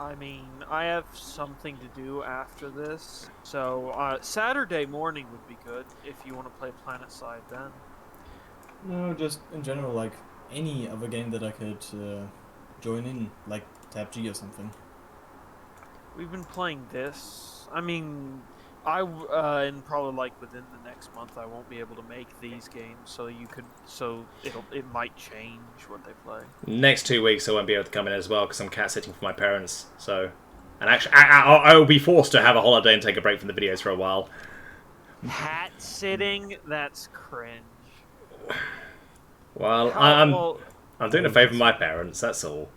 I mean, I have something to do after this, so Saturday morning would be good if you want to play PlanetSide then. No, just in general, like any other game that I could join in, like Tab G or something. We've been playing this. I mean, and probably like within the next month, I won't be able to make these games, so it might change what they play. Next 2 weeks I won't be able to come in as well because I'm cat sitting for my parents. So, and actually, I will be forced to have a holiday and take a break from the videos for a while. Hat sitting? That's cringe. Well, I'm doing a favour for my parents. That's all.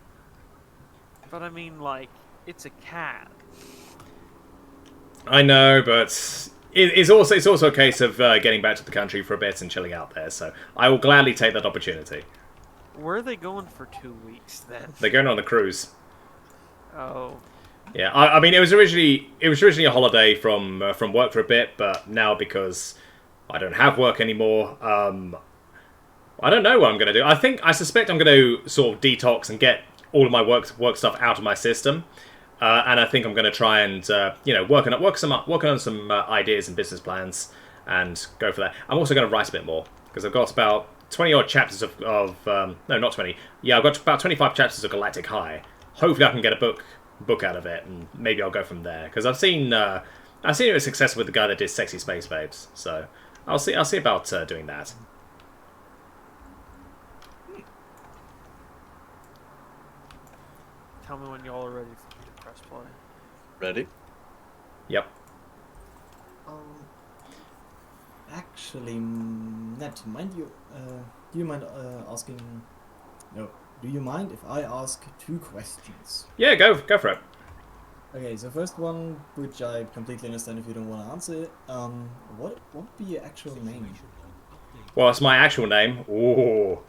But I mean, like, it's a cat. I know, but it's also a case of getting back to the country for a bit and chilling out there. So I will gladly take that opportunity. Where are they going for 2 weeks then? They're going on a cruise. Oh. Yeah, I mean, it was originally a holiday from work for a bit, but now because I don't have work anymore, I don't know what I'm going to do. I suspect I'm going to sort of detox and get all of my work stuff out of my system, and I think I'm going to try and working on some ideas and business plans and go for that. I'm also going to write a bit more because I've got about 20 odd chapters of no, not 20. Yeah, I've got about 25 chapters of Galactic High. Hopefully, I can get a book out of it, and maybe I'll go from there because I've seen it was successful with the guy that did Sexy Space Babes. So I'll see about doing that. Tell me when y'all are ready for me to press play. Ready? Yep. Actually, Net, do you mind asking? No. Do you mind if I ask 2 questions? Yeah, go for it. Okay, so first one, which I completely understand if you don't want to answer it. What would be your actual name? Well, it's my actual name. Ooh.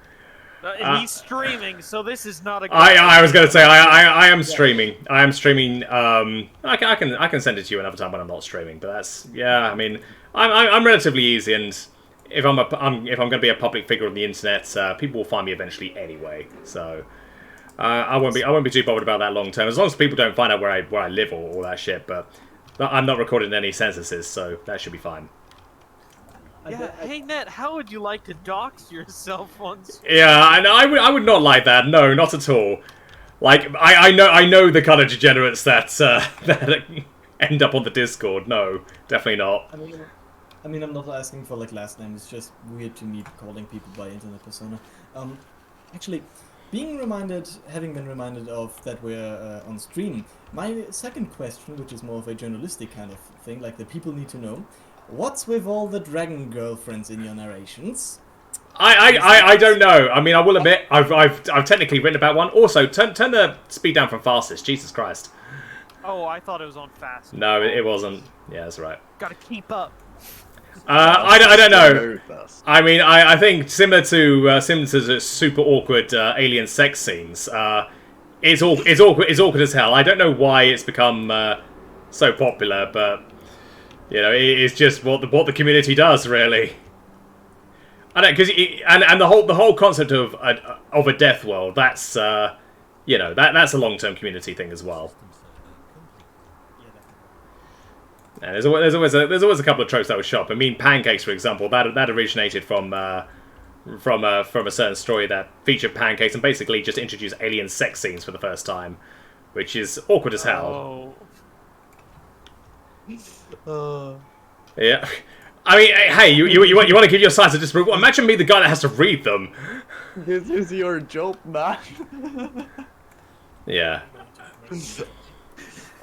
And he's streaming, so this is not a good I was going to say I am streaming. I am streaming. I can send it to you another time when I'm not streaming. But that's I mean, I'm relatively easy, and if I'm going to be a public figure on the internet, people will find me eventually anyway. So I won't be too bothered about that long term, as long as people don't find out where I live or all that shit. But I'm not recording any censuses, so that should be fine. Yeah, hey Net, how would you like to dox yourself once? Yeah, I would not like that. No, not at all. Like I know the kind of degenerates that that end up on the Discord. No, definitely not. I mean, I'm not asking for like last name. It's just weird to me calling people by internet persona. Actually, having been reminded of that we're on stream. My second question, which is more of a journalistic kind of thing, like the people need to know. What's with all the dragon girlfriends in your narrations? I don't know. I mean, I will admit, I've technically written about one. Also, turn the speed down from fastest. Jesus Christ. Oh, I thought it was on fast. No, it wasn't. Yeah, that's right. Gotta keep up. I don't know. I mean, I think similar to the super awkward alien sex scenes. It's awkward as hell. I don't know why it's become so popular, but. You know, it's just what the community does, really. I don't because and the whole concept of a death world. That's that's a long-term community thing as well. And there's always a couple of tropes that were shot. I mean, pancakes, for example, that originated from a certain story that featured pancakes and basically just introduced alien sex scenes for the first time, which is awkward as hell. Yeah, I mean, hey, you want to give your sides a disapproval? Imagine me, the guy that has to read them. This is your job, man. Yeah.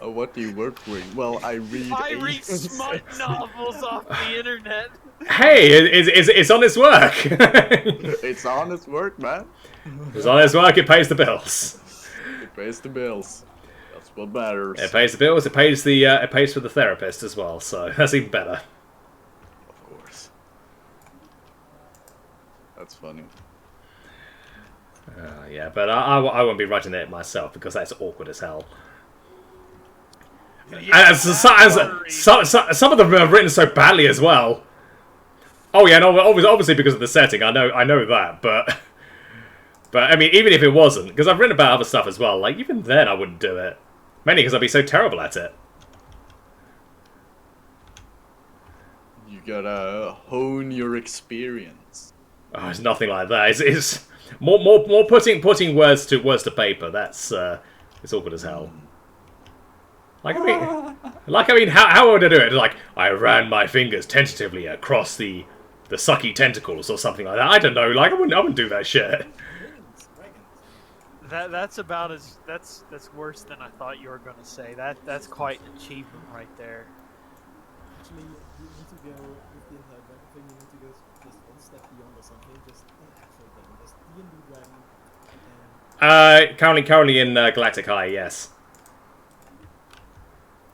What do you work with? Well, I read smut novels off the internet. Hey, it's honest work. It's honest work, man. It's honest work. It pays the bills. It pays the bills. That's what matters. It pays the bills. It pays for the therapist as well. So that's even better. Of course. That's funny. Yeah, but I won't be writing it myself because that's awkward as hell. Yeah, and some of them are written so badly as well. Oh yeah, no, obviously because of the setting, I know that, but I mean, even if it wasn't, because I've written about other stuff as well. Like even then, I wouldn't do it. Mainly because I'd be so terrible at it. You gotta hone your experience. Oh, it's nothing like that. It's more putting words to paper. That's it's awkward as hell. Like I mean, how would I do it? Like I ran my fingers tentatively across the sucky tentacles or something like that. I don't know. Like I wouldn't do that shit. That's about as that's worse than I thought you were gonna say. That's quite an achievement right there. Actually, you need to go with the entire dragon thing. You need to go just one step beyond or something. Just an actual game, just D&D dragon. Currently in Galactic High, yes.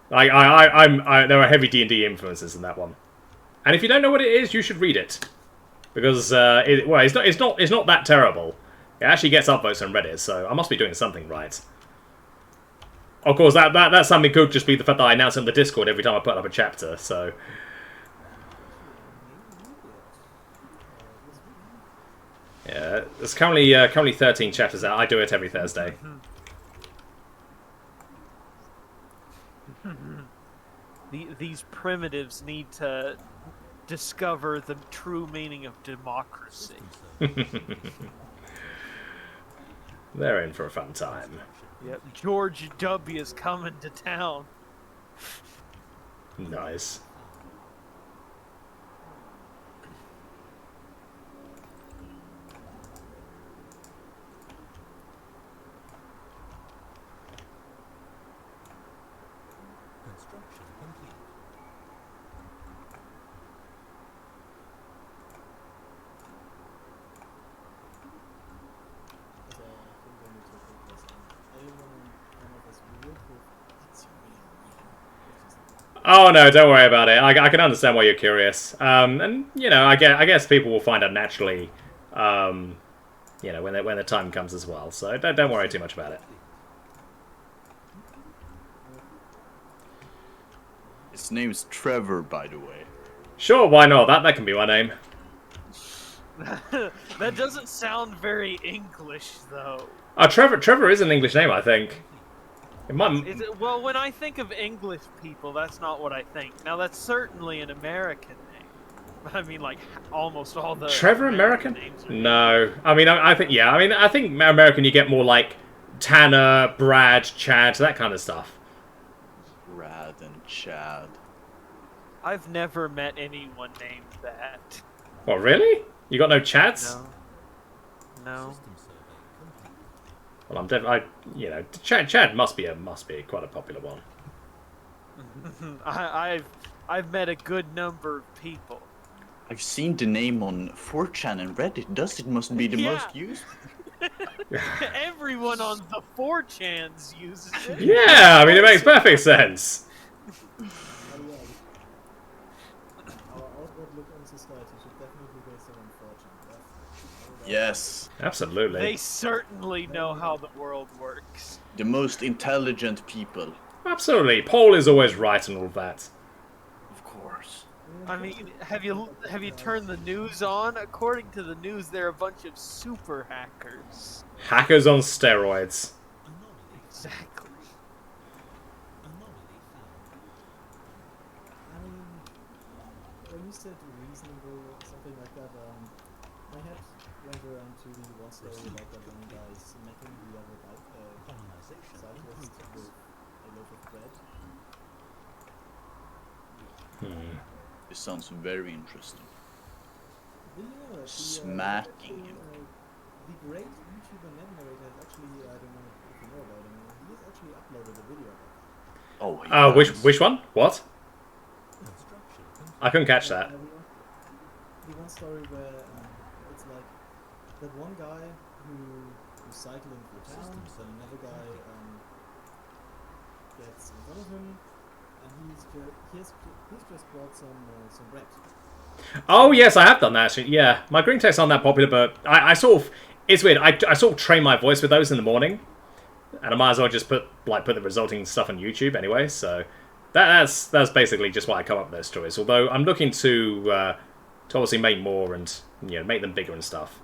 There are heavy D&D influences in that one, and if you don't know what it is, you should read it because it's not that terrible. It actually gets upvotes on Reddit, so I must be doing something right. Of course, that something could just be the fact that I announce it on the Discord every time I put up a chapter. So yeah, there's currently 13 chapters out. I do it every Thursday. These primitives need to discover the true meaning of democracy. They're in for a fun time. Yep, George W. is coming to town. Nice. Construction complete. Oh no, don't worry about it. I can understand why you're curious. And you know, I guess people will find out naturally, you know, when the time comes as well. So don't worry too much about it. His name's Trevor, by the way. Sure, why not? That can be my name. That doesn't sound very English, though. Trevor is an English name, I think. It might... Is it? Well, when I think of English people, that's not what I think. Now, that's certainly an American name. I mean, like, almost all the... Trevor American? Names are... No. I mean, I think, yeah. I think American, you get more like Tanner, Brad, Chad, that kind of stuff. Brad and Chad. I've never met anyone named that. What, really? You got no Chads? No. System survey complete. Well, you know, Chad must be quite a popular one. I've met a good number of people. I've seen the name on 4chan and Reddit. Thus, it must be the Yeah. most used. Everyone on the 4chans uses it. Yeah, I mean, it makes perfect sense. Our outward look on society should definitely be based on fortune. Yes, Absolutely. They certainly know how the world works. the most intelligent people. Absolutely. Paul is always right and all of that. Of course. I mean, have you turned the news on? According to the news, they're a bunch of super hackers. Hackers on steroids. Anomaly. Exactly. Anomaly found. I mean, when you said reasonable or something like that, my head went around to the one story about that one guy smacking the other Colonization cyclist in with a loaf of bread. This sounds very interesting. Did you know that Smacking him. The great YouTuber Net Narrator has actually, I don't know if you know about him, he has actually uploaded a video about that. Oh, Which one? What? Construction complete. I couldn't catch that. The one story where it's like that one guy who was cycling through town, so another guy gets in front of him, and he's just brought some bread. Oh yes, I have done that actually. Yeah, my green text aren't that popular, but I sort of, it's weird. I sort of train my voice with those in the morning, and I might as well just put the resulting stuff on YouTube anyway. So that's basically just why I come up with those stories. Although I'm looking to obviously make more and, you know, make them bigger and stuff.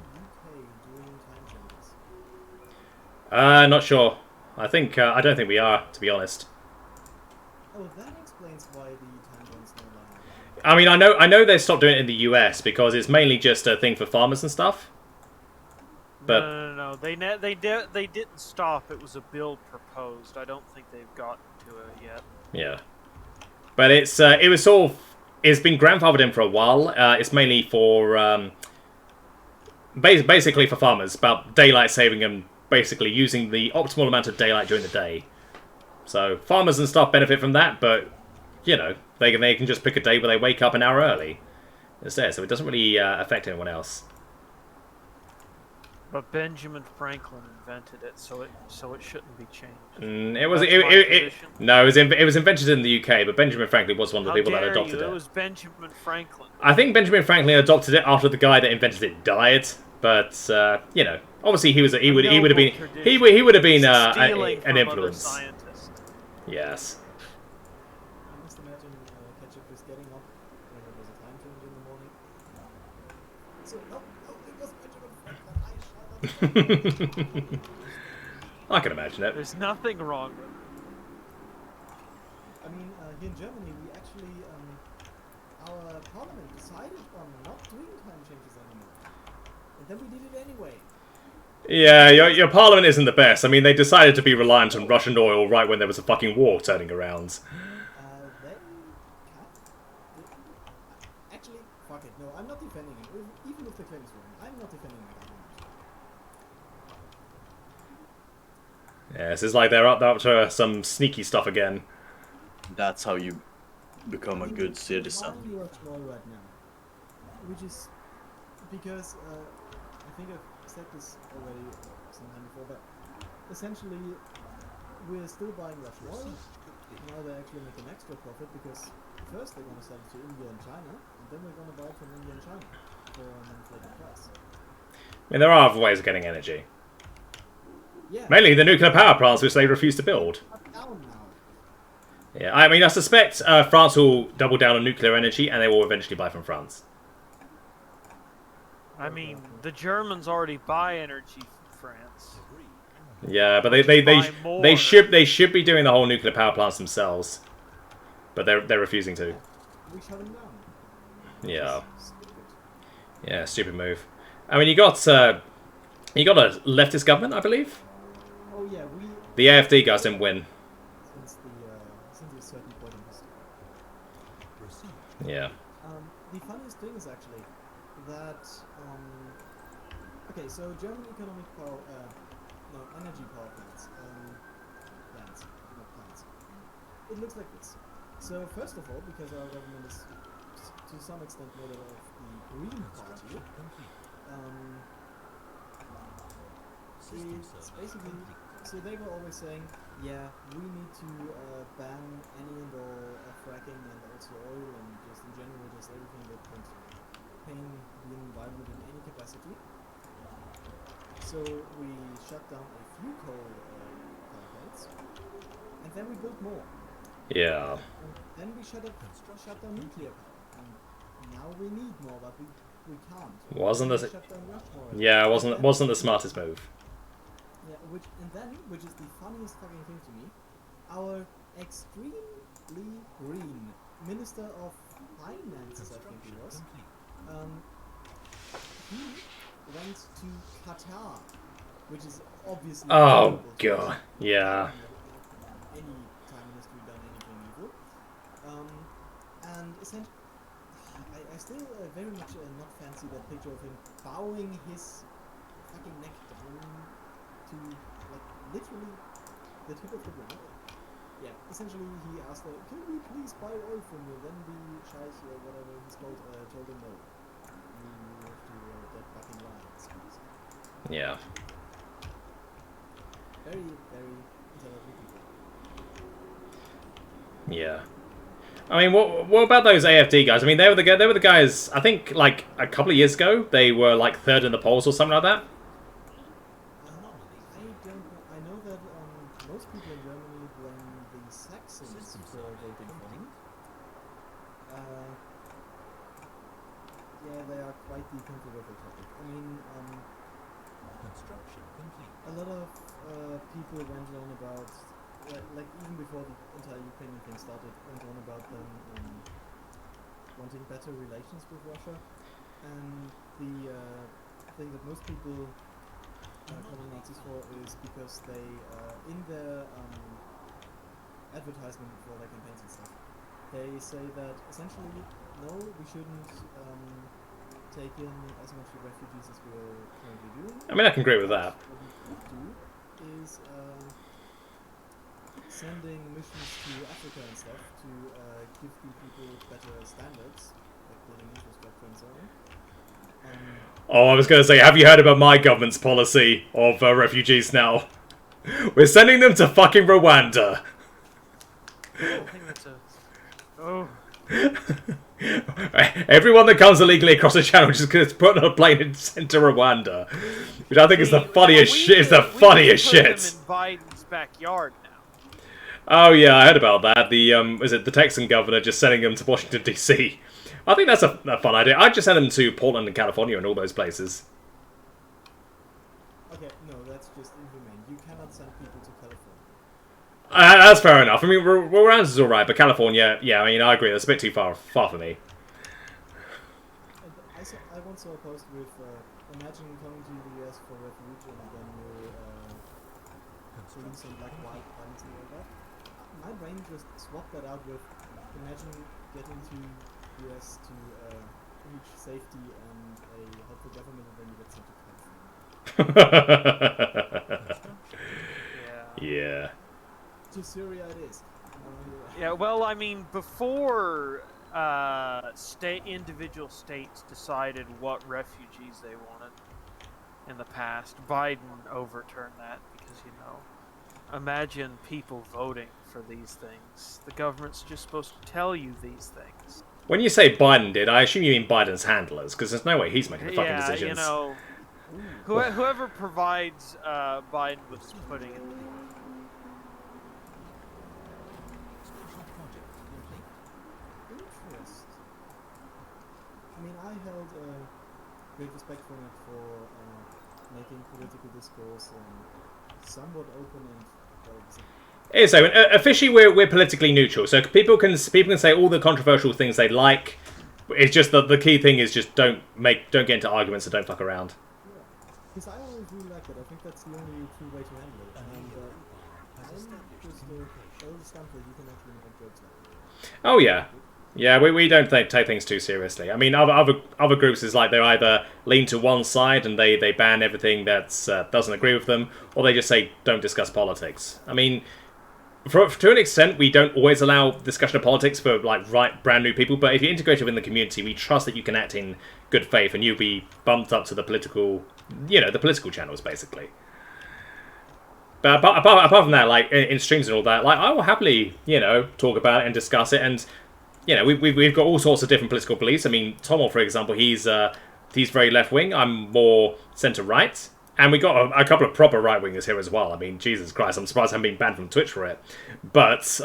UK doing time changes? Not sure. I don't think we are, to be honest. Oh, that explains why the time zones no longer apply. I mean, I know they stopped doing it in the US because it's mainly just a thing for farmers and stuff. But No. They didn't stop. It was a bill proposed. I don't think they've gotten to it yet. yeah, but it was sort of it's been grandfathered in for a while. It's mainly for basically for farmers, about daylight saving and basically using the optimal amount of daylight during the day. So farmers and stuff benefit from that, but you know they can just pick a day where they wake up an hour early instead, so it doesn't really affect anyone else. But Benjamin Franklin invented it, so it shouldn't be changed. It was That's my tradition. no, it was invented in the UK, but Benjamin Franklin was one of the How people that dare adopted you? it. It was Benjamin Franklin. I think Benjamin Franklin adopted it after the guy that invented it died, but you know, obviously he would have been Noble he tradition. would have been Stealing an from other influence. scientists. Yes. I must imagine Ketchup is getting up when there was a time change in the morning. So, no, it was Benjamin Franklin. I shall not. I can imagine it. There's nothing wrong with it. I mean, here in Germany, we actually, our parliament decided on not doing time changes anymore. And then we did it anyway. Yeah, your parliament isn't the best. I mean, they decided to be reliant on Russian oil right when there was a fucking war turning around. They actually, fuck it. No, I'm not defending him. Even if the claim is wrong, I'm not defending my government. Yes, it's like they're up to some sneaky stuff again. That's how you become a I think good it's citizen. entirely worthwhile right now, which is because I think I've said this already sometime before, but essentially we're still buying Russian oil. Now they actually make an extra profit because first they're going to sell it to India and China, and then we're going to buy it from India and China for an inflated price. I mean, there are other ways of getting energy. Yeah, Mainly the nuclear power plants, which they refuse to build. up down now. Yeah, I mean, I suspect France will double down on nuclear energy, and they will eventually buy from France. I mean, the Germans already buy energy from France. Yeah, but Buy they more. should be doing the whole nuclear power plants themselves, but they're refusing to. We shut them down. Yeah, Stupid. yeah, stupid move. I mean, you got a leftist government, I believe. Oh yeah, we The AfD guys didn't win. since a certain point in history. Yeah. The funniest thing is actually that okay, so German economic power, energy power plants, plants, not plants. It looks like this. So first of all, because our government is to some extent made up of the Green Party, it's basically, so they were always saying, yeah, we need to ban any and all fracking and also oil and just in general just everything that could pain the environment in any capacity. So we shut down a few coal power plants, and then we built more. Yeah. And then we shut down nuclear power, and now we need more, but we can't. Wasn't We the shut down much more. yeah And wasn't then- the smartest move. Yeah, which is the funniest fucking thing to me, our extremely green Minister of Finances, I think he was, he went to Qatar, which is obviously Oh terrible to god. Yeah. any time in history done anything evil. And essentially, I still very much not fancy that picture of him bowing his fucking neck down to like literally the tip of the ground. Yeah, essentially he asked her, can we please buy oil from you? Then the Scheich, whatever he's called, told him no. You have to get back in line. Yeah. Very, very intelligent people. Yeah. I mean, what about those AfD guys? I mean, they were the guys. I think like a couple of years ago, they were like third in the polls or something like that. I don't know. I know that most people in Germany blame the Saxons for voting for him. Yeah, they are quite the controversial topic. I mean, lot of people went on about, like even before the entire Ukrainian thing started, went on about them wanting better relations with Russia. And the thing that most people call the Nazis for is because they, in their advertisement for their campaigns and stuff, they say that essentially, no, we shouldn't take in as much refugees as we're currently doing. I mean, I can agree with that. What we could do is sending missions to Africa and stuff to give the people better standards, like building infrastructure and so on. Oh, I was going to say, have you heard about my government's policy of refugees now? We're sending them to fucking Rwanda. I think that's a... Oh. Everyone that comes illegally across the channel just gets put on a plane and sent to Rwanda, which I think is the funniest shit. It's the funniest shit. We put them in Biden's backyard now. Oh yeah, I heard about that. The is it the Texan governor just sending them to Washington DC? I think that's a fun idea. I'd just send them to Portland and California and all those places. Okay, no, that's just inhumane. You cannot send people to California. That's fair enough. I mean, Rwanda is alright, but California, yeah, I mean, I agree. That's a bit too far for me. I once saw a post with, imagine coming to the US for refuge and then you're doing some like wild violence and all that. My brain just swapped that out with, imagine getting to the US to reach safety and a helpful government and then you get sent to California. Yeah. To Syria it is. Yeah, well, I mean, before individual states decided what refugees they wanted in the past, Biden overturned that because, you know, imagine people voting for these things. The government's just supposed to tell you these things. When you say Biden did, I assume you mean Biden's handlers, because there's no way he's making the fucking decisions. Yeah, you know, whoever provides Biden with his pudding in the Interest. I mean, I held great respect for it for making political discourse somewhat open and So officially, we're politically neutral, so people can say all the controversial things they like. It's just that the key thing is just don't get into arguments and don't fuck around. yeah, because I always really like that. I think that's the only true way to handle it. And I'm just old stamp that you can actually make jokes like. Oh yeah. Yeah, we don't take things too seriously. I mean, other groups is like they either lean to one side and they ban everything that doesn't agree with them, or they just say don't discuss politics. I mean, to an extent, we don't always allow discussion of politics for like brand new people. But if you're integrated within the community, we trust that you can act in good faith and you'll be bumped up to the political, the political channels basically. But apart from that, like in streams and all that, like I will happily talk about it and discuss it and. We've got all sorts of different political beliefs. I mean, Tomo, for example, he's very left-wing. I'm more centre-right. And we got a couple of proper right-wingers here as well. I mean, Jesus Christ, I'm surprised I haven't been banned from Twitch for it. But,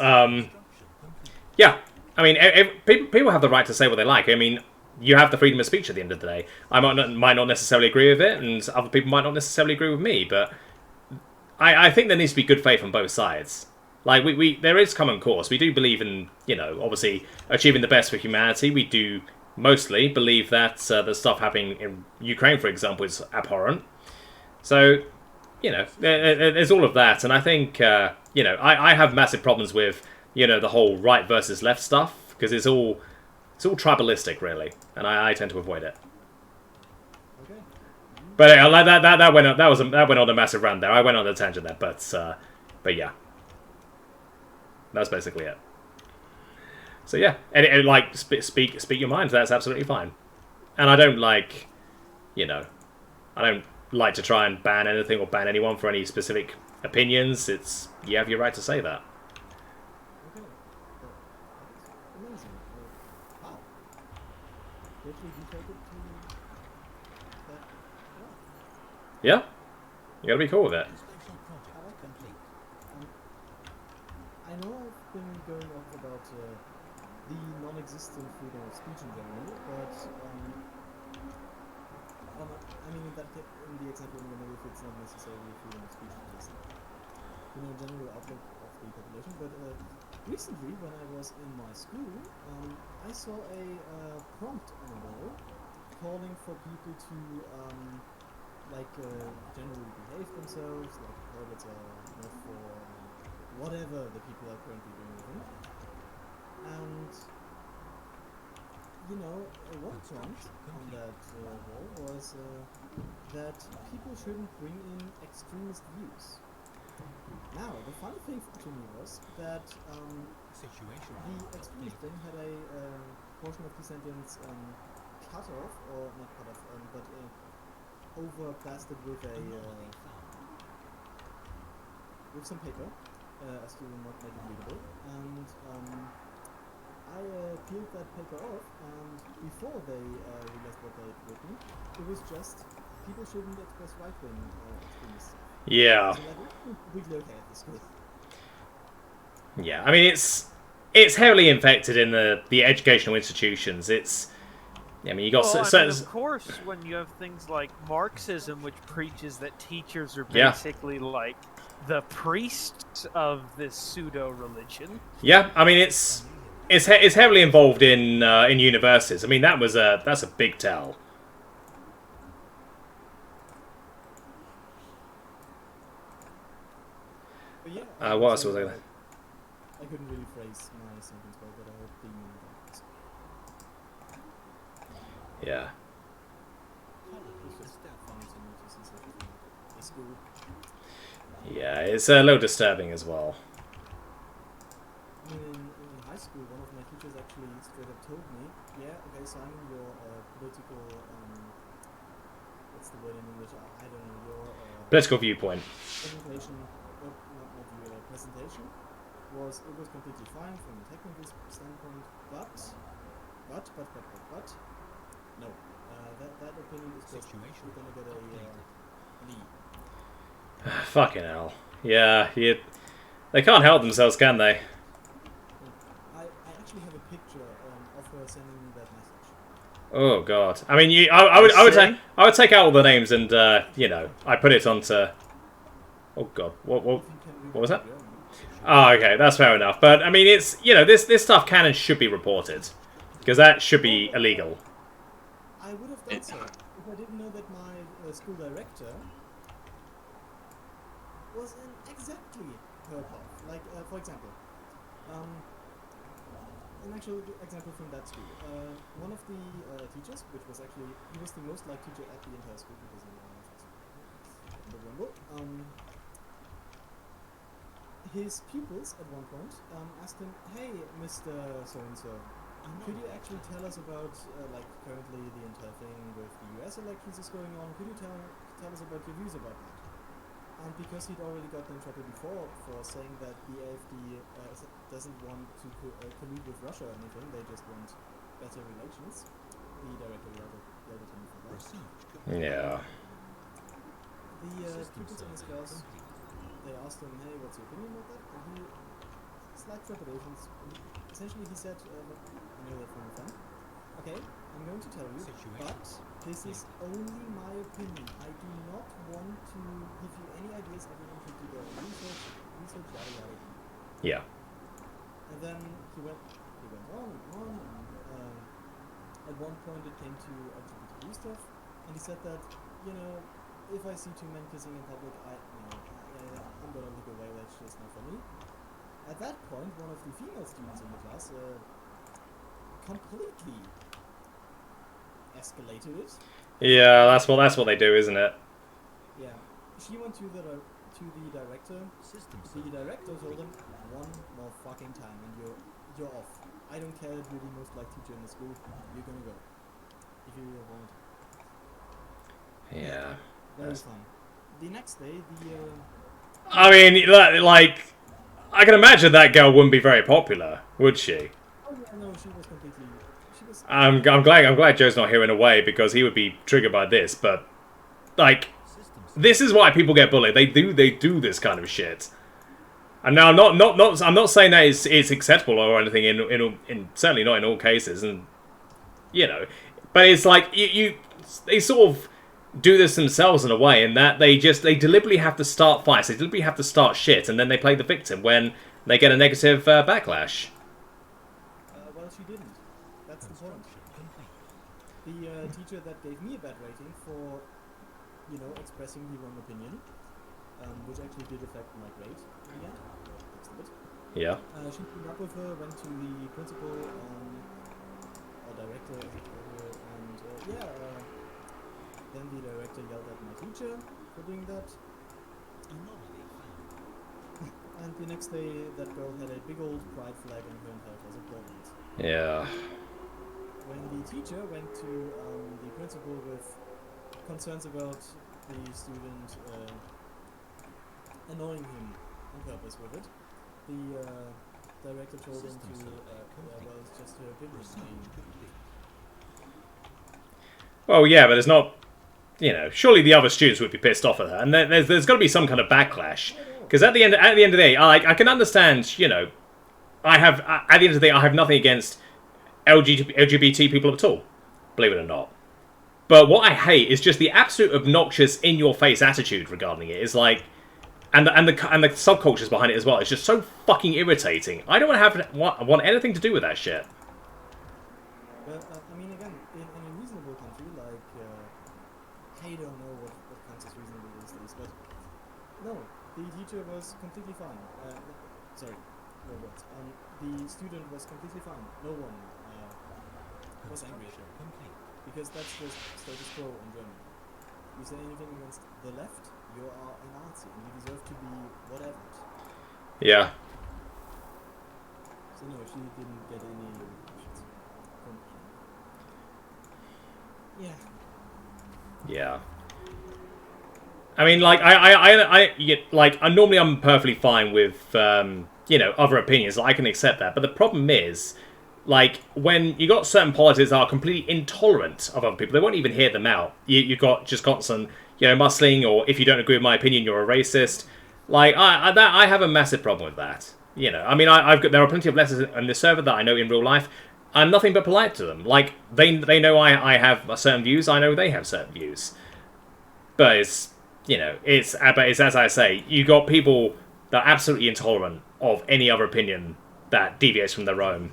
yeah. I mean, people have the right to say what they like. I mean, you have the freedom of speech at the end of the day. I might not necessarily agree with it, and other people might not necessarily agree with me, but I think there needs to be good faith on both sides. Like, there is common cause. We do believe in, obviously achieving the best for humanity. We do mostly believe that the stuff happening in Ukraine, for example, is abhorrent. So, there's all of that. And I think, I have massive problems with, the whole right versus left stuff. Because it's all tribalistic, really. And I tend to avoid it. Okay. But that went on a massive rant there. I went on a tangent there. But yeah. That's basically it. So yeah, and like speak your mind. That's absolutely fine. And I don't I don't like to try and ban anything or ban anyone for any specific opinions. You have your right to say that. Okay. Amazing. Wow. Literally you take it to that. Yeah, you gotta be cool with it. I like that. I know I've been going off about the non-existent freedom of speech in general, but I mean, in the example, maybe if it's not necessarily freedom of speech, just general outlook of the population. But recently, when I was in my school, I saw a prompt on a wall calling for people to generally behave themselves, like toilets are not for whatever the people are currently doing with them. And one prompt on that wall was that people shouldn't bring in extremist views. Now, the funny thing to me was that Situation. the extremist thing had a portion of the sentence cut off, or not cut off, but overblasted with with some paper, as to not make it readable. And I peeled that paper off, and before they realized what they had written, it was just people shouldn't express right-wing extremist stuff. Yeah. So that was completely okay at the school. Yeah, I mean it's heavily infected in the educational institutions. I mean you got Well, certain. of course, when you have things like Marxism, which preaches that teachers are Yeah. basically like the priests of this pseudo religion. Yeah, I mean it's heavily involved in universities. I mean that's a big tell. But yeah, What else was so, I gonna? I couldn't really phrase my sentence well, but I hope the Yeah. it's just funny to me to see such a thing at a school. Yeah, it's a little disturbing as well. I mean, in high school, one of my teachers actually straight up told me, yeah, okay, Simon, your political, what's the word in English? I don't know, your Political viewpoint. presentation, presentation was completely fine from a technical standpoint, but, no, that opinion is just, Situation. you're gonna get a knee. Fucking hell. Yeah, they can't help themselves, can they? I actually have a picture of her sending me that message. Oh god. I mean, I would take out all the names and I put it onto. Oh god. What If you can read was it that? in German. Oh, okay, that's fair enough. But I mean, it's this stuff can and should be reported because that should be illegal. I would have done so if I didn't know that my school director was in exactly her path. Like, for example, an actual example from that school. One of the teachers, which was actually, he was the most liked teacher at the entire school because he was in the Wimble. His pupils at one point asked him, "Hey, Mr. So-and-so, could you actually tell us about, currently the entire thing with the US elections is going on? Could you tell us about your views about that?" And because he'd already gotten in trouble before for saying that the AfD doesn't want to collude with Russia or anything, they just want better relations, the director yelled at him for that. Yeah. The pupils in his class, they asked him, "Hey, what's your opinion about that?" And he, slight trepidations, essentially he said, I know that from a friend, "Okay, I'm going to tell you, but this is only my opinion. I do not want to give you any ideas. Everyone should do their own research, yada yada." Yeah. And then he went on and on, and at one point it came to LGBTQ stuff, and he said that, if I see two men kissing in public, I'm gonna look away, that's just not for me. At that point, one of the female students in the class completely escalated it. Yeah, that's what they do, isn't it? Yeah, she went to the director. The director told him, "One more fucking time, and you're off. I don't care if you're the most liked teacher in the school. You're gonna go if you really want." Yeah. Very fun. The next day, I mean, like, I can imagine that girl wouldn't be very popular, would she? oh yeah, no, she was completely. She was. I'm glad Joe's not here in a way because he would be triggered by this. But like, this is why people get bullied. They do this kind of shit. And now, I'm not saying that it's acceptable or anything in certainly not in all cases, and but it's like they sort of do this themselves in a way, in that they deliberately have to start fights, they deliberately have to start shit, and then they play the victim when they get a negative backlash. Well, she didn't. That's the point. The teacher that gave me a bad rating for, expressing the wrong opinion, which actually did affect my grade in the end. Fixed a bit. Yeah. She came up with her, went to the principal or director, and then the director yelled at my teacher for doing that. And the next day, that girl had a big old pride flag on her and held as a problem. Yeah. When the teacher went to the principal with concerns about the student annoying him on purpose with it, the director told him to, well, it's just her opinion. Well, yeah, but it's not. Surely the other students would be pissed off at her, and there's got to be some kind of backlash. Because at the end of the day, I can understand. I have at the end of the day, I have nothing against LGBT people at all, believe it or not. But what I hate is just the absolute obnoxious, in-your-face attitude regarding it. Is like, and the subcultures behind it as well. It's just so fucking irritating. I don't want anything to do with that shit. But I mean, again, in a reasonable country like, I don't know what counts as reasonable these days, but no, the teacher was completely fine. Sorry, no words. The student was completely fine. No one was angry at her. Because that's just status quo in Germany. You say anything against the left, you are a Nazi, and you deserve to be whatever. Yeah. So no, she didn't get any repercussions from Yeah. Yeah. I mean, like, normally I'm perfectly fine with, other opinions. I can accept that. But the problem is, like, when you got certain politics that are completely intolerant of other people, they won't even hear them out. You got just constant, muscling, or if you don't agree with my opinion, you're a racist. Like, I have a massive problem with that. I mean, there are plenty of letters on this server that I know in real life. I'm nothing but polite to them. Like, they know I have certain views. I know they have certain views. But it's as I say, you got people that are absolutely intolerant of any other opinion that deviates from their own.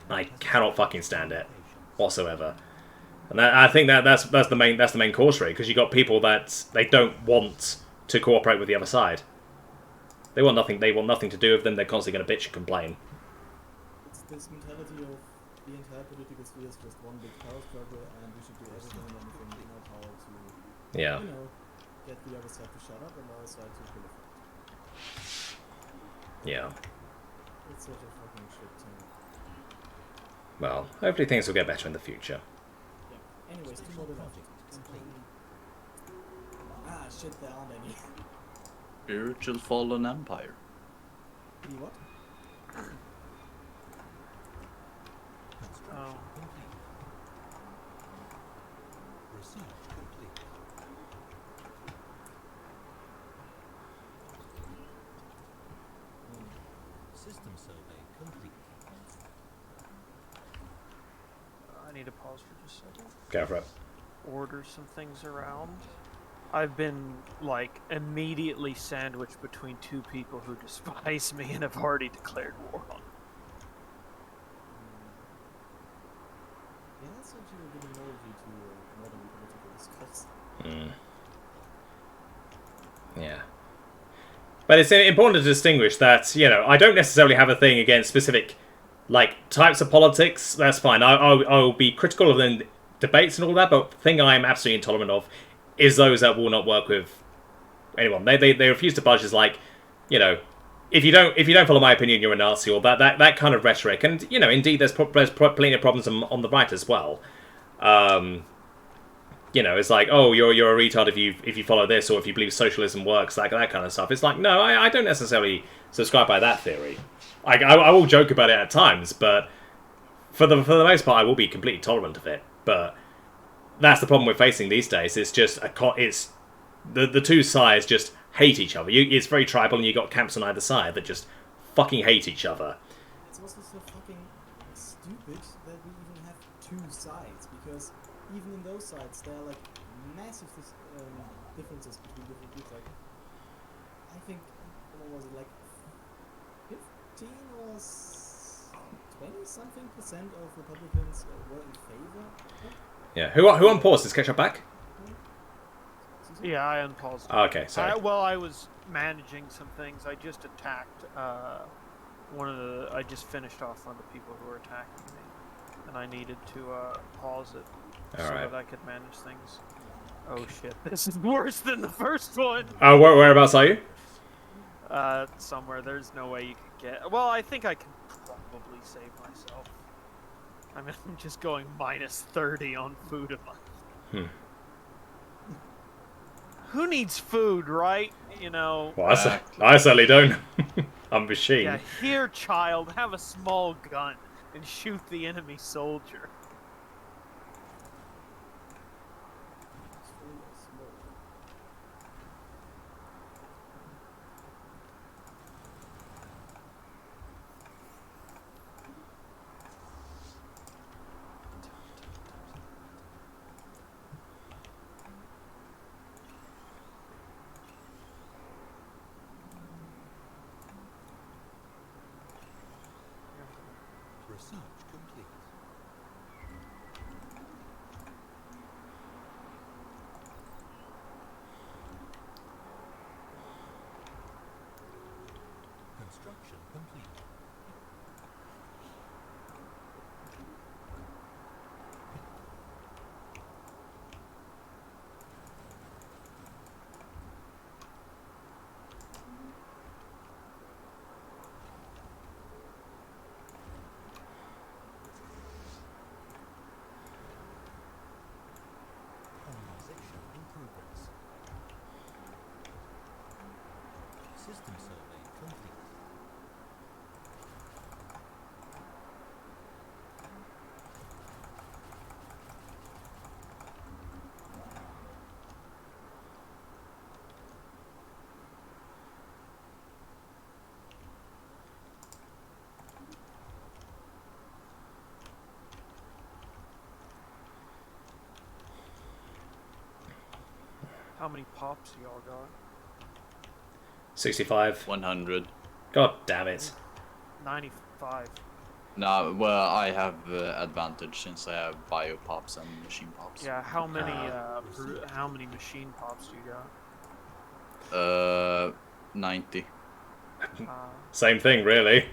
I cannot fucking stand it whatsoever. And I think that's the main cause for it, because you got people that they don't want to cooperate with the other side. They want nothing to do with them. They're constantly going to bitch and complain. It's this mentality of the entire political sphere is just one big power struggle, and we should do everything and anything in our power to, Yeah. get the other side to shut up and the other side to proliferate. Yeah. It's such a fucking shit thing. Well, hopefully things will get better in the future. Yeah. Anyways, two more left. Shit, there aren't any. Spiritual Fallen Empire. The what? Oh. System survey complete. I need to pause for just a second. Go for it. Order some things around. I've been, like, immediately sandwiched between two people who despise me and have already declared war on me. Yeah, that's actually a good analogy to modern political discourse. Yeah. But it's important to distinguish that, I don't necessarily have a thing against specific, like, types of politics. That's fine. I'll be critical of the debates and all that, but the thing I am absolutely intolerant of is those that will not work with anyone. They refuse to budge. Is like, if you don't follow my opinion, you're a Nazi, or that kind of rhetoric. And indeed, there's plenty of problems on the right as well. It's like, oh, you're a retard if you follow this, or if you believe socialism works, that kind of stuff. It's like, no, I don't necessarily subscribe by that theory. I will joke about it at times, but for the most part, I will be completely tolerant of it. But that's the problem we're facing these days. It's just it's the two sides just hate each other. It's very tribal, and you got camps on either side that just fucking hate each other. It's also so fucking stupid that we even have two sides, because even in those sides there are like massive differences between different groups. Like, I think, what was it, like 15 or 20-something% of Republicans were in favor. Yeah. Who unpaused? Is Ketchup back? Yeah, I unpaused. Oh, okay, sorry. I was managing some things. I just attacked I just finished off one of the people who were attacking me, and I needed to pause it so Alright. that I could manage things. Oh shit, this is worse than the first one! Oh, whereabouts are you? Somewhere. There's no way you could get... Well, I think I can probably save myself. I mean, I'm just going minus 30 on food a month. Who needs food, right? You know... Well, I certainly don't. I'm a machine. Yeah, here, child, have a small gun and shoot the enemy soldier. Research complete. Construction complete. Colonization in progress. System survey complete. How many pops do y'all got? 65. 100. God damn it. 95. No, well, I have advantage since I have bio pops and machine pops. Yeah, how many machine pops do you got? 90. Same thing, really.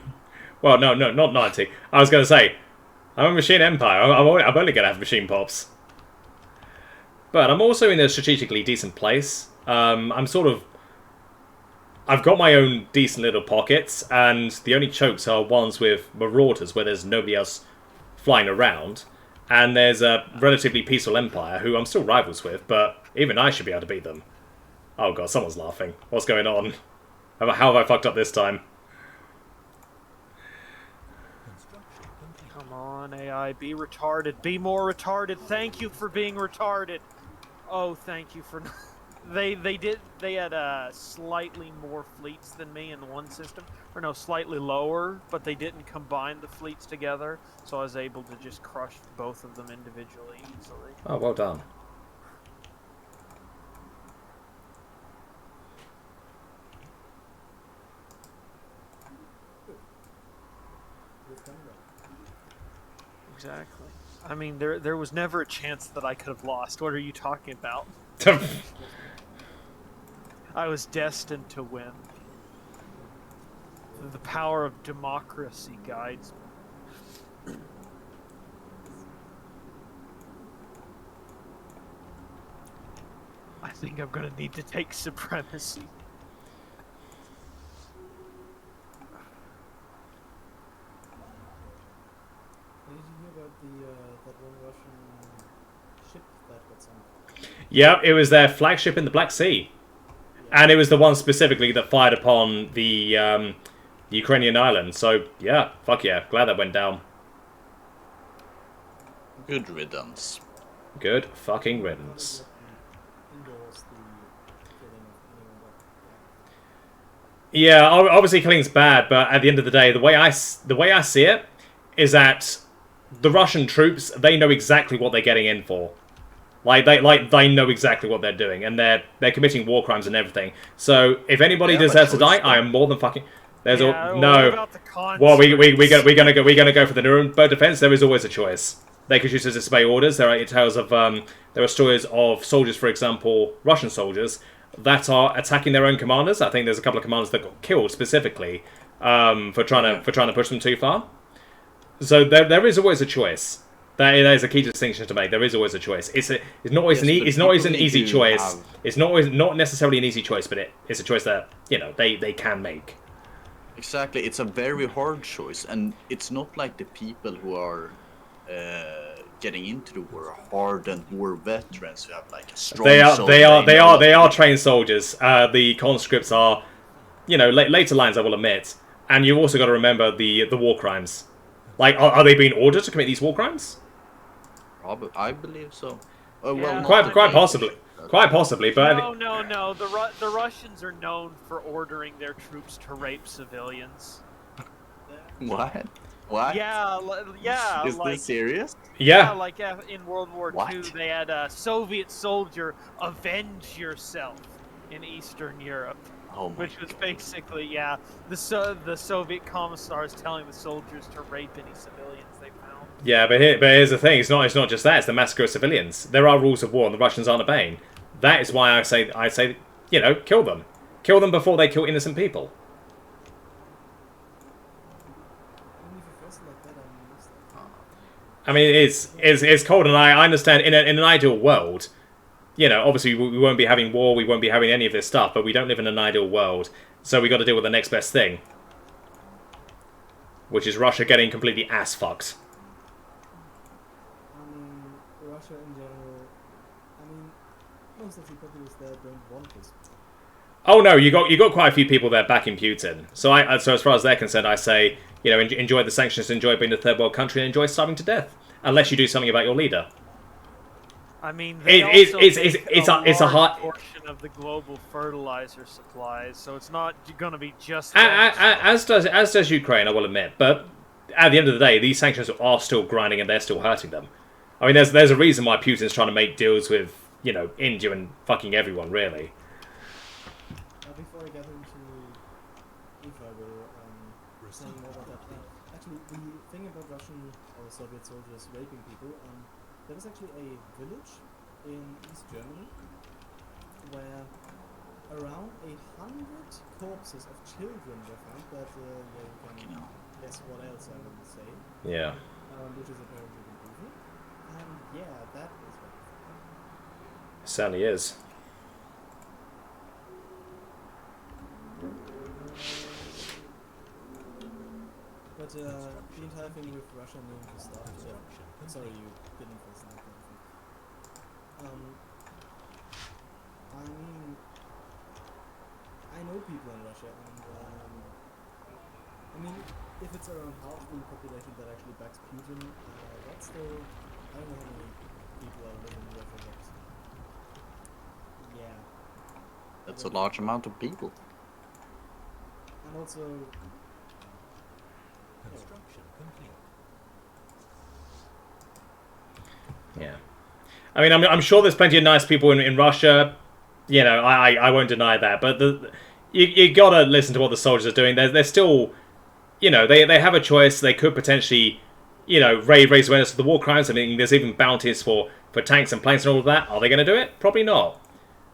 Well, no, not 90. I was going to say, I'm a machine empire. I'm only going to have machine pops. But I'm also in a strategically decent place. I've got my own decent little pockets, and the only chokes are ones with marauders where there's nobody else flying around. And there's a relatively peaceful empire who I'm still rivals with, but even I should be able to beat them. Oh god, someone's laughing. What's going on? How have I fucked up this time? Construction complete. Come on, AI, be retarded. Be more retarded. Thank you for being retarded. Oh, thank you for... They had slightly more fleets than me in one system. Or no, slightly lower, but they didn't combine the fleets together, so I was able to just crush both of them individually easily. Oh, well done. Exactly. I mean, there was never a chance that I could have lost. What are you talking about? I was destined to win. The power of democracy guides me. I think I'm gonna need to take supremacy. Did you hear about that one Russian ship that got sunk? Yep, it was their flagship in the Black Sea. And it was the one specifically that fired upon the Ukrainian island. So, yeah, fuck yeah. Glad that went down. Good riddance. Good fucking riddance. Endorse the killing of anyone that. Yeah, obviously killing's bad, but at the end of the day, the way I see it is that the Russian troops, they know exactly what they're getting in for. They know exactly what they're doing, and they're committing war crimes and everything. So if anybody They have a deserves to choice, die, I am more than fucking. There's Yeah, a what no. about the conscripts? Well, we're gonna go for the Nuremberg defense. There is always a choice. They could choose to disobey orders. There are tales of there are stories of soldiers, for example, Russian soldiers that are attacking their own commanders. I think there's a couple of commanders that got killed specifically for trying to push them too far. So there is always a choice. That is a key distinction to make. There is always a choice. It's not always Yes, an but easy people need to choice. have- It's not necessarily an easy choice, but it's a choice that they can make. Exactly, it's a very hard choice, and it's not like the people who are getting into the war are hardened war veterans who have like a strong soul. They know are trained soldiers. The conscripts are, later lines, I will admit. And you've also got to remember the war crimes. Like, are they being ordered to commit these war crimes? I believe so. Yeah. Not Quite the possibly. British, Quite possibly, but No. The Russians are known for ordering their troops to rape civilians. What? What? Yeah, Is like, this serious? yeah. like in World War What? II, they had a Soviet soldier avenge yourself in Eastern Europe, Oh my which was God. basically the Soviet commissars telling the soldiers to rape any civilians they found. Yeah, but here's the thing. It's not just that. It's the massacre of civilians. There are rules of war, and the Russians aren't obeying. That is why I say kill them. Kill them before they kill innocent people. I mean, it's cold, and I understand. In an ideal world, obviously we won't be having war. We won't be having any of this stuff. But we don't live in an ideal world, so we got to deal with the next best thing, which is Russia getting completely ass fucked. Russia in general, most of the populace there don't want this. Oh no, you got quite a few people there backing Putin. So so as far as they're concerned, I say enjoy the sanctions, enjoy being a third world country, and enjoy starving to death. Unless you do something about your leader. I mean, It's a large hard portion of the global fertilizer supplies, so it's not going to be just. as does Ukraine, I will admit. But at the end of the day, these sanctions are still grinding and they're still hurting them. I mean, there's a reason why Putin's trying to make deals with India and fucking everyone, really. Before I get into if I will say more about that, actually the thing about Russian or Soviet soldiers raping people, there was actually a village in East Germany where around 100 corpses of children were found, but you can guess what else I would say, Yeah. which is apparently proven. And yeah, that is what It certainly is. But the entire thing with Russia needing to start. Sorry, you didn't listen to anything. I mean, I know people in Russia, and I mean, if it's around half the population that actually backs Putin, that's still, I don't know how many people are living in Russia, but yeah. That's a large amount of people. And also, Construction complete. Yeah. I mean, I'm sure there's plenty of nice people in Russia. I won't deny that. But you gotta listen to what the soldiers are doing. They're still, they have a choice. They could potentially, raise awareness of the war crimes. I mean, there's even bounties for tanks and planes and all of that. Are they going to do it? Probably not.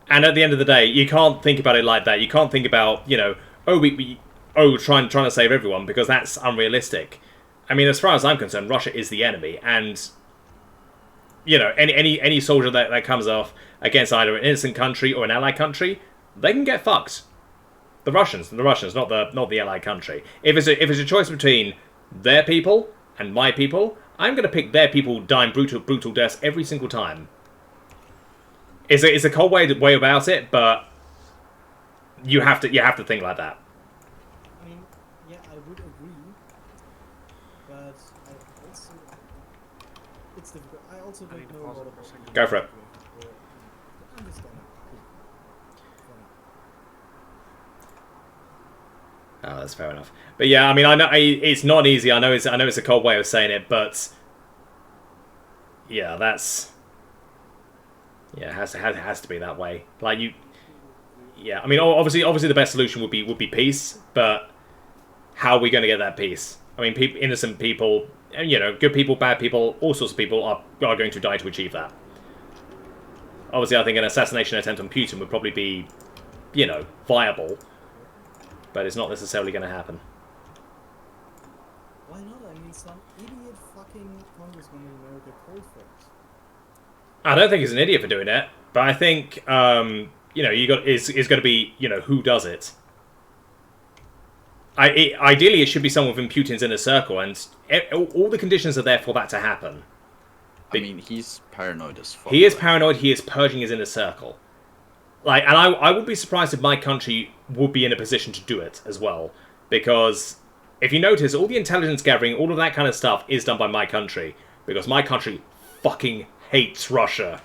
And at the end of the day, you can't think about it like that. You can't think about, trying to save everyone, because that's unrealistic. I mean, as far as I'm concerned, Russia is the enemy, and any soldier that comes off against either an innocent country or an allied country, they can get fucked. The Russians, not the allied country. If it's a choice between their people and my people, I'm going to pick their people dying brutal deaths every single time. It's a cold way about it, but you have to think like that. I mean, yeah, I would agree, but I also, it's difficult. I also I need don't to know pause a it lot for a about second. the Go for it. situation, I'm just gonna for now. Oh, that's fair enough. But yeah, I mean, I know it's not easy. I know it's a cold way of saying it, but yeah, that's Yeah, it has to be that way. Like you, yeah. I mean, obviously, the best solution would be peace, but how are we going to get that peace? I mean, innocent people, and good people, bad people, all sorts of people are going to die to achieve that. Obviously, I think an assassination attempt on Putin would probably be, viable, but it's not necessarily going to happen. Why not? I mean, some idiot fucking congressman in America called for it. I don't think he's an idiot for doing it, but I think is going to be who does it. Ideally, it should be someone within Putin's inner circle, and all the conditions are there for that to happen. I mean, he's paranoid as fuck. He is paranoid. He is purging his inner circle. And I would be surprised if my country would be in a position to do it as well, because if you notice, all the intelligence gathering, all of that kind of stuff is done by my country, because my country fucking hates Russia.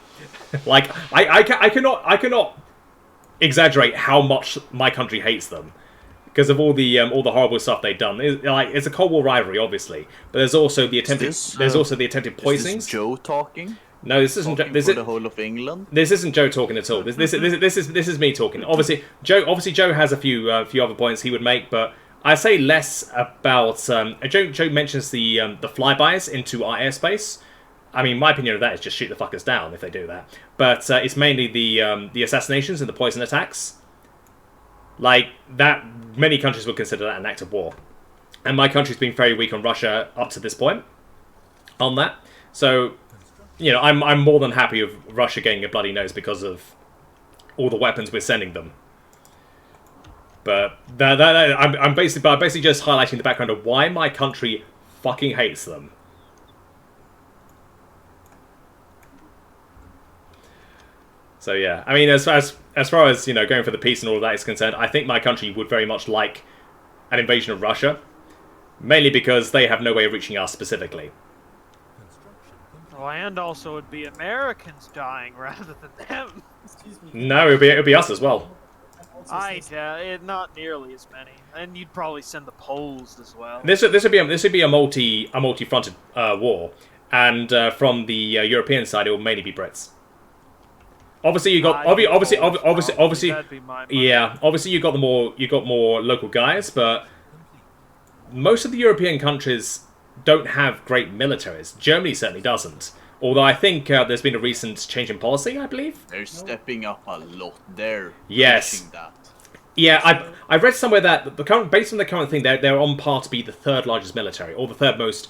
I cannot exaggerate how much my country hates them. Because of all the horrible stuff they've done, it's a Cold War rivalry, obviously, but there's also the attempted poisonings. Is this Joe talking? No, this isn't. For the whole of England. This isn't Joe talking at all. This is me talking. Obviously, Joe has a few other points he would make, but I say less about. Joe mentions the flybys into our airspace. I mean, my opinion of that is just shoot the fuckers down if they do that. But it's mainly the assassinations and the poison attacks. Like that, many countries would consider that an act of war, and my country's been very weak on Russia up to this point. On that, so I'm more than happy with Russia getting a bloody nose because of all the weapons we're sending them. But I'm basically just highlighting the background of why my country fucking hates them. So yeah, I mean, as far as going for the peace and all of that is concerned, I think my country would very much like an invasion of Russia, mainly because they have no way of reaching us specifically. Oh, and also it'd be Americans dying rather than them. Excuse me. No, it'd be us as well. Not nearly as many, and you'd probably send the Poles as well. This would be a multi-fronted war, and from the European side, it will mainly be Brits. Obviously, you got obviously. That'd be my money. Yeah, obviously you got more local guys, but most of the European countries don't have great militaries. Germany certainly doesn't. Although I think there's been a recent change in policy, I believe. They're stepping up a lot. They're Yes. pushing that. Yeah, I read somewhere that based on the current thing, they're on par to be the third largest military, or the third most,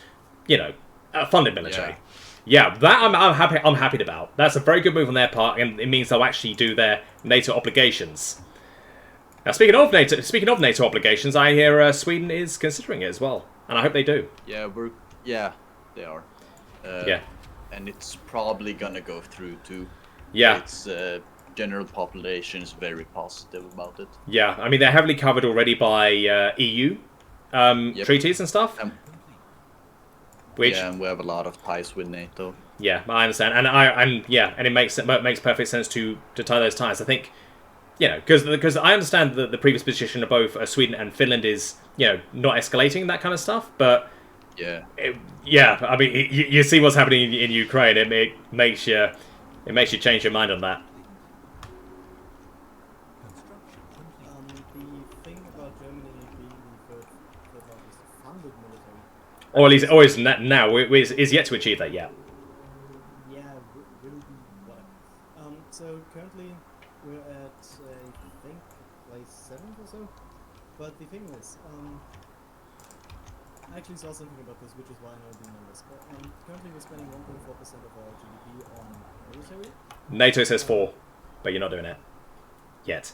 funded military. Yeah. Yeah, that I'm happy about. That's a very good move on their part, and it means they'll actually do their NATO obligations. Now, speaking of NATO obligations, I hear Sweden is considering it as well, and I hope they do. Yeah, they are. Yeah. And it's probably gonna go through too. Yeah. It's general population is very positive about it. Yeah, I mean they're heavily covered already by EU Yep. treaties and stuff. Which Yeah, and we have a lot of ties with NATO. yeah, I understand, and it makes perfect sense to tie those ties. I think, because I understand that the previous position of both Sweden and Finland is not escalating that kind of stuff, but Yeah. I mean you see what's happening in Ukraine. It makes you change your mind on that. The thing about Germany being the largest funded military. Or at least always now is yet to achieve that yet. Yeah, will be whatever. So currently we're at I think place 7th or so. But the thing is, I actually saw something about this, which is why I know the numbers. But currently we're spending 1.4% of our GDP on military. NATO says 4, but you're not doing it yet.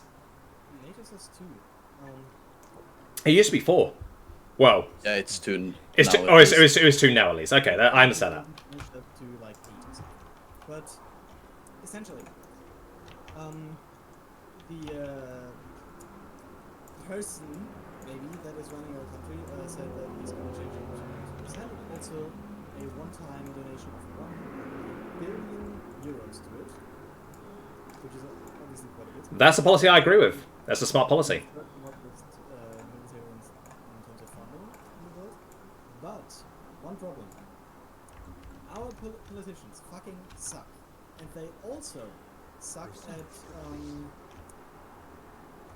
NATO says 2. It used to be 4. Well, Yeah, it's two. it's now two, at oh, least. it was 2 now at least. Okay, I understand that. Pushed up to like 8 or something. But essentially, the person maybe that is running our country said that he's going to change it to 2%. Also, a one-time donation of 1 billion euros to it, which is obviously quite a bit. That's a policy I agree with. That's a smart policy. Not with military in terms of funding in the world. But one problem: our politicians fucking suck, and they also suck at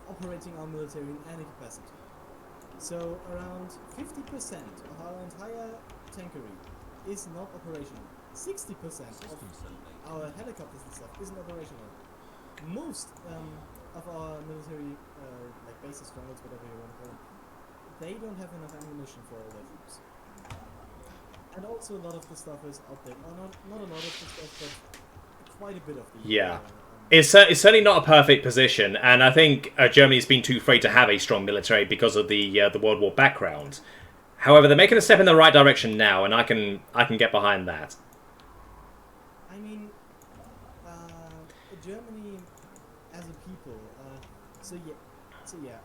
operating our military in any capacity. So around 50% of our entire tankery is not operational. 60% of System survey our helicopters and stuff isn't operational. Most of our military, like bases, strongholds, whatever you want to call them, they don't have enough ammunition for all their troops. And also a lot of the stuff is outdated. Or not a lot of the stuff, but quite a bit of the... Yeah. It's certainly not a perfect position, and I think Germany's been too afraid to have a strong military because of the World War background. However, they're making a step in the right direction now, and I can get behind that. I mean, Germany as a people, so yeah,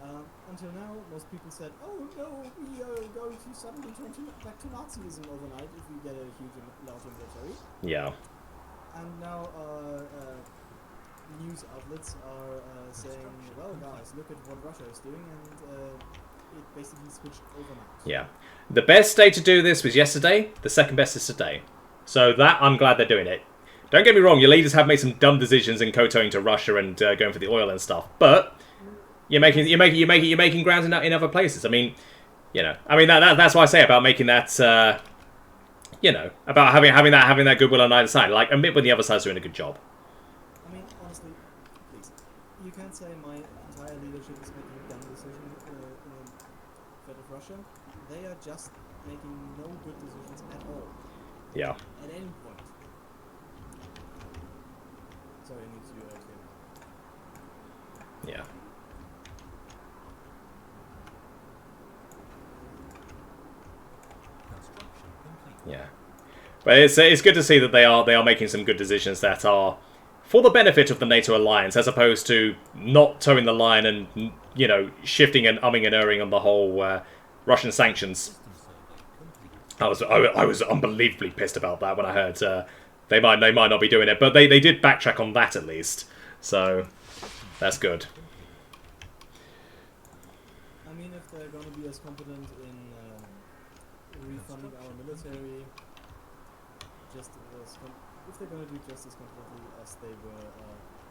until now, most people said, oh no, we are going to suddenly turn back to Nazism overnight if we get a huge, larger military. Yeah. And now news outlets are saying, well guys, look at what Russia is doing, and it basically switched overnight. Yeah. The best day to do this was yesterday, the second best is today. So that, I'm glad they're doing it. Don't get me wrong, your leaders have made some dumb decisions in kowtowing to Russia and going for the oil and stuff, but you're making grounds in other places. I mean, that's why I say about making that, about having that goodwill on either side. Like, admit when the other side's doing a good job. I mean, honestly, please, you can't say my entire leadership is making a dumb decision in favor of Russia. They are just making no good decisions at all. Yeah. At any point. Sorry, I need to Yeah. construction complete. Yeah. But it's good to see that they are making some good decisions that are for the benefit of the NATO alliance, as opposed to not towing the line and shifting and umming and erring on the whole Russian sanctions. System survey complete. I was unbelievably pissed about that when I heard they might not be doing it, but they did backtrack on that at least, so that's good. I mean, if they're going to be as competent in refunding our military, if they're going to do just as competently as they were,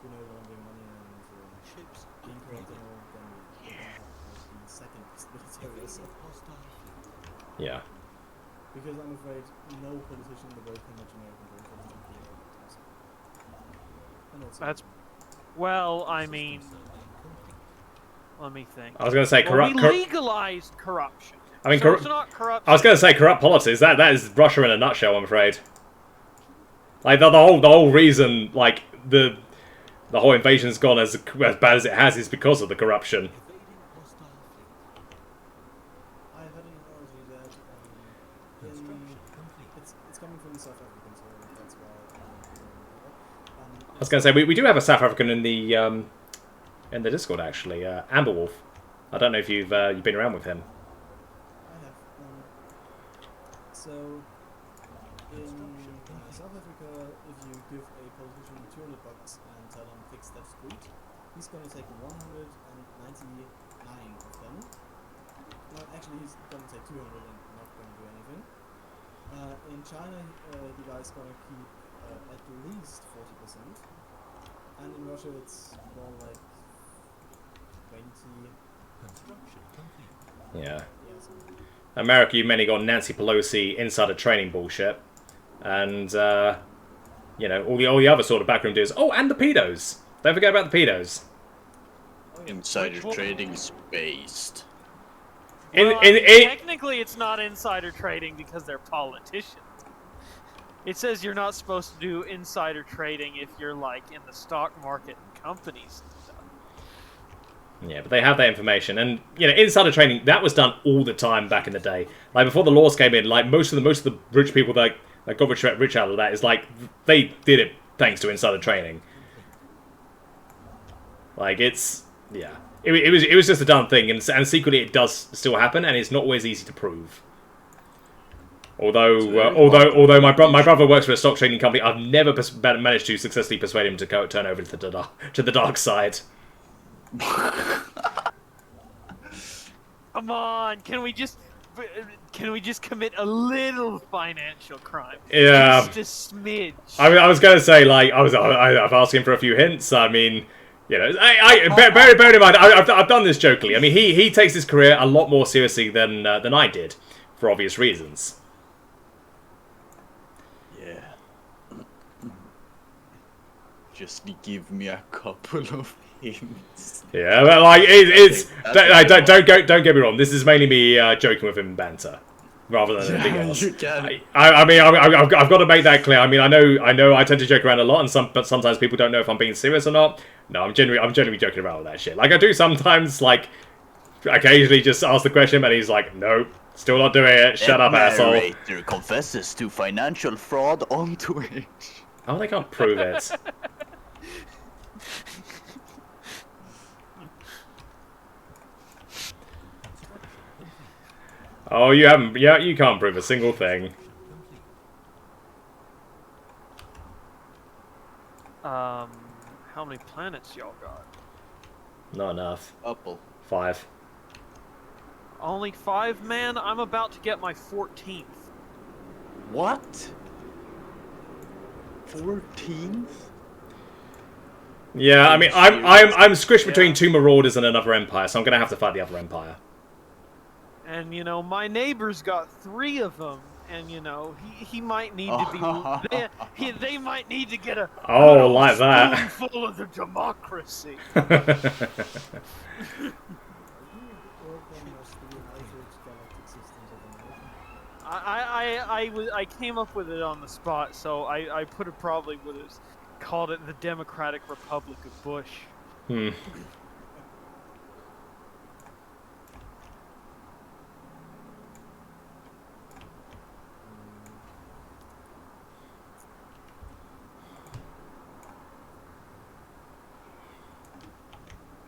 laundering money and Ships being corrupt and all, then they're going to have the second best military also. hostile fleet. Yeah. Because I'm afraid no politician in the world can match American military. And also, That's well, I System mean, survey complete. let me think. I was going to say Well, we legalized corruption. I mean, so it's not corruption. I was going to say corrupt politics. That is Russia in a nutshell, I'm afraid. Like the whole reason, like the whole invasion's gone as bad as it has is because of the corruption. Evading hostile fleet. I had an analogy that Construction complete. it's coming from the South Africans, so that's why. I was going to say we do have a South African in the Discord actually, Amber Wolf. I don't know if you've been around with him. I have. So, in South Africa, if you give a politician $200 and tell him fix that street, he's going to take 199 of them. No, actually, he's going to take 200 and not going to do anything. In China, the guy's going to keep at least 40%. And in Russia, it's more like 20. Construction complete. Yeah. Yeah, something. America, you've mainly got Nancy Pelosi insider training bullshit, and all the other sort of backroom deals. Oh, and the pedos. Don't forget about the pedos. Insider trading is based. Well, I mean, technically, it's not insider trading because they're politicians. It says you're not supposed to do insider trading if you're like in the stock market and companies and stuff. Yeah, but they have that information, and insider trading that was done all the time back in the day. Like before the laws came in, like most of the rich people that got rich out of that is like they did it thanks to insider trading. Like it was just a done thing, and secretly it does still happen, and it's not always easy to prove. Although my brother works for a stock trading company, I've never managed to successfully persuade him to turn over to the dark side. Come on, can we just Can we just commit a little financial crime? Yeah. Just a smidge. I was gonna say, like, I've asked him for a few hints. I mean, you know, bear in mind, I've done this jokingly. I mean, he takes his career a lot more seriously than I did, for obvious reasons. Yeah. Just give me a couple of hints. Yeah, but like don't get me wrong. This is mainly me joking with him in banter, rather than anything else. You can. I mean, I've got to make that clear. I mean, I know I tend to joke around a lot, but sometimes people don't know if I'm being serious or not. No, I'm genuinely joking around with that shit. Like I do sometimes, like occasionally just ask the question, and he's like, "Nope, still not doing it. Shut up, asshole." Narrator confesses to financial fraud on Twitch. Oh, they can't prove it. Oh, you haven't. Yeah, you can't prove a single thing. How many planets y'all got? Not enough. Couple. 5. Only 5, man? I'm about to get my 14th. What? 14th? Yeah, I mean, I'm squished between 2 Marauders and another Empire, so I'm gonna have to fight the other Empire. And, you know, my neighbor's got 3 of them. And, you know, he might need to be... they might need to get a... Oh, like that. Spoonful of the democracy. I came up with it on the spot, so I probably would have called it the Democratic Republic of Bush. Hmm.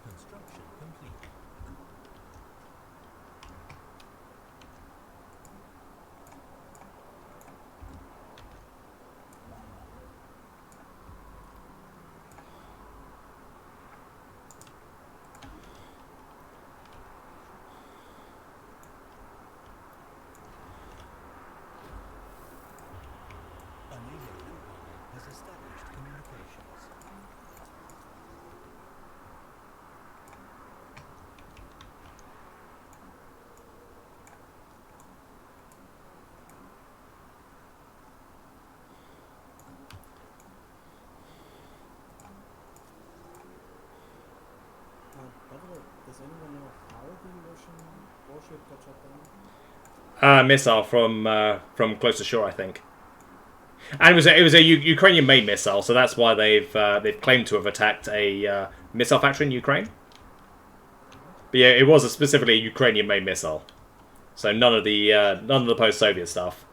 Construction complete. A new empire has established communications. By the way, does anyone know how the Russian warship got shot down? Missile from close to shore, I think. And it was a Ukrainian-made missile, so that's why they've claimed to have attacked a missile factory in Ukraine. But yeah, it was specifically a Ukrainian-made missile, so none of the post-Soviet stuff.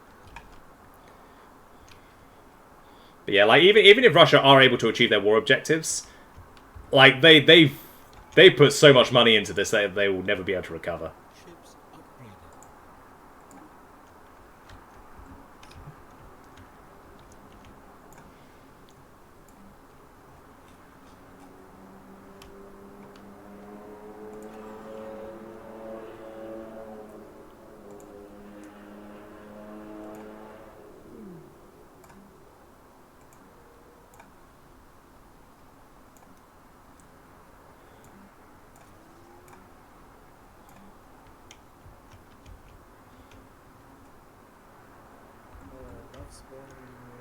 But yeah, like even if Russia are able to achieve their war objectives, like they put so much money into this that they will never be able to recover. Ships upgraded. Love spawning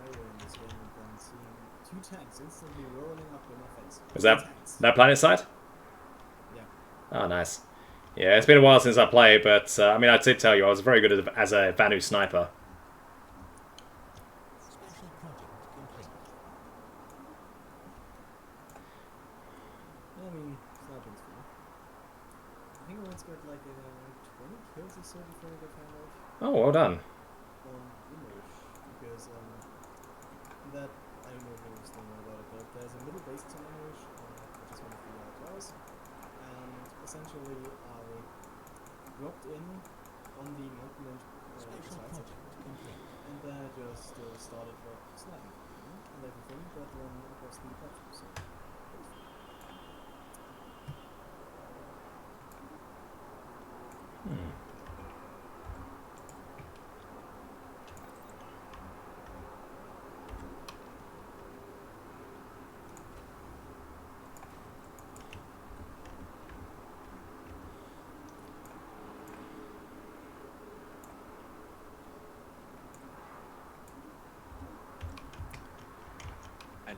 earlier in this game and then seeing 2 tanks instantly rolling up in my face. Was 2 that tanks. that planet side? Yeah. Oh, nice. Yeah, it's been a while since I played, but I mean, I did tell you I was very good as a Vanu sniper. Special project complete. Yeah, I mean, sniping's fun. I think I once got like 20 kills or so before I got found out Oh, well done. on Image. Because that, I don't know if you still know about it, but there's a little base on Image. I just want to figure out what it was. And essentially, I dropped in on the mountain range Special besides it. project complete. And then I just started sniping and everything that run across the platform. So,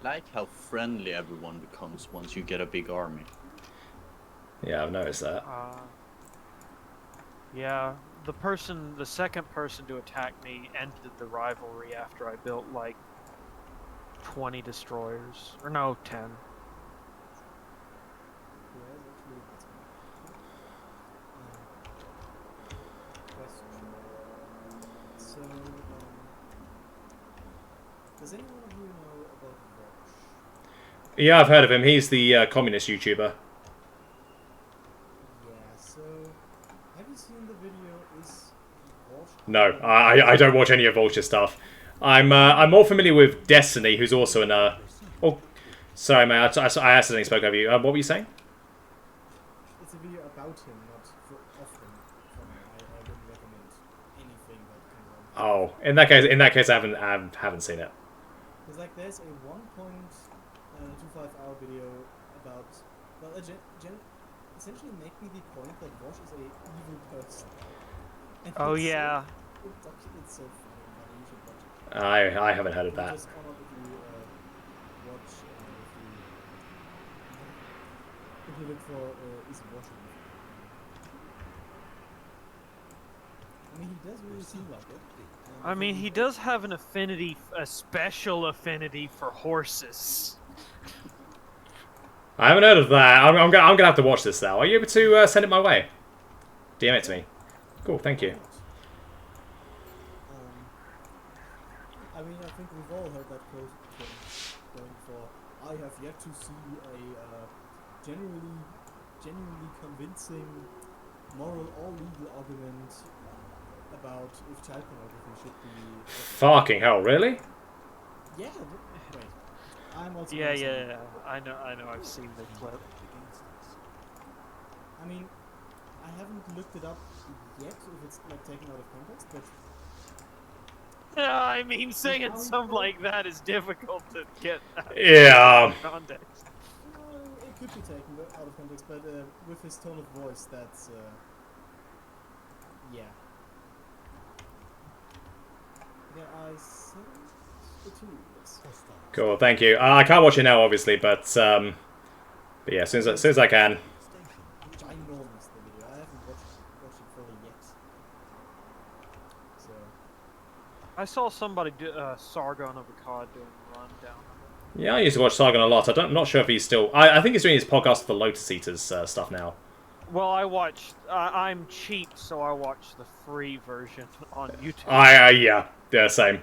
like how friendly everyone becomes once you get a big army. Yeah, I've noticed that. Yeah, the second person to attack me ended the rivalry after I built like 20 destroyers, or no, 10. So, does anyone of you know about Vosh? Yeah, I've heard of him. He's the communist YouTuber. Yeah, so have you seen the video? Is Vosh? No, I don't watch any of Vulture's stuff. I'm more familiar with Destiny, who's also in Oh, sorry, man. I accidentally spoke over you. What were you saying? It's a video about him, not of him. I wouldn't recommend anything that comes out. Oh, in that case, I haven't seen it. Because like there's a 1.25-hour video about essentially making the point that Vosh is a evil person. And Oh it's yeah. It's so funny, man. You should watch it. I haven't heard of It'll that. just come up if you watch if you look for is Vosh. I mean, he does really seem like it. I mean, he does have an affinity, a special affinity for horses. I haven't heard of that. I'm gonna have to watch this now. Are you able to send it my way? DM it to me. Cool, thank you. I mean, I think we've all heard that quote going for, I have yet to see a genuinely convincing moral or legal argument about if child pornography should be... Fucking hell, really? Yeah, wait. I'm also... Yeah. I know. I've seen the clip. I mean, I haven't looked it up yet, if it's like taken out of context, but... Yeah, I mean, saying something like that is difficult to get out Yeah. of context. It could be taken out of context, but with his tone of voice, that's... yeah. Yeah, I sent it to you, yes. Cool, thank you. I can't watch it now, obviously, but yeah, as soon as I can. Ginormous, the video. I haven't watched it fully yet. So... I saw somebody do Sargon of Akkad doing a rundown. Yeah, I used to watch Sargon a lot. I'm not sure if he's still... I think he's doing his podcast for Lotus Eaters stuff now. Well, I watched. I'm cheap, so I watched the free version on YouTube. Yeah, same.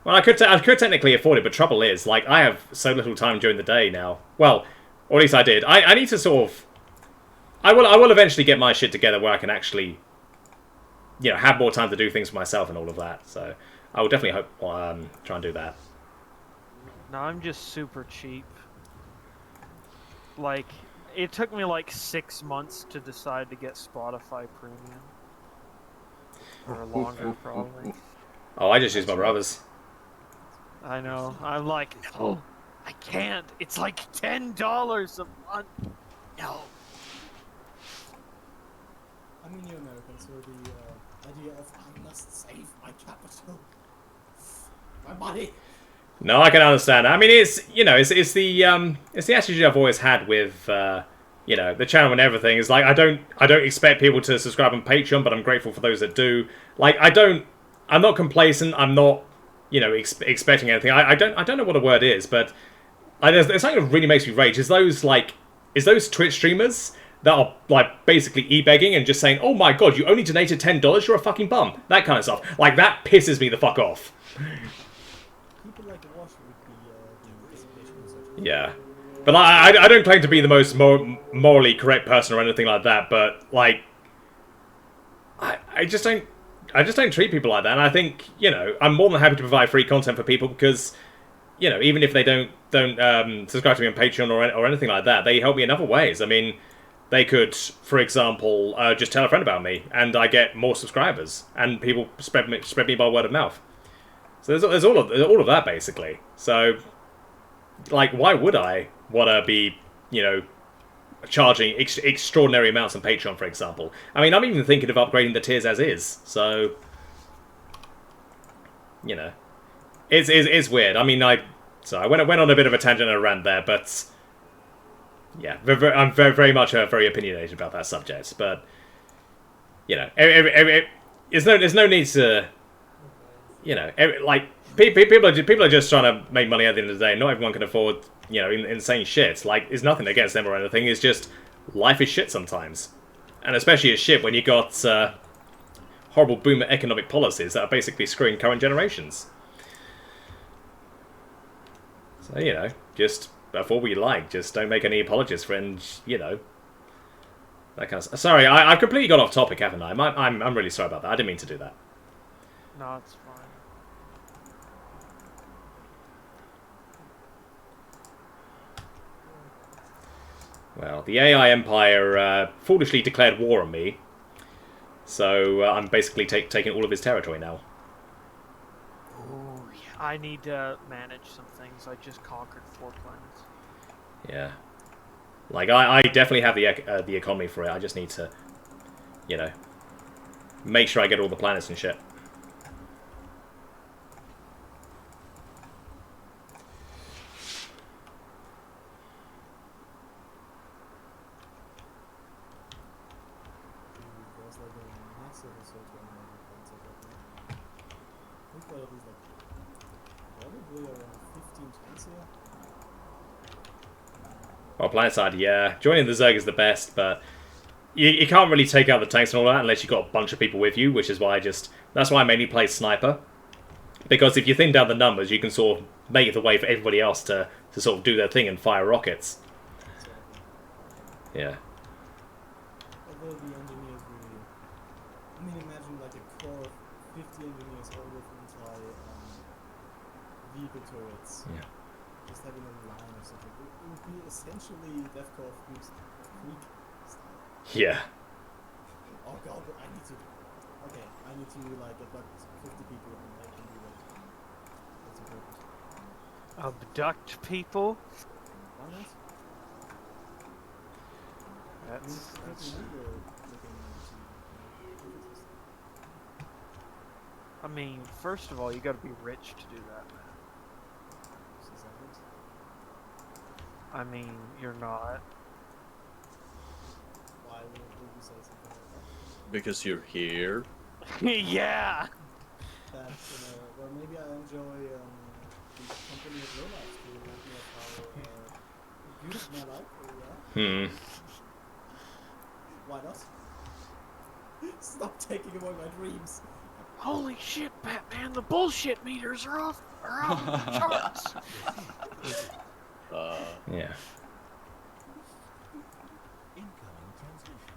Well, I could technically afford it, but trouble is, like, I have so little time during the day now. Well, or at least I did. I need to sort of... I will eventually get my shit together where I can actually, you know, have more time to do things for myself and all of that. So I will definitely hope try and do that. No, I'm just super cheap. Like, it took me like 6 months to decide to get Spotify Premium. Or longer, probably. Oh, I just use my brother's. I know. I'm like, no, I can't. It's like $10 a month. No. I mean, you're American, so the idea of I must save my capital, my money. No, I can understand. I mean, it's the attitude I've always had with you know, the channel and everything. Is like I don't expect people to subscribe on Patreon, but I'm grateful for those that do. Like I'm not complacent. I'm not, you know, expecting anything. I don't know what a word is, but there's something that really makes me rage. Is those Twitch streamers that are like basically e-begging and just saying, "Oh my god, you only donated $10. You're a fucking bum." That kind of stuff. Like that pisses me the fuck off. People like Wash would be the anticipation and such. Yeah. But I don't claim to be the most morally correct person or anything like that, but like I just don't treat people like that. And I think, you know, I'm more than happy to provide free content for people because, you know, even if they don't subscribe to me on Patreon or anything like that, they help me in other ways. I mean, they could, for example, just tell a friend about me, and I get more subscribers, and people spread me by word of mouth. So there's all of that basically. So, like, why would I want to be, you know, charging extraordinary amounts on Patreon, for example? I mean, I'm even thinking of upgrading the tiers as is. So, you know, it's weird. I mean, So I went on a bit of a tangent and a rant there, but yeah, I'm very much very opinionated about that subject. But you know, there's no need to, you know, like people are just trying to make money at the end of the day. Not everyone can afford, you know, insane shit. Like, it's nothing against them or anything. It's just life is shit sometimes, and especially it's shit when you got horrible boomer economic policies that are basically screwing current generations. So, you know, just afford what you like. Just don't make any apologies for, and you know, that kind of stuff. Sorry, I've completely got off topic, haven't I? I'm really sorry about that. I didn't mean to do that. No, it's fine. Well, the AI Empire foolishly declared war on me, so I'm basically taking all of his territory now. Oh, yeah. I need to manage some things. I just conquered 4 planets. Yeah. Like, I definitely have the economy for it. I just need to, you know, make sure I get all the planets and shit. There's like a massive research on the concept right now. I think there is like probably around 15 tanks here. Well, planetside, yeah. Joining the Zerg is the best, but you can't really take out the tanks and all that unless you've got a bunch of people with you, which is why that's why I mainly play Sniper. Because if you thin down the numbers, you can sort of make the way for everybody else to sort of do their thing and fire rockets. Yeah. Although the engineers really, I mean, imagine like a core of 50 engineers all with entire vehicle turrets. Yeah. Just having a line or something. It would be essentially Death Core Creek style. Yeah. Oh god, but I need to. Okay, I need to like abduct 50 people and I can do that. That's important. Abduct people? Why not? That's Illegal looking into, I mean, first of all, you gotta be rich to do that, man. I mean, you're not. Why would you say something like that? Because you're here. Yeah! That, well, maybe I enjoy the company of low life to remind me of how beautiful my life really are. Why not? Stop taking away my dreams. Holy shit, Batman, the bullshit meters are off the charts! Yeah. Incoming transmission.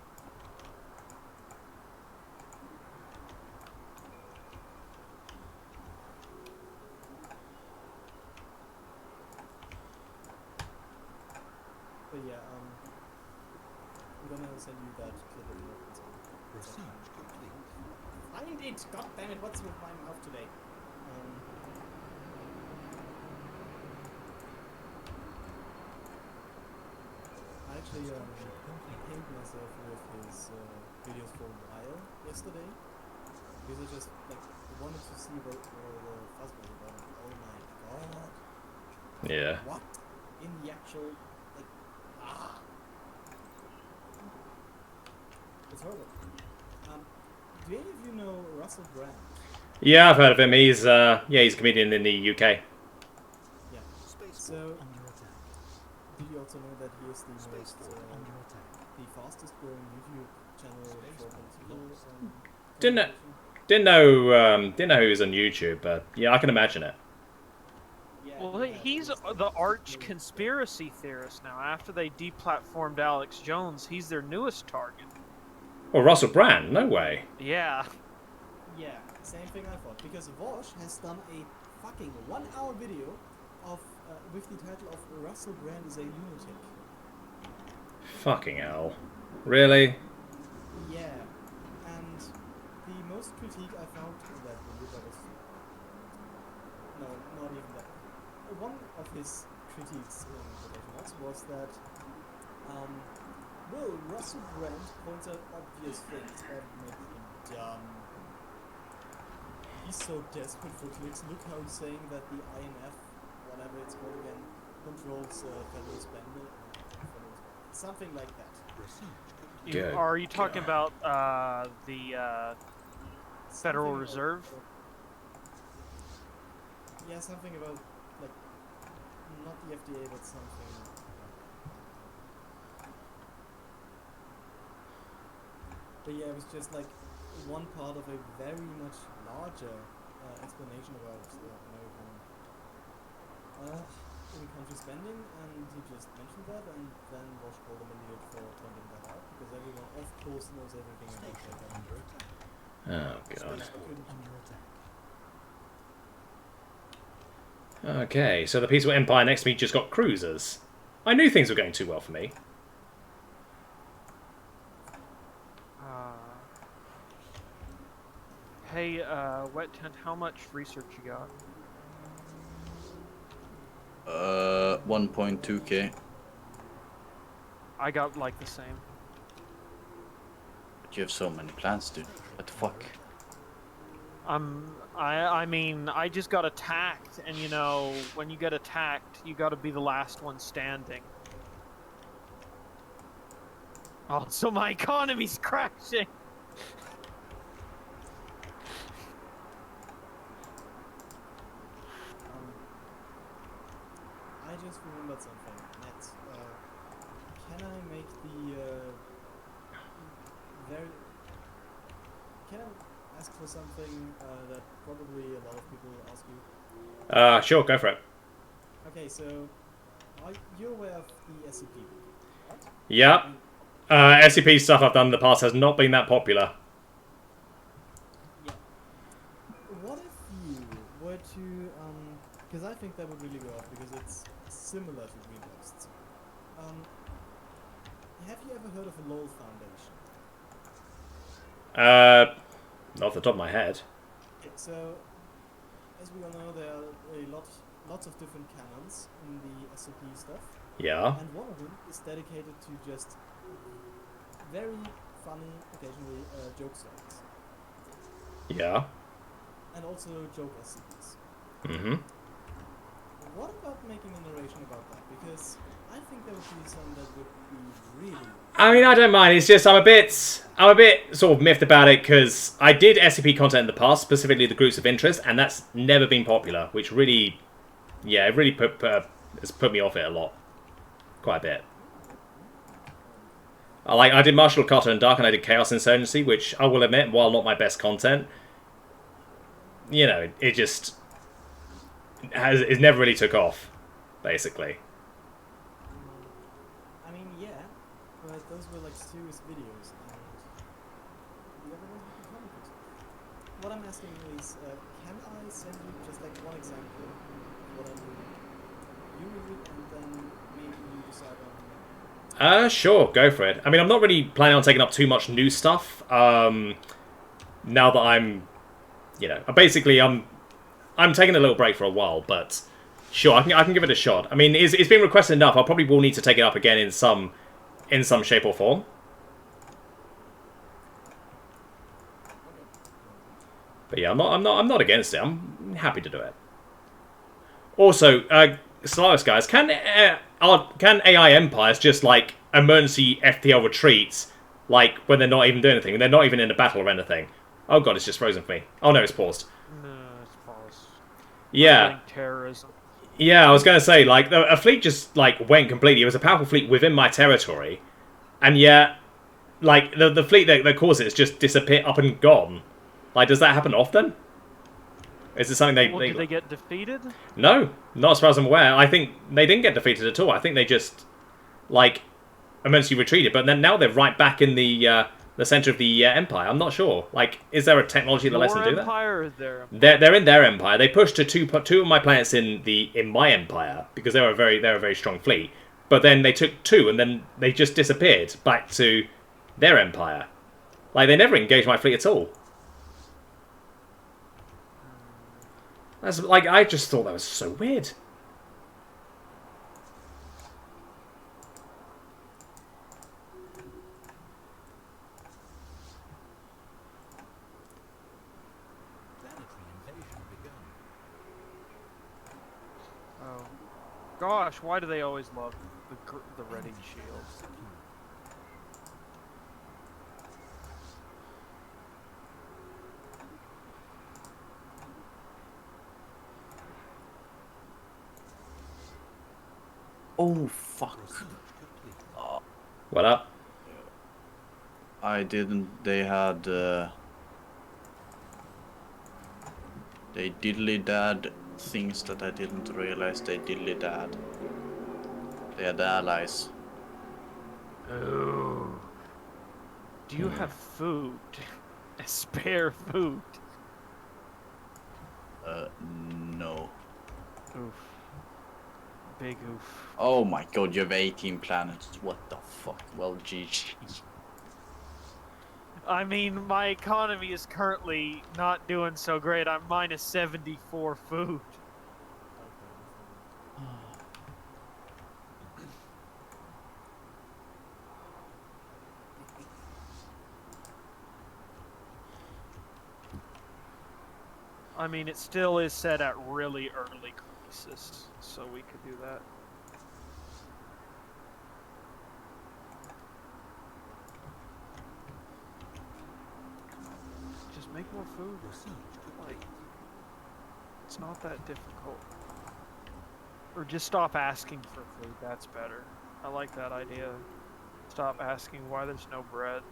But yeah, I'm gonna send you that clip of your Research complete. Find it! God damn it, what's with my mouth today? I actually paid myself with his videos for Royale yesterday because I just like wanted to see what the fuss was about. Oh my god! Yeah. What in the actual like It's horrible. Do any of you know Russell Brand? Yeah, I've heard of him. He's he's a comedian in the UK. Yeah. Spaceport So, under attack. do you also know that he is the most, Spaceport under attack. the fastest growing YouTube channel for political Didn't know- communication? Didn't know he was on YouTube, but yeah, I can imagine it. Yeah, Well, he's the arch conspiracy theorist now. After they deplatformed Alex Jones, he's their newest target. Oh, Russell Brand? No way. Yeah. Yeah, same thing I thought. Because Vosh has done a fucking 1-hour video of with the title of Russell Brand is a lunatic. Fucking hell. Really? Yeah, and the most critique I found in that video that was no, not even that. One of his critiques in quotation marks was that well, Russell Brand points out obvious things that make him dumb. He's so desperate for clicks. Look how he's saying that the IMF whatever it's called again, controls federal spending, something like that. Good Are you talking God. about the Federal Something Reserve? Yeah, something about like not the FDA, but something. But yeah, it was just like one part of a very much larger explanation about American in-country spending, and he just mentioned that, and then Bosch called him an idiot for pointing that out, because everyone, of course, knows everything about Station that. under attack. Oh god. Spaceport under attack. Okay, so the peaceful empire next to me just got cruisers. I knew things were going too well for me. Hey, Wet Tent, how much research you got? 1.2k. I got like the same. But you have so many plans, dude. What the fuck? I mean, I just got attacked, and you know, when you get attacked, you gotta be the last one standing. Oh, so my economy's crashing! I just remembered something. Matt, can I make the very? Can I ask for something that probably a lot of people ask you? Sure, go for it. Okay, so are you aware of the SCP wiki, right? Yep. SCP stuff I've done in the past has not been that popular. Yeah. What if you were to because I think that would really go off because it's similar to Green Ghosts. Have you ever heard of a LOL Foundation? Not off the top of my head. Okay, so as we all know, there are lots of different canons in the SCP stuff, Yeah. and one of them is dedicated to just very funny, occasionally joke stories, Yeah. and also joke SCPs. Mm-hmm. What about making a narration about that? Because I think there would be some that would be really. I mean, I don't mind. It's just I'm a bit sort of miffed about it because I did SCP content in the past, specifically the groups of interest, and that's never been popular. Which really, yeah, it really has put me off it a lot, quite a bit. I did Martial Carter and Dark, and I did Chaos Insurgency, which I will admit, while not my best content, you know, it just it never really took off, basically. I mean, yeah, but those were like serious videos, and the other ones would be comic books. What I'm asking is, can I send you just like one example of what I do? You read it, and then maybe you decide on. Sure, go for it. I mean, I'm not really planning on taking up too much new stuff. Now that I'm, you know, basically I'm taking a little break for a while, but sure, I can give it a shot. I mean, it's been requested enough. I probably will need to take it up again in some shape or form. But yeah, I'm not against it. I'm happy to do it. Also, Stellaris guys, can AI empires just like emergency FTL retreats, like when they're not even doing anything, when they're not even in a battle or anything? Oh god, it's just frozen for me. Oh no, it's paused. No, it's false. Yeah. Terrorism. Yeah, I was going to say, like, a fleet just, like, went completely. It was a powerful fleet within my territory. And yet, like, the fleet that caused it has just disappeared, up and gone. Like, does that happen often? Is it something Did they get defeated? No, not as far as I'm aware. I think they didn't get defeated at all. I think they just, like, immensely retreated. But then now they're right back in the center of the empire. I'm not sure. Like, is there a technology that lets them do that? Empire or their They're in their empire. They pushed to two of my planets in my empire because they're a very strong fleet. But then they took two and then they just disappeared back to their empire. Like they never engaged my fleet at all. That's like I just thought that was so weird. Planetary invasion begun. Oh. Gosh, why do they always love the ready shields? Oh fuck! What up? I didn't. They had. They diddly dad things that I didn't realize they diddly dad. They had allies. Oh. Do you have food? A spare food? No. Oof. Big oof. Oh my god, you have 18 planets. What the fuck? Well, GG. I mean, my economy is currently not doing so great. I'm minus 74 food. I mean, it still is set at really early crisis, so we could do that. Just make more food. Like, it's not that difficult. Or just stop asking for food. That's better. I like that idea. Stop asking why there's no bread.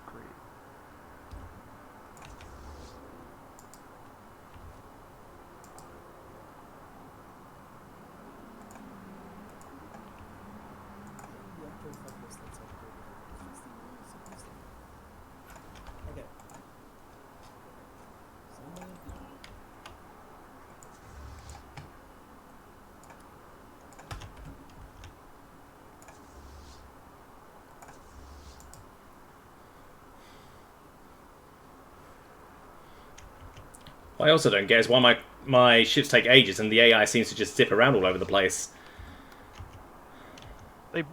Great. Okay. What I also don't get is why my ships take ages and the AI seems to just zip around all over the place.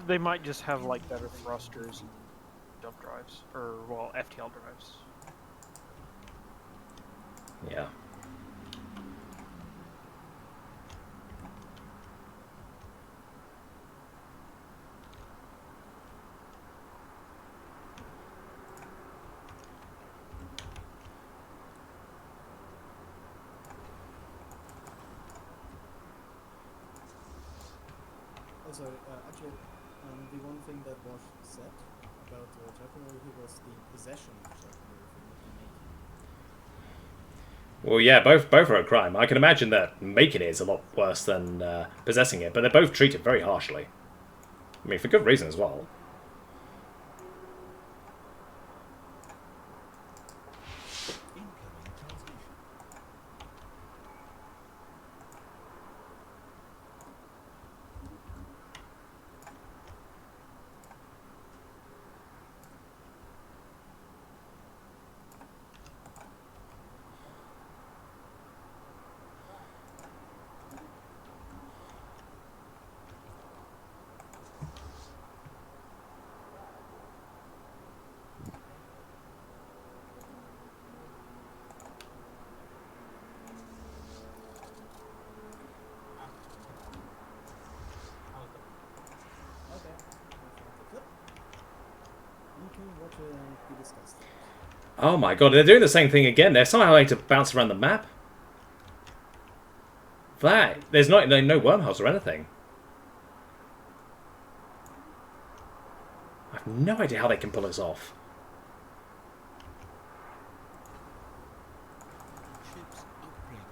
They might just have like better thrusters and dump drives, or well, FTL drives. Yeah. Also, actually, the one thing that was said about Japanese was the possession of Japanese and making. Well, yeah, both are a crime. I can imagine that making it is a lot worse than possessing it, but they're both treated very harshly. I mean, for good reason as well. Incoming transmission. Okay. Into what will be discussed. Oh my god, they're doing the same thing again. They're somehow able to bounce around the map. There's no wormholes or anything. I have no idea how they can pull this off. Ships upgraded.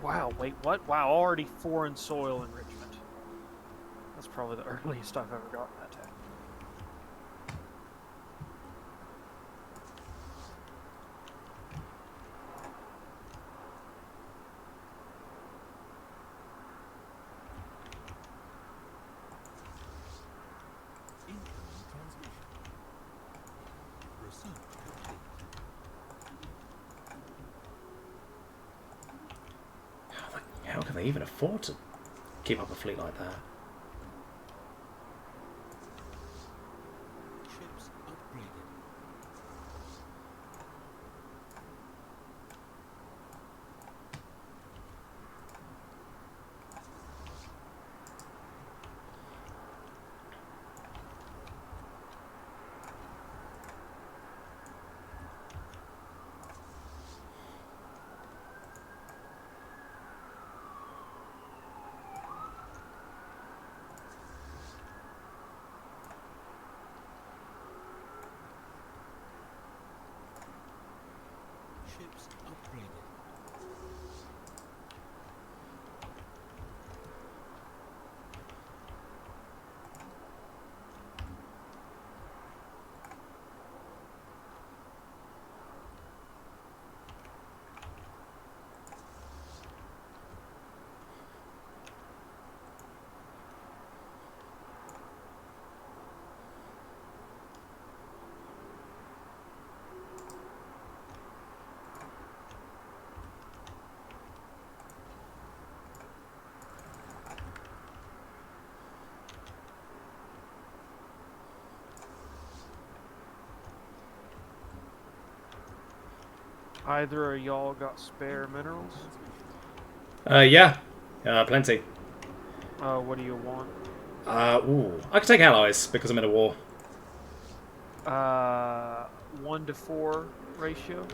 Wow, wait, what? Wow, already foreign soil enrichment. That's probably the earliest I've ever gotten that tech. Incoming transmission. Research complete. they even afford to keep up a fleet like that? Ships upgraded. Ships upgraded. Either of y'all got spare minerals? Yeah. Plenty. What do you want? Ooh. I could take allies because I'm in a war. 1 to 4 ratio.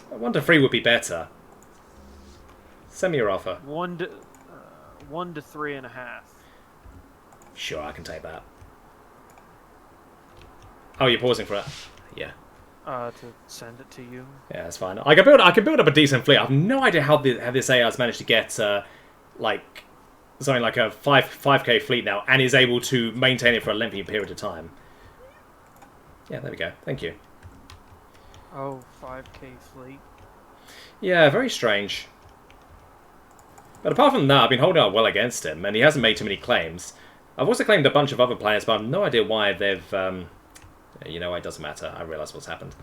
1 to 3 would be better. Send me your offer. 1 to 3.5. Sure, I can take that. Oh, you're pausing for it? Yeah. To send it to you. Yeah, that's fine. I can build up a decent fleet. I have no idea how this AI has managed to get like something like a 5k fleet now, and is able to maintain it for a lengthy period of time. Yeah, there we go. Thank you. Oh, 5k fleet. Yeah, very strange. But apart from that, I've been holding up well against him, and he hasn't made too many claims. I've also claimed a bunch of other planets, but I've no idea why they've... you know, it doesn't matter. I realise what's happened.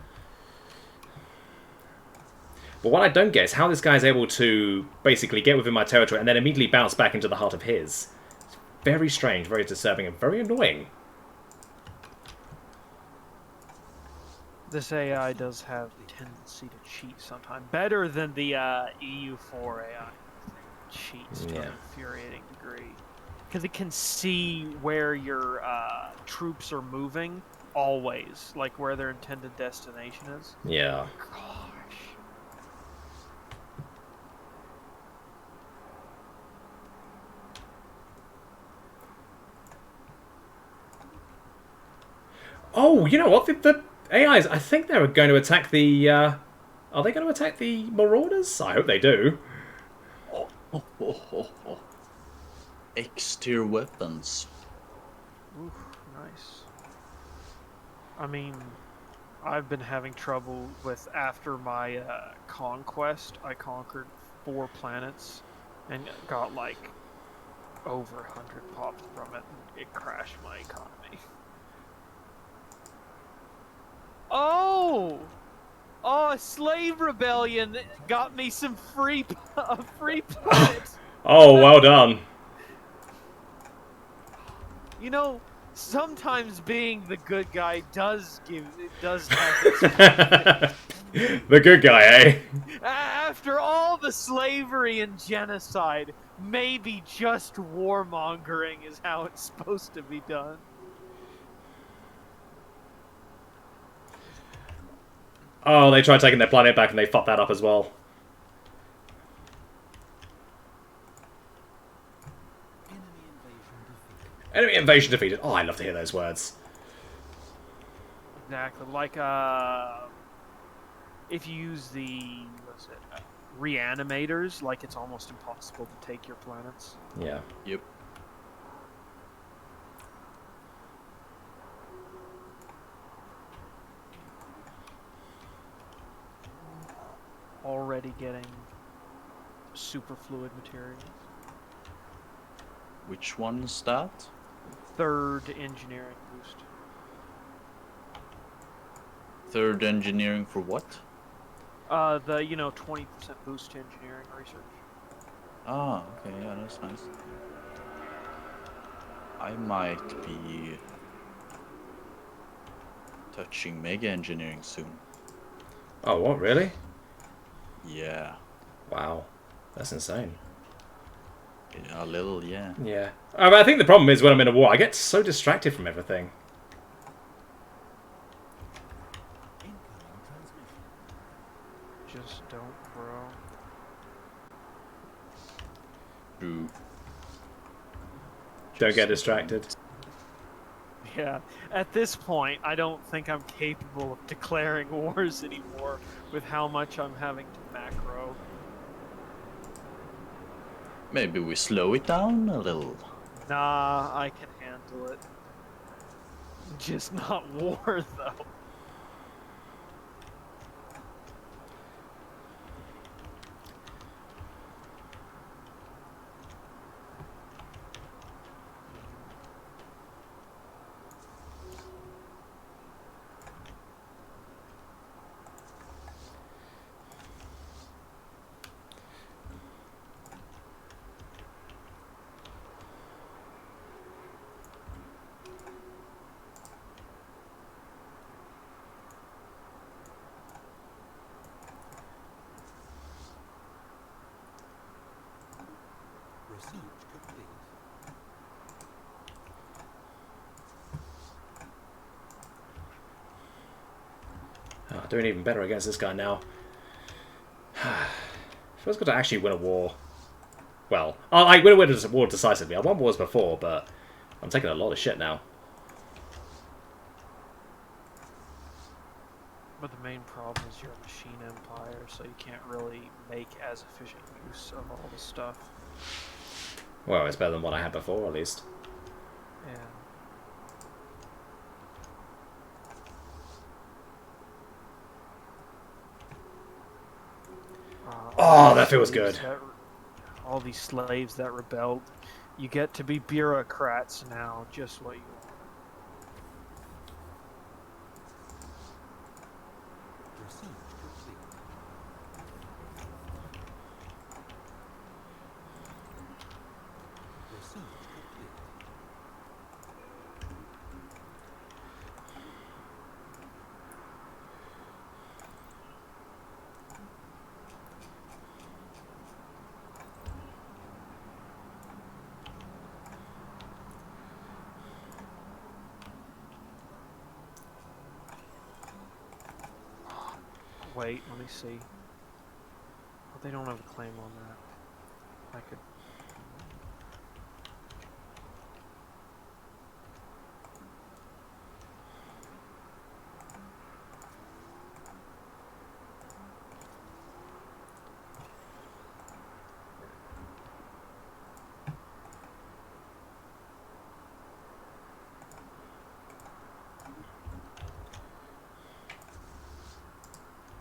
But what I don't get is how this guy's able to basically get within my territory and then immediately bounce back into the heart of his. It's very strange, very disturbing, and very annoying. This AI does have the tendency to cheat sometimes. Better than the EU4 AI cheats to an infuriating degree. Because it can see where your troops are moving, always. Like where their intended destination is. Yeah. Gosh. Oh, you know what? The AIs, I think they're going to attack the... are they going to attack the Marauders? I hope they do. X-tier weapons. Ooh, nice. I mean, I've been having trouble with, after my conquest, I conquered 4 planets and got like over 100 pops from it, and it crashed my economy. Oh! Oh, a slave rebellion got me some free planet. Oh, well done. You know, sometimes being the good guy does have its The good guy, eh? After all the slavery and genocide, maybe just warmongering is how it's supposed to be done. Oh, they tried taking their planet back and they fucked that up as well. Enemy invasion defeated. Oh, I love to hear those words. Exactly. Like, if you use the, reanimators, like it's almost impossible to take your planets. Yeah. Yep. Already getting superfluid materials. Which one's that? 3rd engineering boost. 3rd engineering for what? The 20% boost to engineering research. Ah, okay, yeah, that's nice. I might be touching mega engineering soon. Oh, what, really? Yeah, Wow. That's insane. a little, yeah. Yeah. But I think the problem is when I'm in a war, I get so distracted from everything. Incoming transmission. Just don't, bro. True. Don't get Just distracted. Yeah, at this point, I don't think I'm capable of declaring wars anymore with how much I'm having to macro. Maybe we slow it down a little. Nah, I can handle it. Just not war, though. Research complete. Oh, doing even better against this guy now. Feels good to actually win a war. Well, I win a war decisively. I won wars before, but I'm taking a lot of shit now. But the main problem is you're a machine empire, so you can't really make as efficient use of all the stuff. Well, it's better than what I had before, at least. Yeah. Oh, that feels good. All these slaves that rebelled, you get to be bureaucrats now, just what you want. Research complete. Research complete. Wait, let me see. Oh, they don't have a claim on that. I could.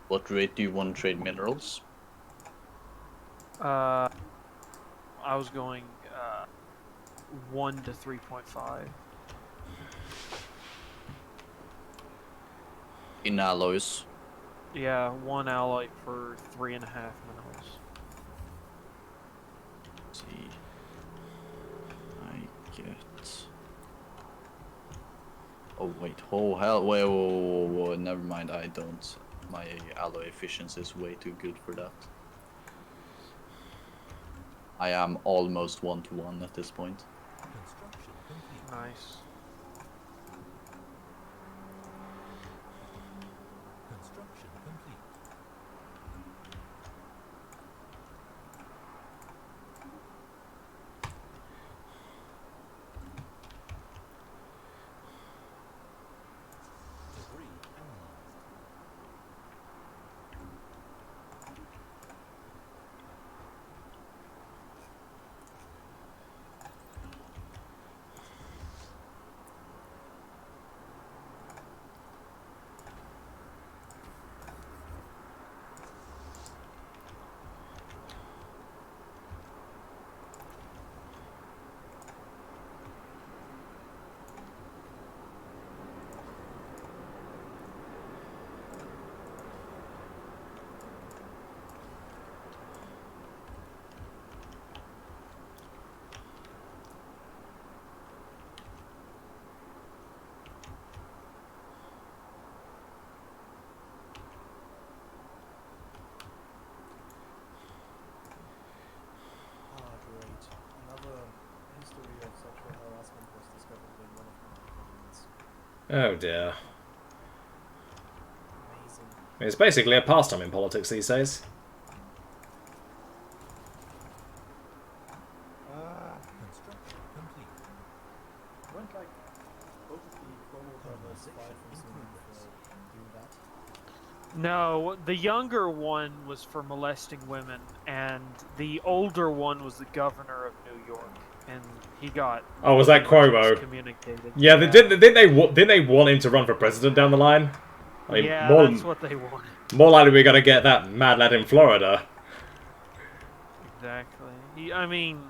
What rate do you want to trade minerals? I was going 1 to 3.5. In alloys. Yeah, 1 alloy for 3.5 minerals. Let's see. I get. Oh wait, oh hell, wait, whoa, never mind, I don't. My alloy efficiency is way too good for that. I am almost 1-to-1 at this point. Construction complete. Nice. Construction complete. Debris analyzed. Oh dear. Amazing. It's basically a pastime in politics these days. Construction complete. Weren't like both of the Cuomo brothers fired from school for doing that? No, the younger one was for molesting women, and the older one was the governor of New York, and he got. Oh, was that pretty much Cuomo? excommunicated. Yeah, didn't they want him to run for president down the line? I mean, Yeah, more, that's what they wanted. more likely we're gonna get that mad lad in Florida. Exactly. I mean,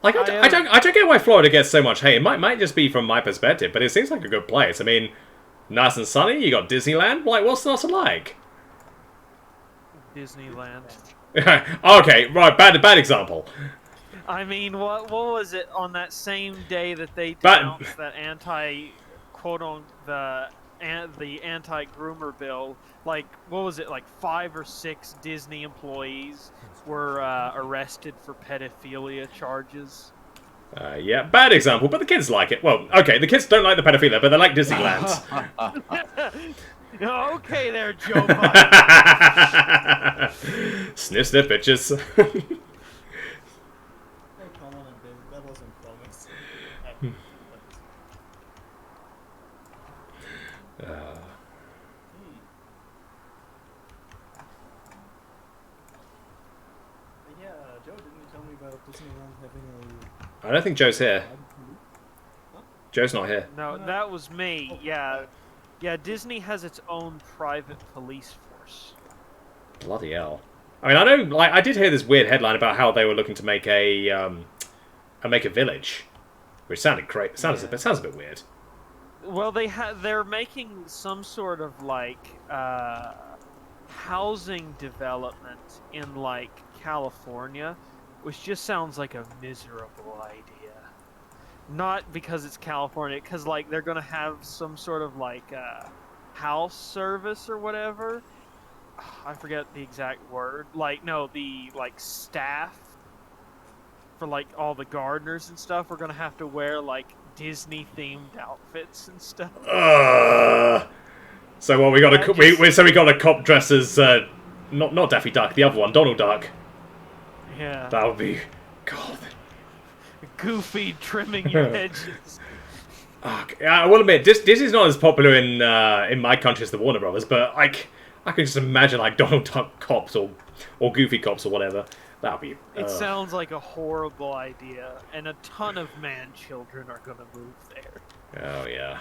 Like, I don't get why Florida gets so much hate. It might just be from my perspective, but it seems like a good place. I mean, nice and sunny. You got Disneyland. Like, what's not to like? Disneyland. Okay, right. Bad example. I mean, what was it on that same day that they But- denounced that quote on the anti-groomer bill? Like, what was it? Like 5 or 6 Disney employees were arrested for pedophilia charges. Yeah, bad example, but the kids like it. Well, okay, the kids don't like the pedophilia, but they like Disneyland. Okay, there, Joe Biden. Sniff, sniff, bitches. Oh, come on, baby. That wasn't promised. Yeah, Joe, didn't you tell me about Disneyland having I don't think Joe's here. Joe's not here. No, that was me. Yeah, Disney has its own private police force. Bloody hell. I mean, I know, like, I did hear this weird headline about how they were looking to make a village, which sounded great. Sounds a bit weird. Well, they're making some sort of like housing development in like California, which just sounds like a miserable idea. Not because it's California, because like they're gonna have some sort of like house service or whatever. I forget the exact word. Like no, the like staff for like all the gardeners and stuff. We're gonna have to wear like Disney themed outfits and stuff. So what we got Yeah, we got a cop dressed as not Daffy Duck, the other one, Donald Duck. Yeah. That would be, God. Goofy trimming your hedges. I will admit, Disney's not as popular in my country as the Warner Brothers, but I can just imagine like Donald Duck cops or Goofy cops or whatever. That would be. It sounds like a horrible idea, and a ton of man-children are gonna move there. Oh yeah.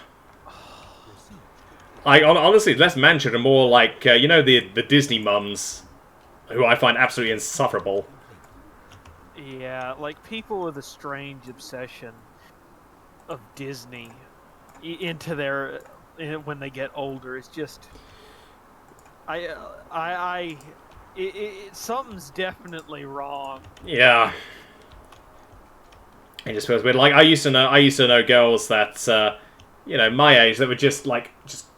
Honestly, less man-children, more like you know the Disney mums, who I find absolutely insufferable. Yeah, like people with a strange obsession of Disney into their when they get older. It's just, something's definitely wrong. Yeah. It just feels weird. Like I used to know girls that you know, my age that were just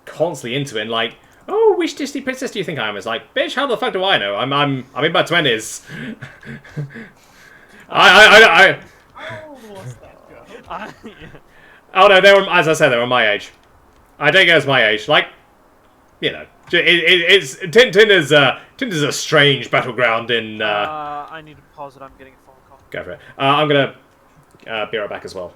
constantly into it, and like, oh, which Disney princess do you think I am? It's like, bitch, how the fuck do I know? I'm in my 20s. I How old was that girl? Oh no, they were, as I said, they were my age. I take it as my age. Like, you know, it's Tinder's a strange battleground in. I need to pause it. I'm getting a phone call. Go for it. I'm gonna be right back as well.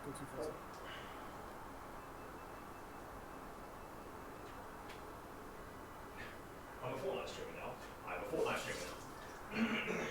Go too fast. I'm a Fortnite streamer now. I'm a Fortnite streamer now.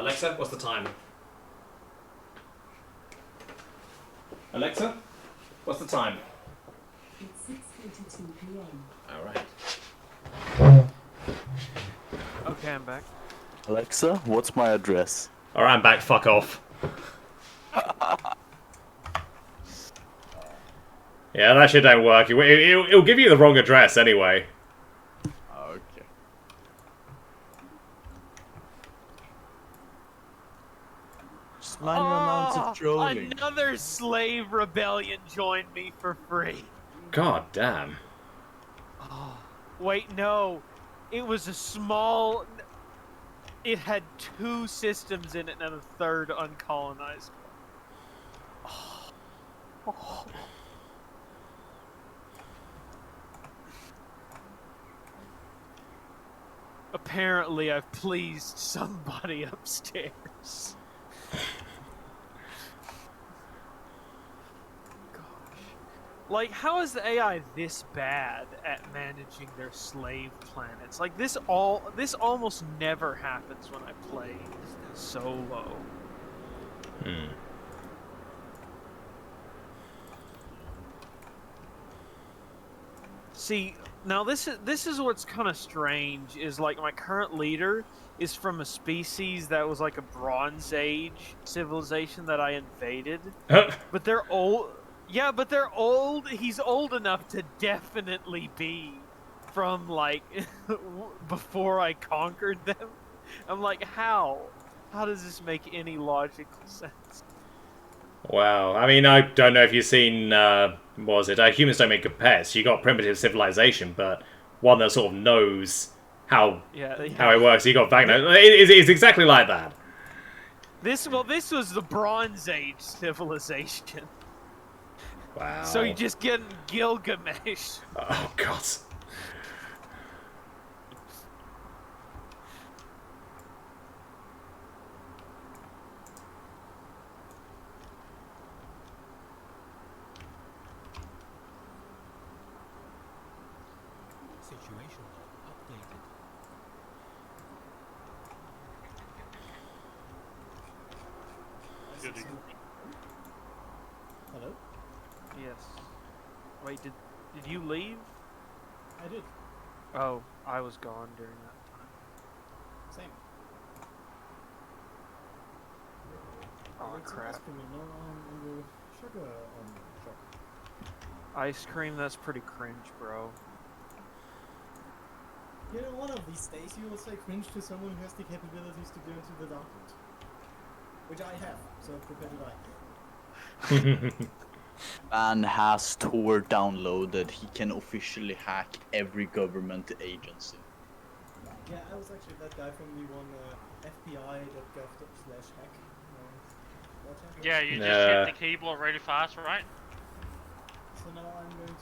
Alexa, what's the time? Alexa, what's the time? It's 6:22 p.m. All right. Okay, I'm back. Alexa, what's my address? All right, I'm back. Fuck off. Yeah, that shit don't work. It'll give you the wrong address anyway. Okay. Just minor amounts of trolling. Another slave rebellion joined me for free. God damn. Wait, no. It was a small... It had 2 systems in it and a third uncolonized one. Apparently, I've pleased somebody upstairs. Gosh. Like, how is the AI this bad at managing their slave planets? Like, this almost never happens when I play solo. See, now this is what's kind of strange, is like my current leader is from a species that was like a Bronze Age civilization that I invaded. But they're old. Yeah, but they're old. He's old enough to definitely be from like before I conquered them. I'm like, how? How does this make any logical sense? Wow. I mean, I don't know if you've seen, what was it? Humans Don't Make Good Pets. You got primitive civilization, but one that sort of knows how it works. You got Vagno. It's exactly like that. This was the Bronze Age civilization. Wow. So you just get Gilgamesh. Oh, God. Situation log updated. Hello? Yes. Wait, did you leave? I did. Oh, I was gone during that time. Same. Oh It's crap. ice cream and no sugar shop. Ice cream, that's pretty cringe, bro. You know, one of these days you will say cringe to someone who has the capabilities to go into the dark net. Which I have, so prepare to die. Man has Tor downloaded. He can officially hack every government agency. Yeah, I was actually that guy from the one fbi.gov/hack. Yeah, you just hit the keyboard really fast, right? So now I'm going to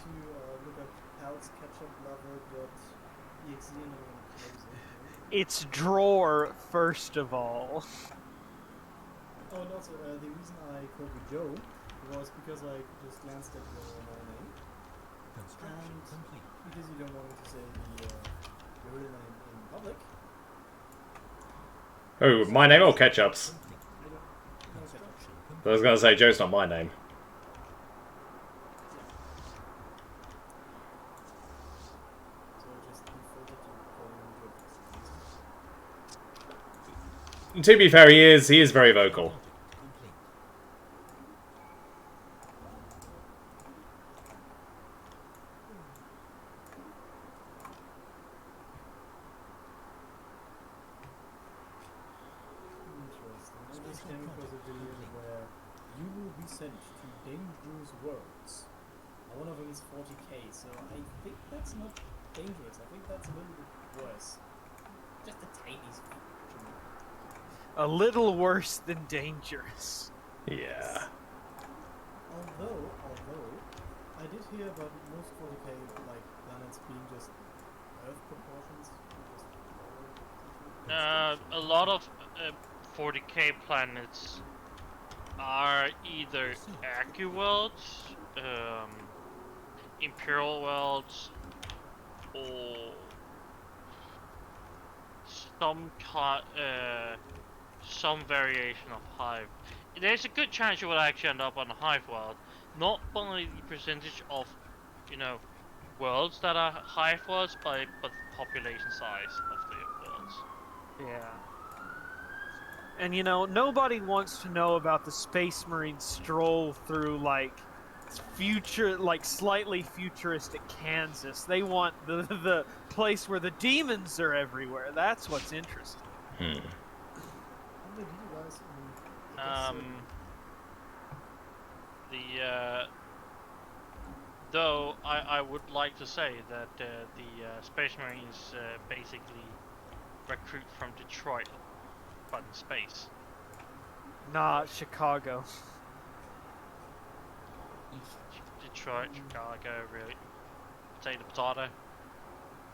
look up Pal's ketchup lover.exe and I'm going to close it. It's drawer, first of all. Oh, and also, the reason I called you Joe was because I just glanced at your name. Construction And complete. because you don't want me to say your real name in public. Oh, my name or Ketchup's? Construction complete. I was going to say, Joe's not my name. So just defaulted to calling you Joe. To be fair, he is very vocal. Complete. Interesting. I just came across a video where you will be sent to dangerous worlds. Now, one of them is 40k, so I think that's not dangerous. I think that's a little bit worse. Just a tiny fraction. A little worse than dangerous. Yeah. Although, I did hear about most 40k like planets being just Earth proportions. A lot of 40k planets are either AccuWorlds, Imperial Worlds, or some some variation of Hive. There's a good chance you will actually end up on a Hive world, not by the percentage of, you know, worlds that are Hive worlds, but the population size of the worlds. Yeah. And you know, nobody wants to know about the Space Marines stroll through like slightly futuristic Kansas. They want the place where the demons are everywhere. That's what's interesting. How big do you guys? Though I would like to say that the Space Marines basically recruit from Detroit, but in space. Nah, Chicago. Detroit, Chicago, really. Potato, potato.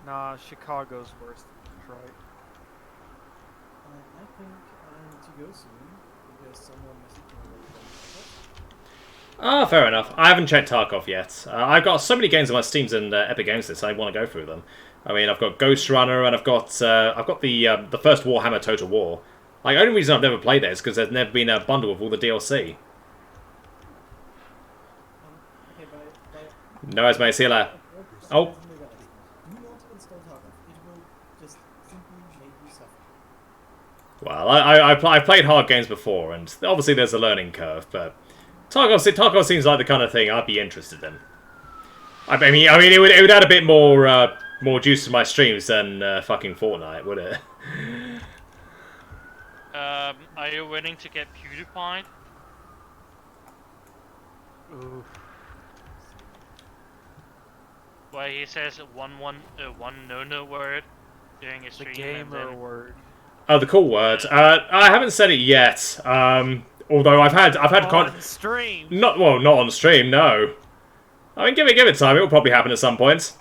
Nah, Chicago's worse than Detroit. I think I need to go soon because someone messaged me about Ah, fair enough. I haven't checked Tarkov yet. I've got so many games on my Steams and Epic Games List. I want to go through them. I mean, I've got Ghost Runner and I've got the first Warhammer Total War. Like, the only reason I've never played it is because there's never been a bundle with all the DLC. Okay, bye. No, as may see you later. Oh. Do you want to install Tarkov? It will just simply make you suffer. Well, I've played hard games before, and obviously there's a learning curve, but Tarkov seems like the kind of thing I'd be interested in. I mean, it would add a bit more juice to my streams than fucking Fortnite, would it? Are you willing to get PewDiePie? Ooh. Where he says one no word during a The stream and gamer then word. Oh, the cool word. I haven't said it yet. Although I've had On stream. not on stream. No. I mean, give it time. It will probably happen at some point.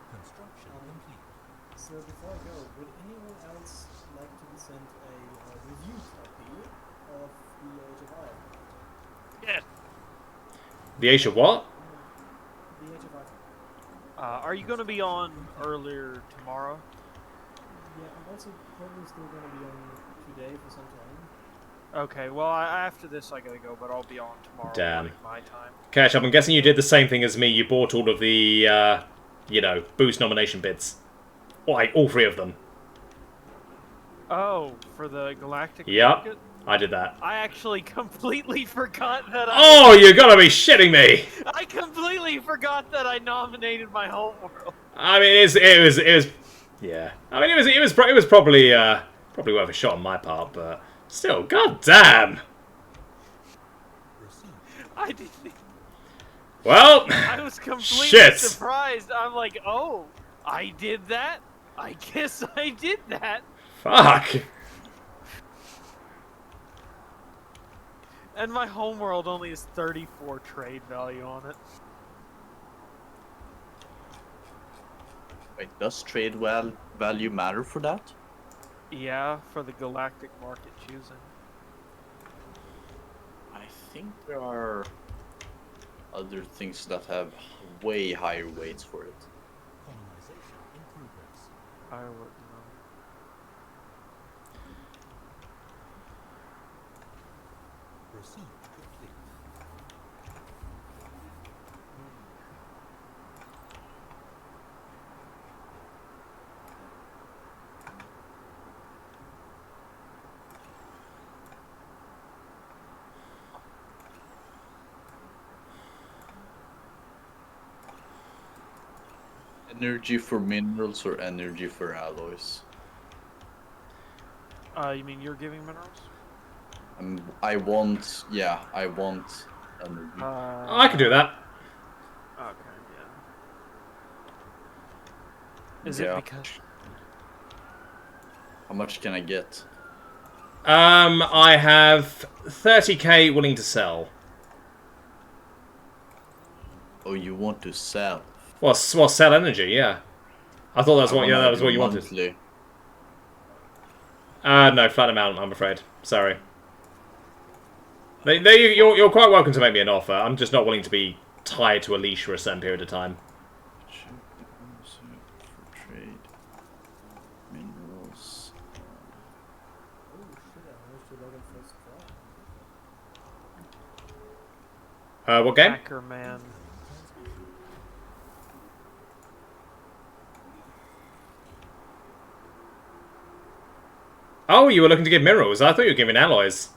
Construction complete. So before I go, would anyone else like to be sent a review copy of the Age of Iron? yeah. The Age of what? The Age of Iron. Are you going to be on earlier tomorrow? Yeah, I'm also probably still going to be on today for some time. Okay, well, after this I gotta go, but I'll be on tomorrow Damn. morning, my time. Catch up. I'm guessing you did the same thing as me. You bought all of the, boost nomination bids. Like, all 3 of them. Oh, for the Galactic Yep. Market? I did that. I actually completely forgot that Oh, you gotta be shitting me! I completely forgot that I nominated my homeworld. I mean, it was, yeah. I mean, it was probably worth a shot on my part, but still, goddamn. Proceed. I didn't. Well, I was completely shit. surprised. I'm like, oh, I did that? I guess I did that. Fuck. And my homeworld only has 34 trade value on it. Wait, does trade value matter for that? Yeah, for the Galactic Market choosing. I think there are other things that have way higher weights for it. Colonization in progress. I wouldn't know. Proceed complete. Energy for minerals or energy for alloys? You mean you're giving minerals? I want energy. I can do that. Okay, yeah. Is Yeah. it because... How much can I get? I have 30k willing to sell. Oh, you want to sell? Well, sell energy, yeah. I thought that was I that was wanna what do you wanted. monthly. No, flat amount, I'm afraid. Sorry. You're quite welcome to make me an offer. I'm just not willing to be tied to a leash for a certain period of time. For trade. Mineral. What game? Hacker man. Oh, you were looking to give minerals. I thought you were giving alloys.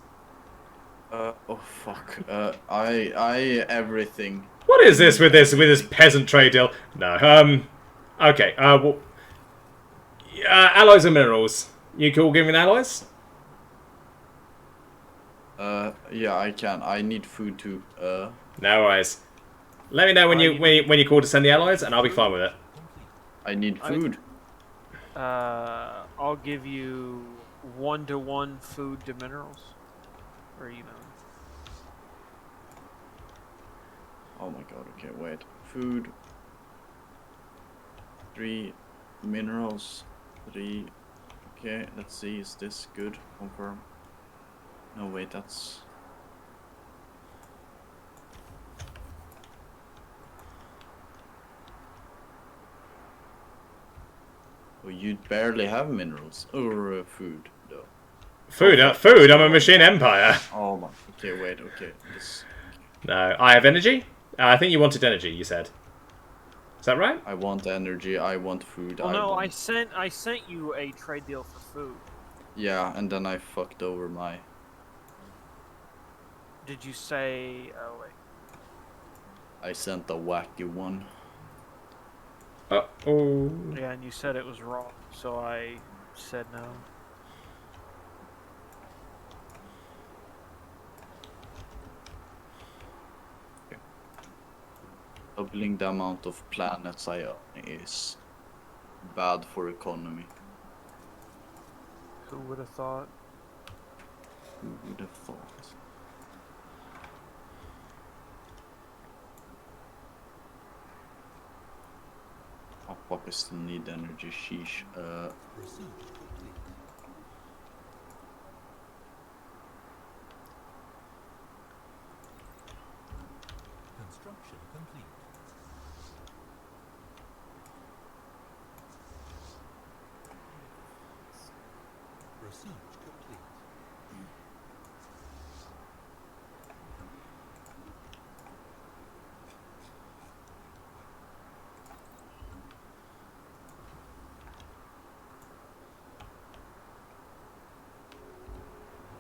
Oh fuck. I everything. What is this with this peasant trade deal? No. Okay. Well, alloys and minerals. You cool giving alloys? Yeah, I can. I need food too. No worries. Let me know when you call to send the alloys, and I'll be fine with it. I need food. I'll give you 1-to-1 food to minerals, or even. Oh my god. Okay, wait. Food. 3 minerals. 3. Okay, let's see. Is this good? Confirm. No, wait. That's. Oh, you barely have minerals or food, though. Food. Food. I'm a machine empire. Oh my. Okay, wait. Okay. This. No, I have energy. I think you wanted energy. You said. Is that right? I want energy. I want food. Well, no, want... I sent you a trade deal for food. Yeah, and then I fucked over my. Did you say? Oh wait. I sent a wacky one. Oh. Yeah, and you said it was wrong, so I said no. Doubling the amount of planets I own is bad for economy. Who would have thought? Who would have thought? Oh fuck, I still need energy, sheesh. Research complete. Construction complete. Research complete.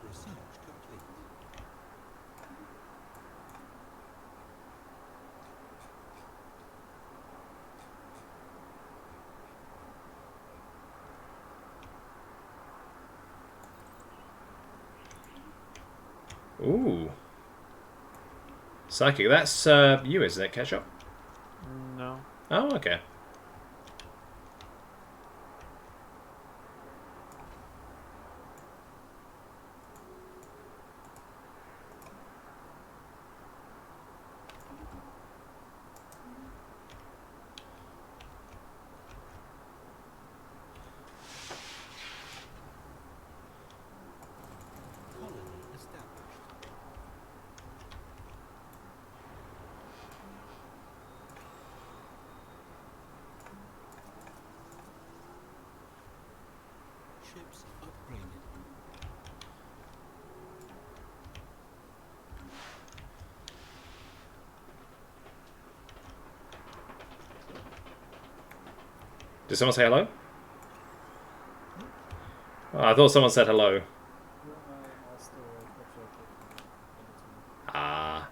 Research complete. Ooh. Psychic. That's you, isn't it, Ketchup? No. Oh, okay. Colony established. Ships upgraded. Did someone say hello? Oh, I thought someone said hello. Ah.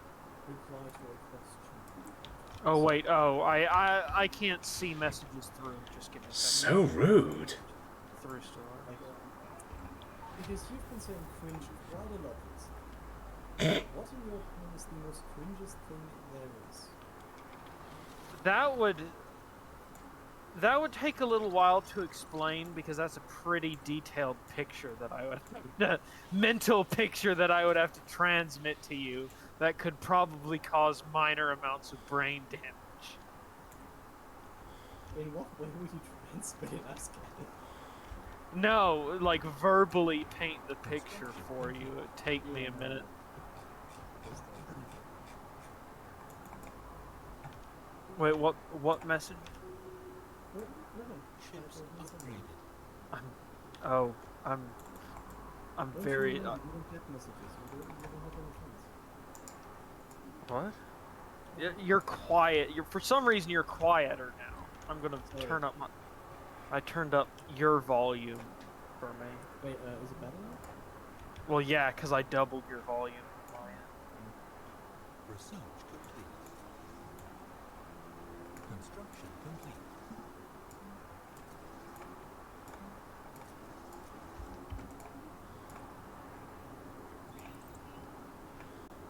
Oh wait. Oh, I can't see messages through. Just give me a second. So rude. Through store. Because you've been saying cringe quite a lot recently. What in your opinion is the most cringest thing there is? That would take a little while to explain because that's a pretty detailed picture that I would mental picture that I would have to transmit to you that could probably cause minor amounts of brain damage. In what way would you transmit it? Asking? No, like verbally paint the picture for you. It'd take me a minute. Wait, what message? Ships upgraded. I'm I'm Don't very. you know, you don't get messages. You don't have any friends. What? You're quiet. You're for some reason you're quieter now. I'm gonna Sorry. turn up my. I turned up your volume for me. Wait, is it better now? Well, yeah, because I doubled your volume. on my end. Research complete. Construction complete.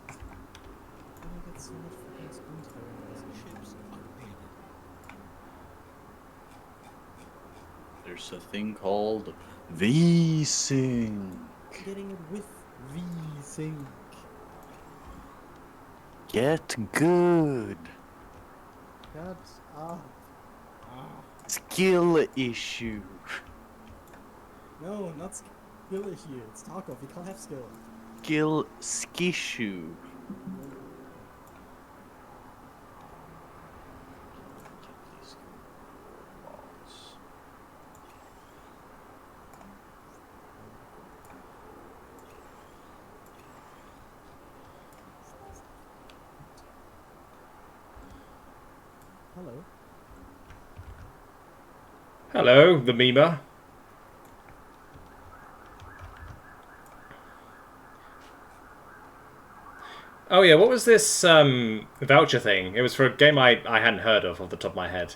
How do I get so much fucking screen time on this? Ships updated. There's a thing called VSync. Getting it with VSync. Get good. Shut up. Skill issue. No, not skill issue. It's Tarkov. You can't have skill. Skill skissue. Hello. Hello, the memer. Oh yeah, what was this voucher thing? It was for a game I hadn't heard of off the top of my head.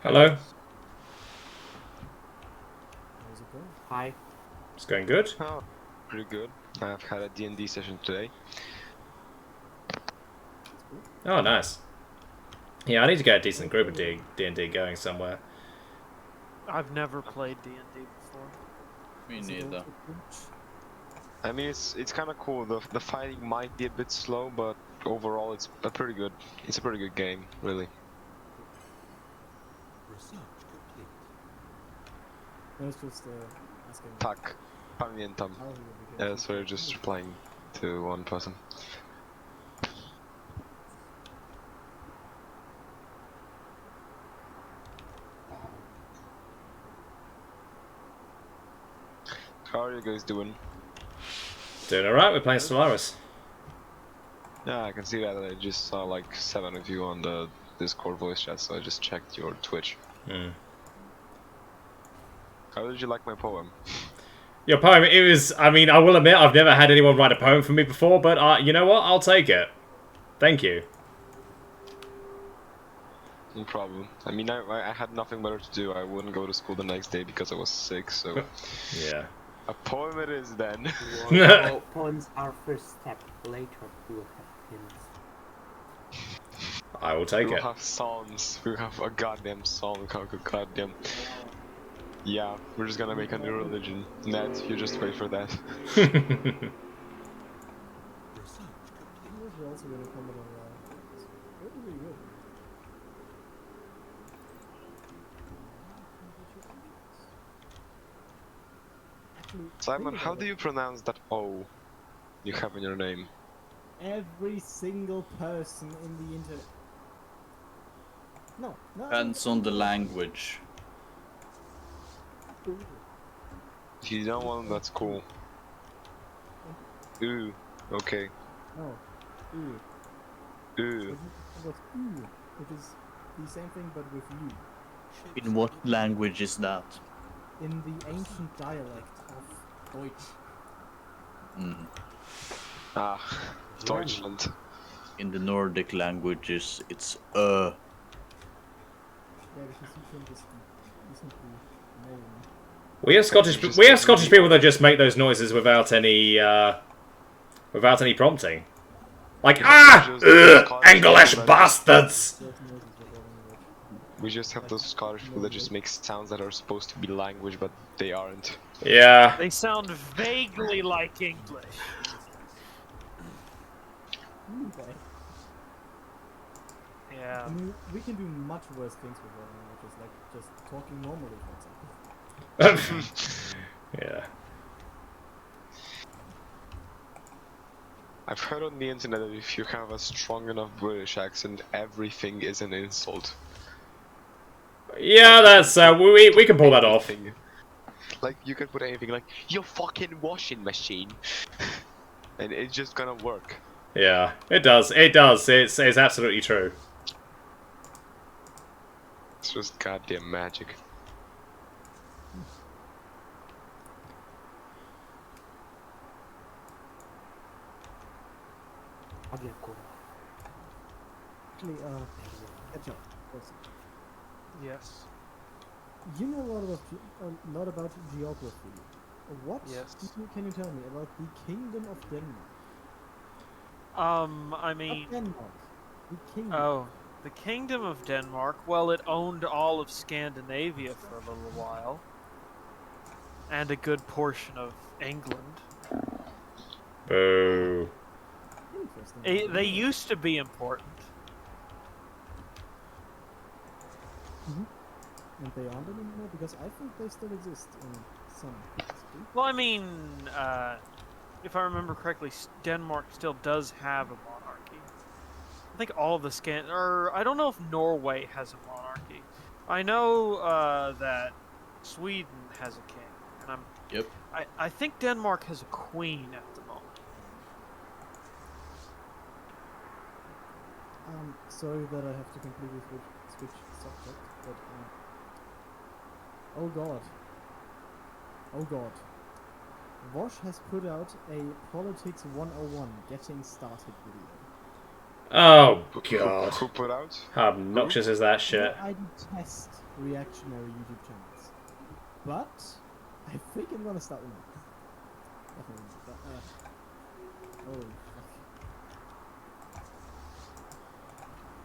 Hello. How's it going? Hi. It's going good. Oh, pretty good. I've had a D&D session today. Oh, nice. Yeah, I need to get a decent group of D&D going somewhere. I've never played D&D before. Me neither. I mean, it's kind of cool. The fighting might be a bit slow, but overall, it's a pretty good game, really. Research complete. I was just asking. Tak, pamiętam. How he became So you're just replying to one person. How are you guys doing? Doing alright, we're playing Stellaris. Yeah, I can see that. I just saw like 7 of you on the Discord voice chat, so I just checked your Twitch. Hmm. How did you like my poem? Your poem, it was, I mean, I will admit, I've never had anyone write a poem for me before, but you know what? I'll take it. Thank you. No problem. I mean, I had nothing better to do. I wouldn't go to school the next day because I was sick, so... Yeah. A poem it is then. Well, poems are first step. Later we will have hymns. I will take We'll it. have songs. We'll have a goddamn song. A goddamn... Yeah, we're just gonna make a new religion. Ned, you just wait for that. Research complete. We're also gonna comment on that. It was really good. Actually, Simon, think how about do it. you pronounce that O you have in your name? Every single person in the internet. No, no. Depends on the language. If you don't want, that's cool. Ooh, okay. No. Ooh. Ooh. What's ooh? Which is the same thing but with you. In what language is that? In the ancient dialect of Deutsch. Mm. Ah, Deutschland. In the Nordic languages, it's Yeah, because you can just recently known. We have Scottish people that just make those noises without any prompting. Like, English bastards! We just have those Scottish people that just make sounds that are supposed to be language, but they aren't. Yeah. They sound vaguely like English. Okay. Yeah. I mean, we can do much worse things with our languages, like just talking normally, for example. Yeah. I've heard on the internet that if you have a strong enough British accent, everything is an insult. Yeah, that's we can pull that off. Anything. Like you can put anything like your fucking washing machine, and it's just gonna work. Yeah, it does. It does. It's absolutely true. It's just goddamn magic. Actually, catch up. First. Yes. You know a lot about geography. What Yes. can you tell me about the Kingdom of Denmark? I mean, Not Denmark. The Kingdom. oh, the Kingdom of Denmark. Well, it owned all of Scandinavia for a little while, and a good portion of England. Boo. Interesting. They used to be important. And they aren't anymore because I think they still exist in some capacity. Well, I mean, if I remember correctly, Denmark still does have a monarchy. I think all of the or I don't know if Norway has a monarchy. I know that Sweden has a king, and Yep. I think Denmark has a queen at the moment. Sorry that I have to completely switch subject, but oh god. Vosh has put out a Politics 101 Getting Started video. Oh Who god. put out? How obnoxious is that shit? I detest reactionary YouTube channels, but I freaking want to start one. Definitely. But, holy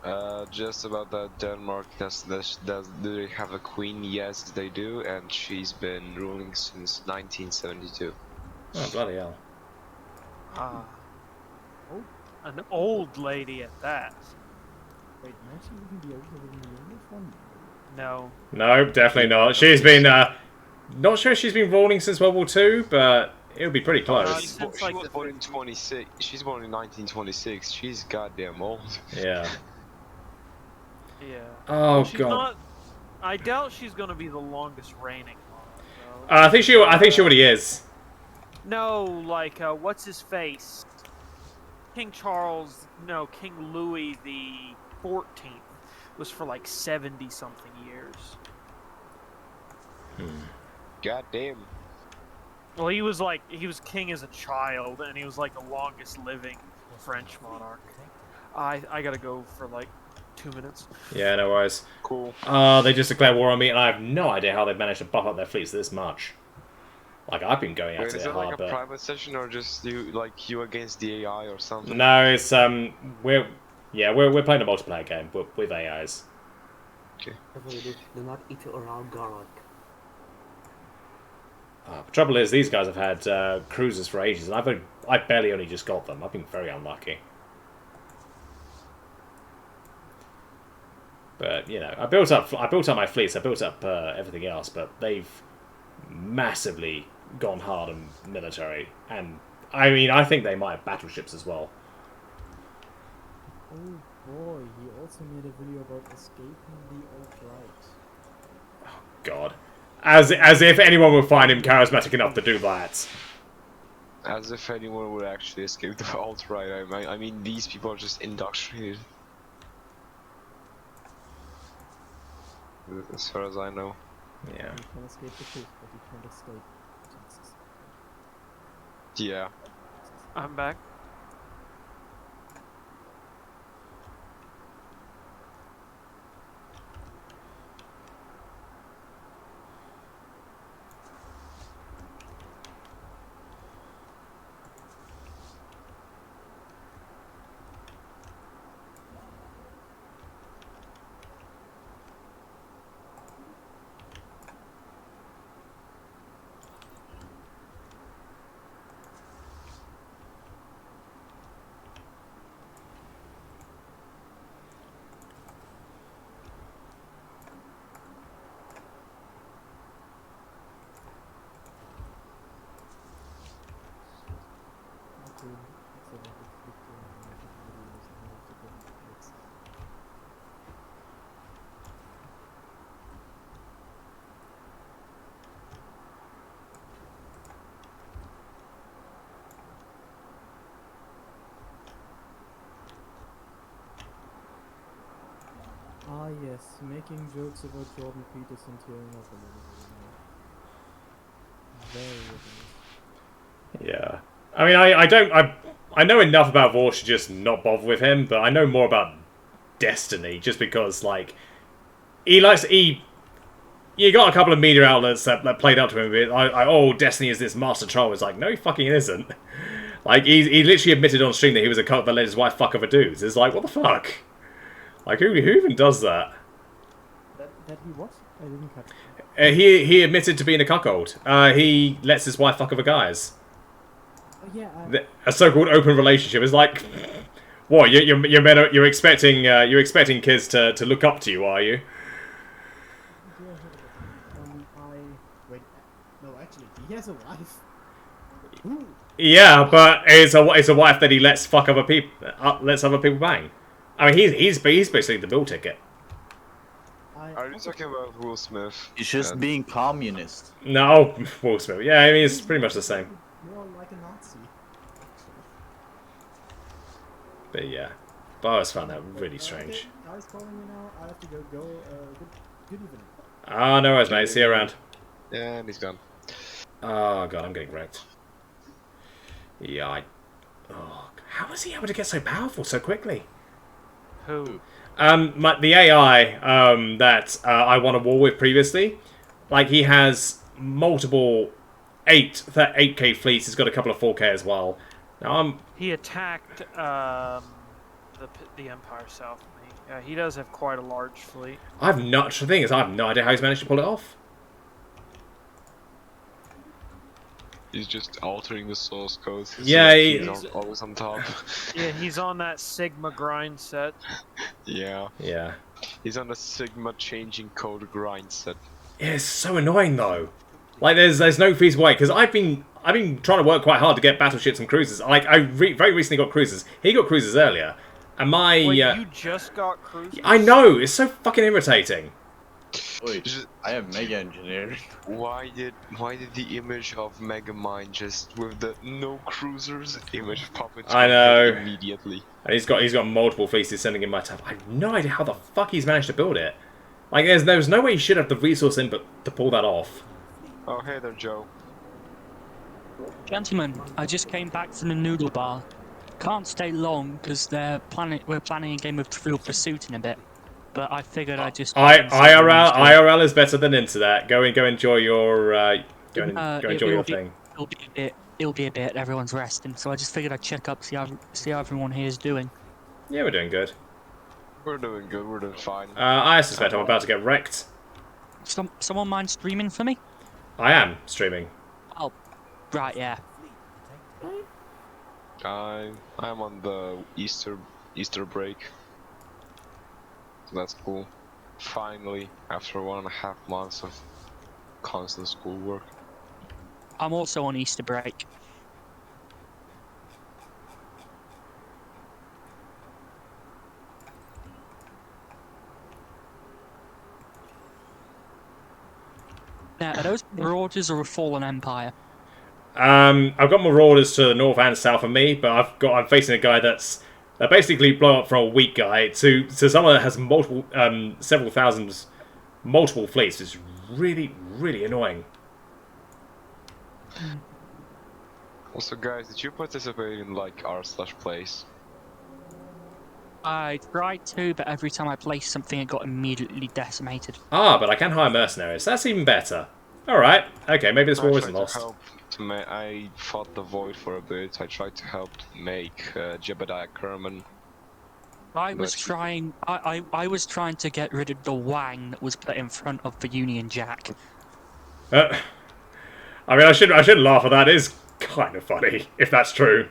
fuck. Just about that, Denmark do they have a queen? Yes, they do, and she's been ruling since 1972. Oh, bloody hell. Ah. An old lady at that. Wait, might she even be older than the youngest one? No. No, definitely not. She's been, not sure if she's been ruling since World War II, but it would be pretty close. She's She since, like, was the born in 26. She's born in 1926. She's goddamn old. Yeah. Yeah. Oh, Well, she's god. not. I doubt she's gonna be the longest reigning monarch, though. I think she already is. No, like what's his face? King Charles, no, King Louis the 14th was for like 70 something years. Goddamn. Well, he was king as a child, and he was like the longest living French monarch. I gotta go for like 2 minutes. Yeah, no worries. Cool. They just declared war on me, and I have no idea how they've managed to buff up their fleets this much. Like, I've been going Wait, at is it it like hard, a but... private session or just you against the AI or something? No, it's, we're playing a multiplayer game with AIs. Avoid it. Do not eat around garlic. The trouble is, these guys have had cruisers for ages, and I barely only just got them. I've been very unlucky. But you know, I built up my fleets. I built up everything else, but they've massively gone hard on military. And I mean, I think they might have battleships as well. Oh boy, he also made a video about escaping the alt-right. God, as if anyone would find him charismatic enough to do that. As if anyone would actually escape the alt-right. I mean, these people are just indoctrinated. As far as I know. Yeah. You can escape the truth, but you can't escape Jesus. Yeah. I'm back. Ah yes, making jokes about Jordan Peterson tearing up a little bit. Very obvious. Yeah. I mean, I know enough about Vorsh to just not bother with him, but I know more about Destiny just because, like, you got a couple of media outlets that played up to him a bit. Oh, Destiny is this master troll. It's like, no, he fucking isn't. Like, he literally admitted on stream that he was a cunt that let his wife fuck other dudes. It's like, what the fuck? Like, who even does that? That he what? I didn't catch it. He admitted to being a cuckold. He lets his wife fuck other guys. Oh yeah, A so-called open relationship is like, what? You're expecting kids to look up to you, are you? wait. No, actually, he has a wife. Ooh. Yeah, but it's a wife that he lets fuck other people, lets other people bang. I mean, he's basically the bill ticket. Are you talking about Will Smith? It's just being communist. No, Will Smith. Yeah, I mean, it's pretty much the same. More like a Nazi. But yeah, but I always found that really strange. Okay, guys calling me now. I have to go. Good evening. Ah, no worries, mate. See you around. Yeah, and he's gone. Oh god, I'm getting wrecked. Yeah, how was he able to get so powerful so quickly? Who? The AI that I won a war with previously, like he has multiple 8K fleets. He's got a couple of 4K as well. Now He attacked the Empire south of me. Yeah, he does have quite a large fleet. the thing is, I have no idea how he's managed to pull it off. He's just altering the source code. Yeah, he's always on top. Yeah, he's on that Sigma grind set. Yeah. Yeah. He's on the Sigma changing code grind set. Yeah, it's so annoying though. Like, there's no feasible way, because I've been trying to work quite hard to get battleships and cruisers. Like, very recently got cruisers. He got cruisers earlier, and my. Wait, you just got cruisers? I know, it's so fucking irritating. Wait, I have mega engineering. Why did the image of Megamind just with the no cruisers image pop into I know. immediately? And he's got multiple fleets he's sending in my tab. I have no idea how the fuck he's managed to build it. Like, there's no way he should have the resource input to pull that off. Oh, hey there, Joe. Gentlemen, I just came back from the noodle bar. Can't stay long because we're planning a game of Trivial Pursuit in a bit. But I figured I'd just... IRL is better than internet. Go enjoy your enjoy your thing. It'll be a bit. Everyone's resting, so I just figured I'd check up, see how everyone here is doing. Yeah, we're doing good. We're doing good. We're doing fine. I suspect I'm about to get wrecked. Someone mind streaming for me? I am streaming. Oh, right, yeah. I'm on the Easter break. So that's cool. Finally, after 1.5 months of constant schoolwork. I'm also on Easter break. Now, are those Marauders or a Fallen Empire? I've got Marauders to the north and south of me, but I'm facing a guy that basically blow up from a weak guy to someone that has several thousands, multiple fleets. It's really, really annoying. Also, guys, did you participate in like r/plays? I tried to, but every time I placed something, it got immediately decimated. But I can hire mercenaries. That's even better. Alright, okay, maybe this war isn't lost. I fought the Void for a bit. I tried to help make Jebediah Kerman. I was trying to get rid of the Wang that was put in front of the Union Jack. I mean, I shouldn't laugh at that. It is kind of funny, if that's true.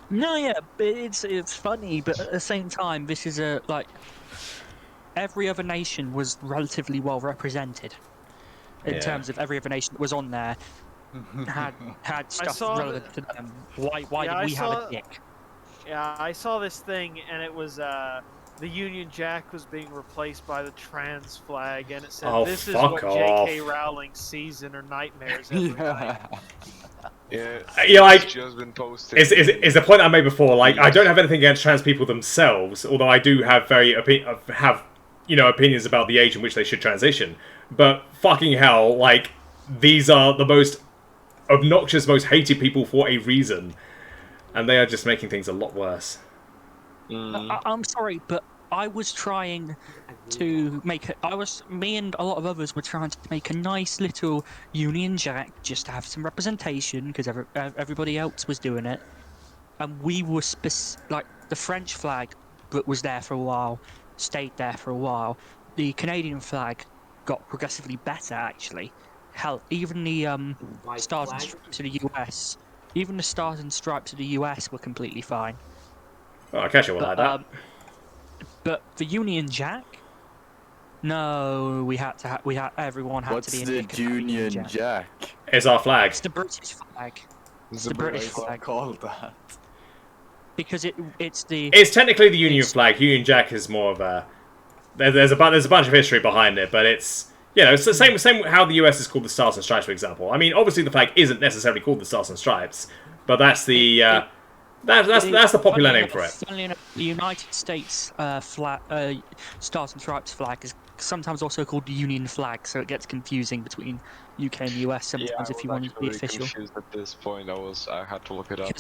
No, yeah, but it's funny, but at the same time, this is every other nation was relatively well represented in terms of every other nation that was on there had stuff relevant to them. Why did we have a dick? Yeah, I saw this thing, and it was the Union Jack was being replaced by the trans flag, and it said, "This is what J.K. Rowling sees in her nightmares every night." Yeah, like, just been posted. It's the point I made before. Like, I don't have anything against trans people themselves, although I do have opinions about the age in which they should transition. But fucking hell, like, these are the most obnoxious, most hated people for a reason, and they are just making things a lot worse. I'm sorry, but I was trying to make it. Me and a lot of others were trying to make a nice little Union Jack just to have some representation because everybody else was doing it, and we were like the French flag that was there for a while, stayed there for a while. The Canadian flag got progressively better actually. Hell, even the stars and stripes of the US, were completely fine. Oh, I catch it like that. But the Union Jack, no, everyone had to be in What's the Union Jack? It's our flag. It's the British flag. It's the British flag. Called that. Because it's technically the Union flag. Union Jack is more of a. There's a bunch of history behind it, but it's it's the same how the US is called the Stars and Stripes, for example. I mean, obviously the flag isn't necessarily called the Stars and Stripes, but that's the that's the popular name for it. Funnily enough, the United States flag, Stars and Stripes flag is sometimes also called the Union flag, so it gets confusing between UK and US sometimes if you want to be official. Confused at this point. I had to look it up.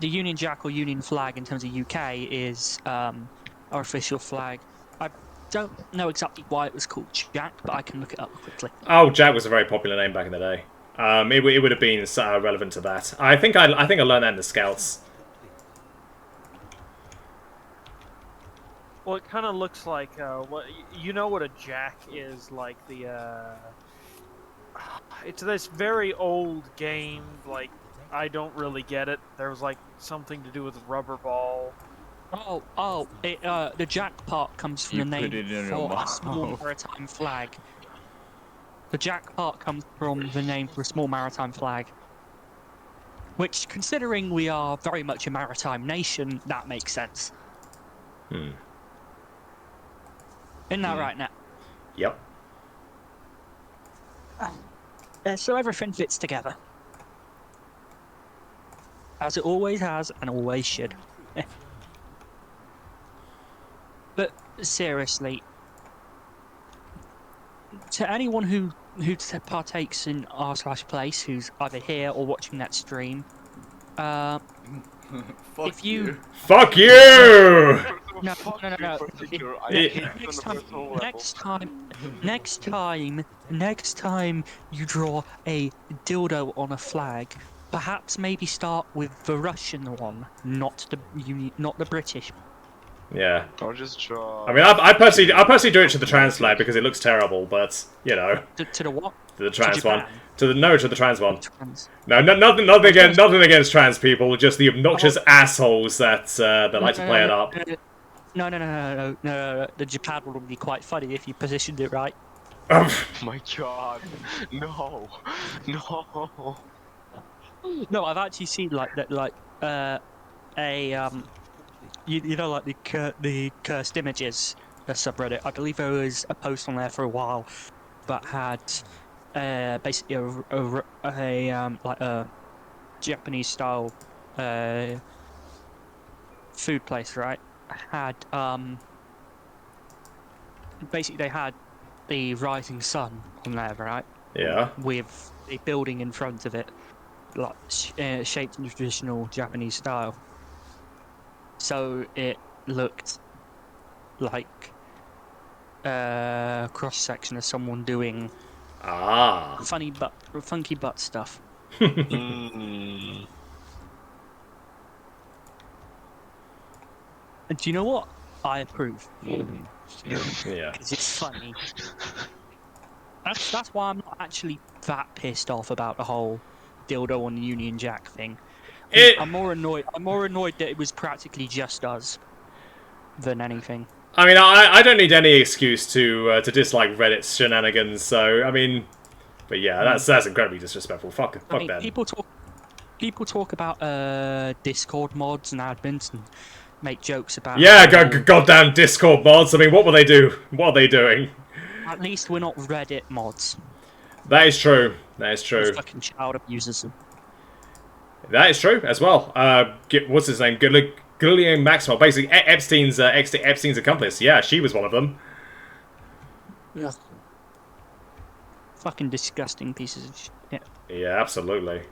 the Union Jack or Union flag in terms of UK is our official flag. I don't know exactly why it was called Jack, but I can look it up quickly. Oh, Jack was a very popular name back in the day. It would have been relevant to that. I think I learned that in the Scouts. Well, it kind of looks like what you know what a jack is, like the it's this very old game. Like I don't really get it. There was like something to do with rubber ball. The jack part comes from You the put name it in your for a mouth. small maritime flag. The jack part comes from the name for a small maritime flag. Which, considering we are very much a maritime nation, that makes sense. Isn't that right, Nat? Yep. So everything fits together. As it always has and always should. But seriously, to anyone who partakes in r/place, who's either here or watching that stream, if you... Fuck you! No. Next time you draw a dildo on a flag, perhaps maybe start with the Russian one, not the British. Yeah. Or just draw. I mean, I personally do it to the trans flag because it looks terrible, but you know. To the what? To the trans one. Japan? To the trans one. Trans. No, nothing against trans people. Just the obnoxious assholes that like to play it up. No. The Japan one would be quite funny if you positioned it right. Oh my god. No. No, I've actually seen like that, you know, like the cursed images, the subreddit. I believe there was a post on there for a while that had basically a Japanese style food place, right? Had basically they had the rising sun on there, right? Yeah. With a building in front of it, like shaped in the traditional Japanese style. So it looked like a cross section of someone doing funky butt stuff. And do you know what? I approve. Yeah. Because it's funny. That's why I'm not actually that pissed off about the whole dildo on the Union Jack thing. I'm more annoyed that it was practically just us than anything. I mean, I don't need any excuse to dislike Reddit's shenanigans. So I mean, but yeah, that's incredibly disrespectful. Fuck that. People talk about Discord mods and admins and make jokes about. Yeah, goddamn Discord mods. I mean, what will they do? What are they doing? At least we're not Reddit mods. That is true. That is true. Fucking child abusers them. That is true as well. What's his name? Gillian Maxwell, basically Epstein's accomplice. Yeah, she was one of them. Yeah. Fucking disgusting pieces of shit. Yeah, absolutely.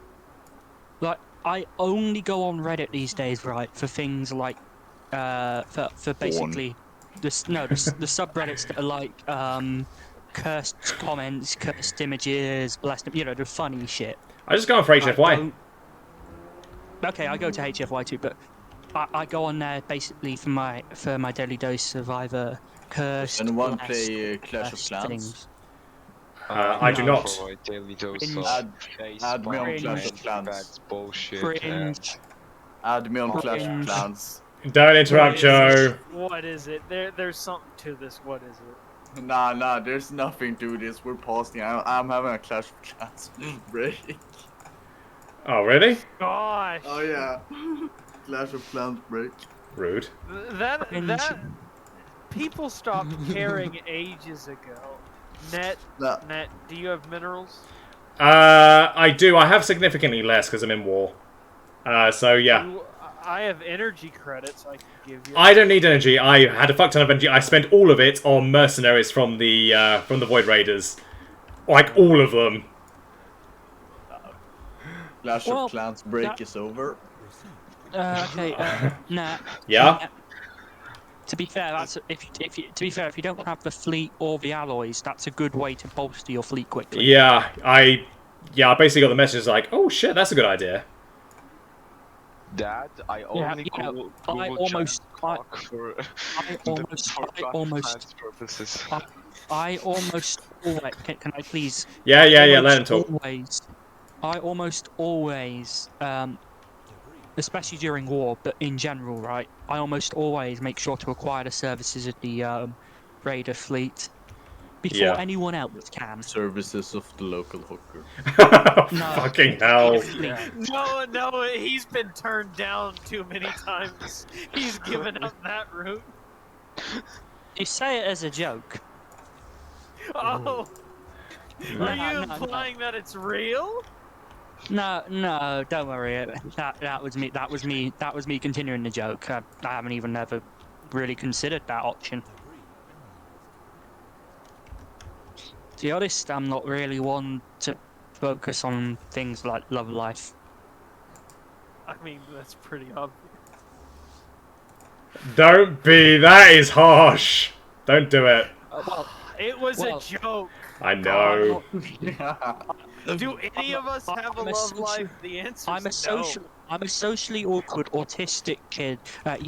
Like, I only go on Reddit these days, right, for things like, for basically, the subreddits that are like, cursed comments, cursed images, blessed, you know, the funny shit. I just go on for HFY. Okay, I go to HFY too, but I go on there basically for my daily dose of either cursed. And one play Clash of Clans. Things. I do not. For a daily dose Add of me on face Clash of facts, Clans. bullshit. Cringe. Add me on Clash of Clans. Don't interrupt, Joe. What is it? There's something to this. What is it? Nah, there's nothing to this. We're pausing. I'm having a Clash of Clans break. Oh, really? Gosh. Oh yeah. Clash of Clans break. Rude. That people stopped caring ages ago. Net, do you have minerals? I do. I have significantly less because I'm in war. So yeah. I have energy credits I can give you. I don't need energy. I had a fuck ton of energy. I spent all of it on mercenaries from the Void Raiders, like all of them. Clash of Clans break is over. Okay. Nah. Yeah? Nah. To be fair, if you don't have the fleet or the alloys, that's a good way to bolster your fleet quickly. Yeah, I basically got the message like, oh shit, that's a good idea. Dad, I Yeah, only you know, Google I almost, cock for I almost, for I plans almost, purposes. I almost always. Can I please? Yeah, I yeah, let him almost talk. I almost always, especially during war, but in general, right? I almost always make sure to acquire the services of the Raider fleet before Yeah. anyone else can. Services of the local hooker. No. Fucking hell. No, he's been turned down too many times. He's given up that route. You say it as a joke. Oh, No, are you no. implying that it's real? No, don't worry. That was me. That was me continuing the joke. I haven't even ever really considered that option. To be honest, I'm not really one to focus on things like love life. I mean, that's pretty obvious. Don't be. That is harsh. Don't do it. Well, It was a joke. I know. Do any of us have a love life? The answer is no. I'm a socially awkward autistic kid at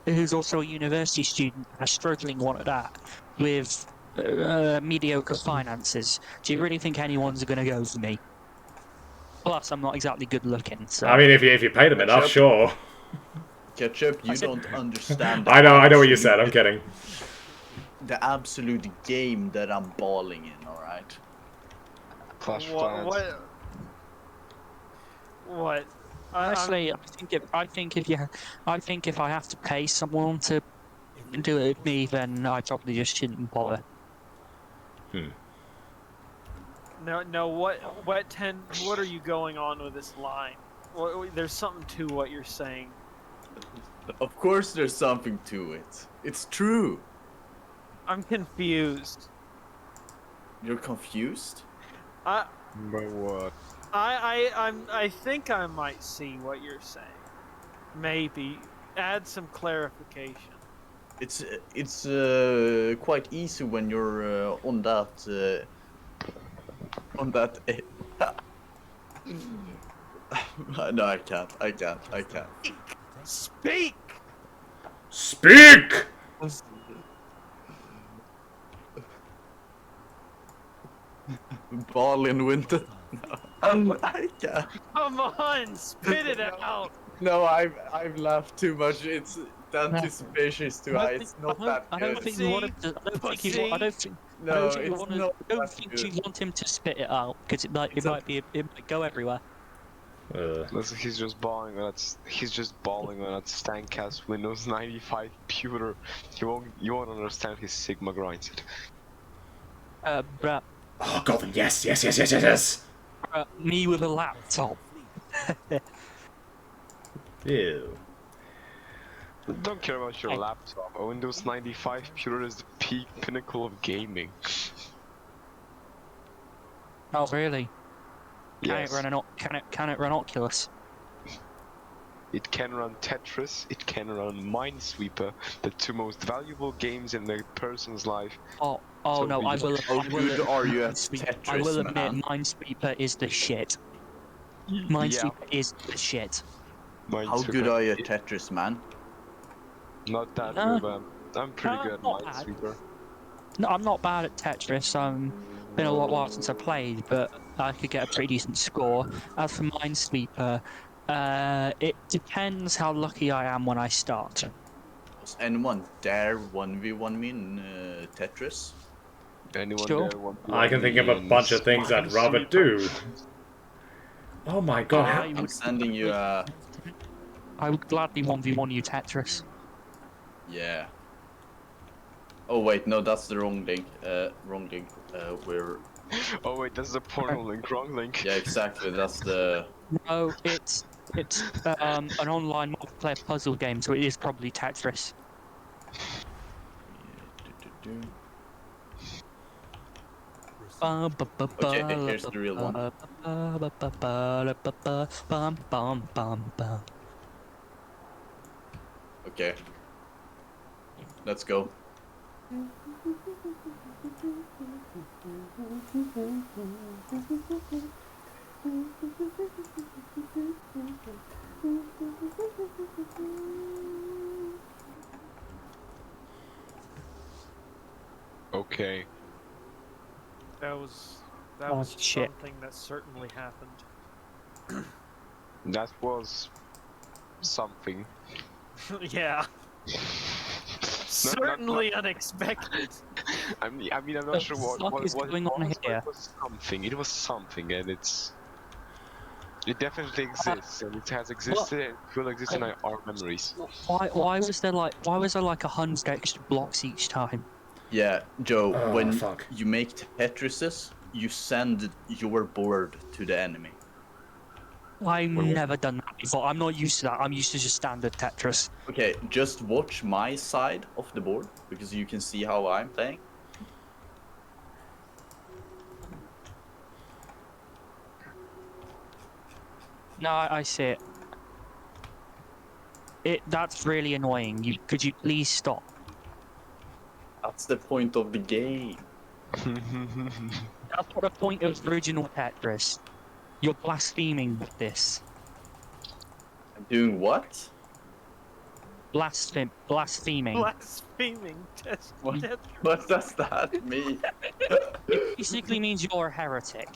who's also a university student, a struggling one at that, with mediocre finances. Do you really think anyone's going to go for me? Plus, I'm not exactly good looking. So I mean, if you pay them enough, sure. Ketchup, you don't understand. I know what you said. I'm kidding. The absolute game that I'm balling in. All right. What? Honestly, I think if I have to pay someone to do it with me, then I probably just shouldn't bother. No. What are you going on with this line? There's something to what you're saying. Of course, there's something to it. It's true. I'm confused. You're confused? By what? I think I might see what you're saying. Maybe add some clarification. It's quite easy when you're on that. No, I can't. Speak. Speak. Ball in winter. I can't. Come on, spit it out. No, I've laughed too much. It's the anticipation is too high. It's not that good. I don't think you want him to spit it out because it might go everywhere. Listen, he's just balling when that stank ass Windows 95 computer. You won't understand his Sigma grinds it. Bruh. Oh god, yes. Me with a laptop. Ew. Don't care about your laptop. A Windows 95 computer is the peak pinnacle of gaming. Oh really? Yes. Can it run Oculus? It can run Tetris, it can run Minesweeper, the two most valuable games in a person's life. Oh no, I will admit Minesweeper is the shit. Minesweeper is the shit. How good are you at Tetris, man? Not that good, man. I'm pretty good at Minesweeper. No, I'm not bad at Tetris. Been a while since I played, but I could get a pretty decent score. As for Minesweeper, it depends how lucky I am when I start. Does anyone dare 1v1 me in Tetris? Anyone Sure. there want I can think of a bunch of things I'd rather do. Oh my god. I'm sending you a... I would gladly 1v1 you Tetris. Yeah. Oh wait, no, that's the wrong link. We're... Oh wait, that's the porno link, wrong link. Yeah, exactly, that's the... No, it's an online multiplayer puzzle game, so it is probably Tetris. Okay, here's the real one. Okay. Let's go. Okay. That was shit. something that certainly happened. That was something. Yeah. Certainly unexpected. I mean, I'm The not sure what fuck is going on but here? it was something. It was something, and it definitely exists, and it has existed, and it will exist in our memories. Why was there like 100 extra blocks each time? Yeah, Joe, Oh, when fuck. you make Tetrises, you send your board to the enemy. I've never done that before. I'm not used to that. I'm used to just standard Tetris. Okay, just watch my side of the board, because you can see how I'm playing. No, I see it. That's really annoying. Could you please stop? That's the point of the game. That's not the point of original Tetris. You're blaspheming with this. I'm doing what? Blaspheming. Blaspheming test. What does that mean? It basically means you're a heretic.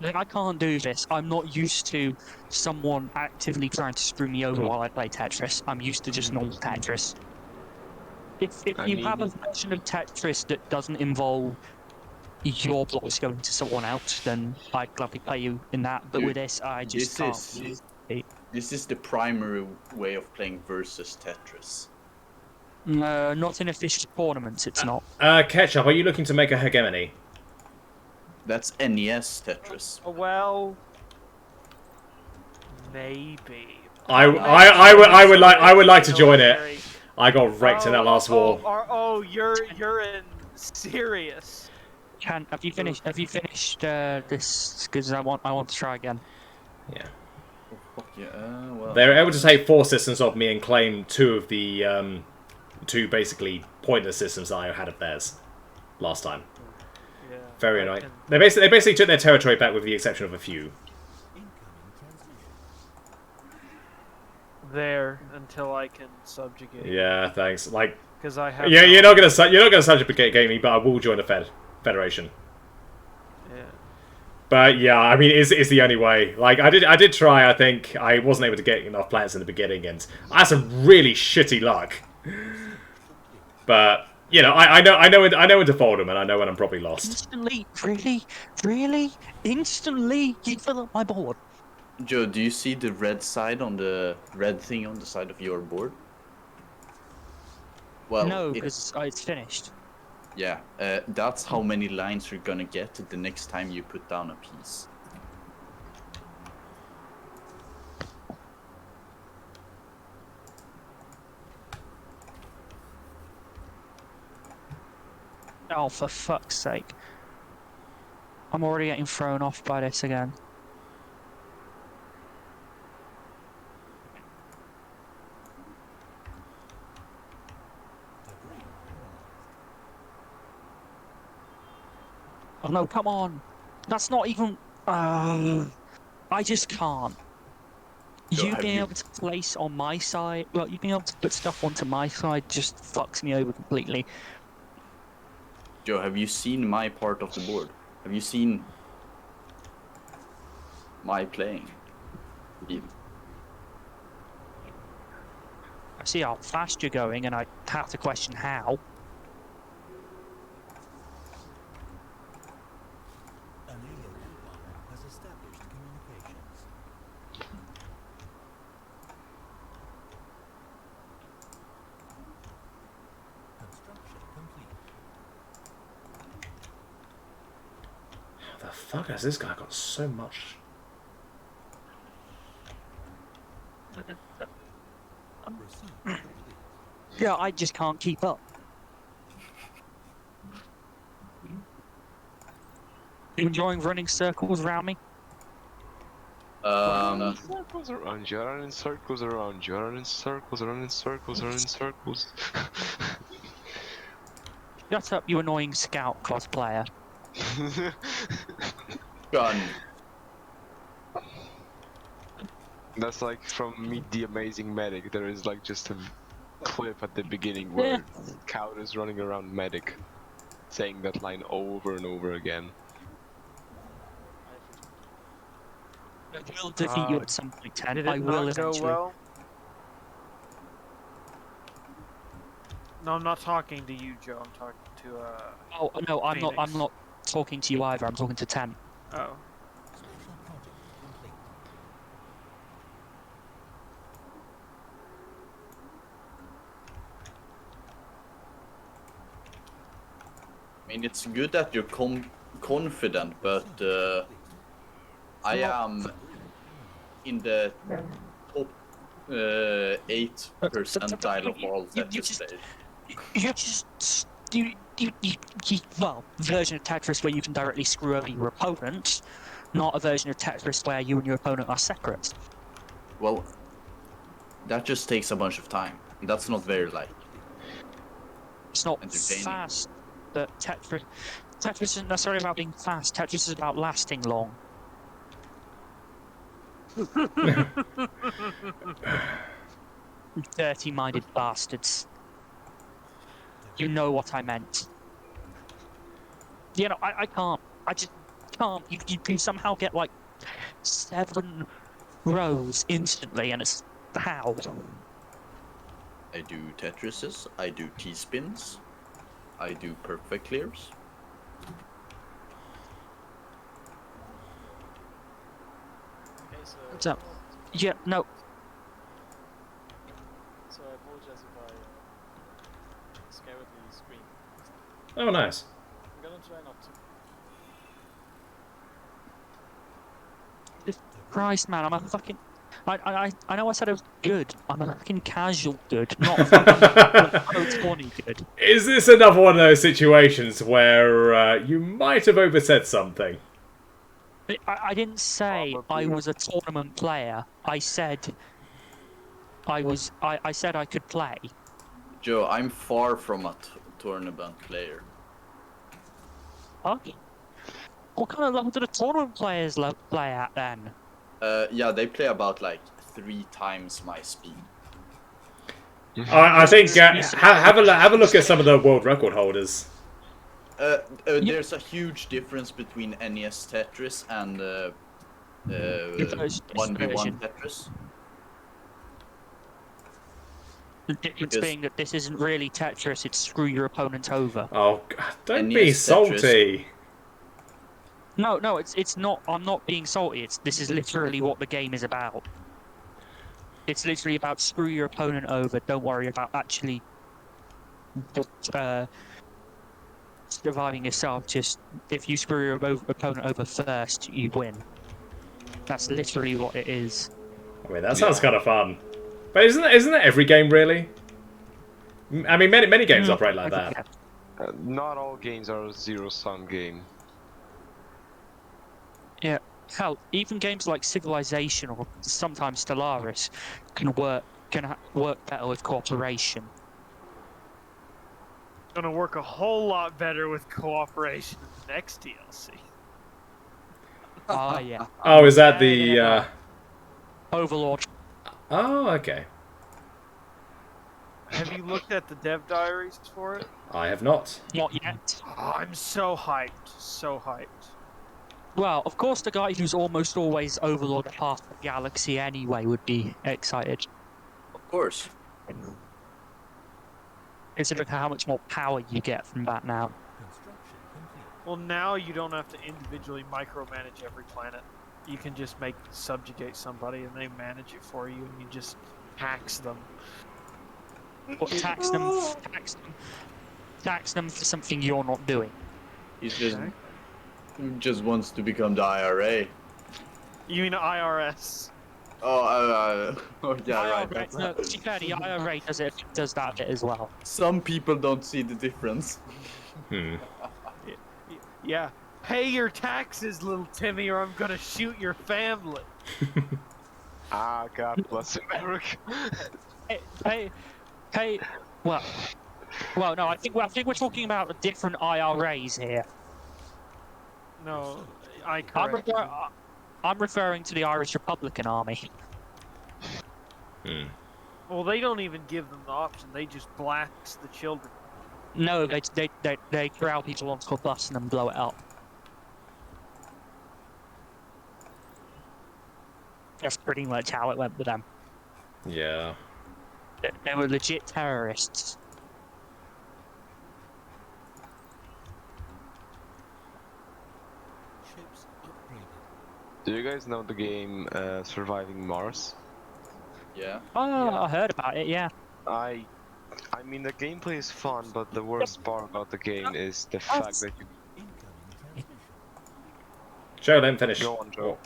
Like, I can't do this. I'm not used to someone actively trying to screw me over while I play Tetris. I'm used to just normal Tetris. If you have a version of Tetris that doesn't involve your blocks going to someone else, then I'd gladly play you in that. But with this, I just can't. This is the primary way of playing versus Tetris. Not in official tournaments, it's not. Ketchup, are you looking to make a hegemony? That's NES Tetris. Well, maybe. I would like to join it. I got wrecked in that last war. You're in serious. Have you finished? Have you finished this? Because I want to try again. Yeah. Oh, fuck yeah. Well. They were able to take 4 systems of me and claim 2 of the 2 basically pointless systems that I had of theirs last time. Yeah, very annoying. They basically took their territory back with the exception of a few. There until I can subjugate. Yeah, thanks. Like, because I have. Yeah, you're not gonna subjugate me, but I will join the Federation. Yeah. But yeah, I mean, it's the only way. Like, I did try. I think I wasn't able to get enough planets in the beginning, and I had some really shitty luck. But you know, I know when to fold them, and I know when I'm probably lost. Instantly, really, instantly, you fill up my board. Joe, do you see the red side on the red thing on the side of your board? Well, no, because it's finished. Yeah, that's how many lines you're gonna get the next time you put down a piece. Oh, for fuck's sake. I'm already getting thrown off by this again. Oh no, come on! That's not even... I just can't. You being able to place on my side... Well, you being able to put stuff onto my side just fucks me over completely. Joe, have you seen my part of the board? Have you seen my playing? I see how fast you're going, and I have to question how. Has established communications. Construction complete. How the fuck has this guy got so much? Yeah, I just can't keep up. You enjoying running circles around me? Circles around you, run in circles around you, run in circles, run in circles, run in circles. Shut up, you annoying scout cosplayer. Gun. That's like from Meet the Amazing Medic. There is like just a clip at the beginning where Scout is running around Medic, saying that line over and over again. I will defeat you at some point, Ten. Did I it will not go eventually. well? No, I'm not talking to you, Joe. I'm talking to Oh no, I'm not. I'm Phoenix. not talking to you either. I'm talking to Ten. Oh. Special project complete. I mean, it's good that you're confident, but I am in the top 8 percentile of all Tetris players. You just well, version of Tetris where you can directly screw over your opponent, not a version of Tetris where you and your opponent are separate. Well, that just takes a bunch of time. That's not very like. It's not entertaining. fast. But Tetris isn't necessarily about being fast. Tetris is about lasting long. Dirty-minded bastards. You know what I meant. You know, I can't. I just can't. You can somehow get like 7 rows instantly, and it's how. I do Tetrises, I do T-spins, I do perfect clears. Okay, so What's up? Yeah, no. So I apologize if I scare with the screen. Oh, nice. I'm gonna try not to. Christ, man, I'm a fucking. I know I said I was good. I'm a fucking casual good, not a fucking corny good. Is this another one of those situations where you might have oversaid something? I didn't say I was a tournament player. I said I was. I said I could play. Joe, I'm far from a tournament player. Okay. What kind of level do the tournament players play at then? Yeah, they play about like 3 times my speed. I think have a look at some of the world record holders. There's a huge difference between NES Tetris and 1v1 Tetris. The difference being that this isn't really Tetris, it's screw your opponent over. Oh, God, don't NES be Tetris. salty. No, it's not. I'm not being salty. This is literally what the game is about. It's literally about screw your opponent over. Don't worry about actually surviving yourself. Just if you screw your opponent over first, you win. That's literally what it is. I mean, that sounds kind of fun. But isn't that every game really? I mean, many games operate like that. Not all games are a zero-sum game. Yeah, hell, even games like Civilization or sometimes Stellaris can work better with cooperation. Gonna work a whole lot better with cooperation in the next DLC. Oh yeah. Oh, is that the Overlord? Oh, okay. Have you looked at the dev diaries for it? I have not. Not yet. Oh, I'm so hyped. So hyped. Well, of course, the guy who's almost always Overlord of half the galaxy anyway would be excited. Of course. Consider how much more power you get from that now. Construction complete. Well, now you don't have to individually micromanage every planet. You can just subjugate somebody and they manage it for you, and you just tax them. Or tax them for something you're not doing. He just wants to become the IRA. You mean IRS? Oh, yeah, right. IRA, no, to be fair, the IRA does that bit as well. Some people don't see the difference. Yeah. Pay your taxes, little Timmy, or I'm gonna shoot your family. Ah, God bless America. Hey, well, no, I think we're talking about different IRAs here. No, I I'm, correct. refer- I'm referring to the Irish Republican Army. Well, they don't even give them the option. They just blast the children. No, they corral people onto a bus and then blow it up. That's pretty much how it went with them. Yeah. They were legit terrorists. Ships upgraded. Do you guys know the game Surviving Mars? Yeah. Oh, I heard about it. Yeah. I mean, the gameplay is fun, but the worst part about the game is the fact that you... Joe, let him finish. Go on, Joe.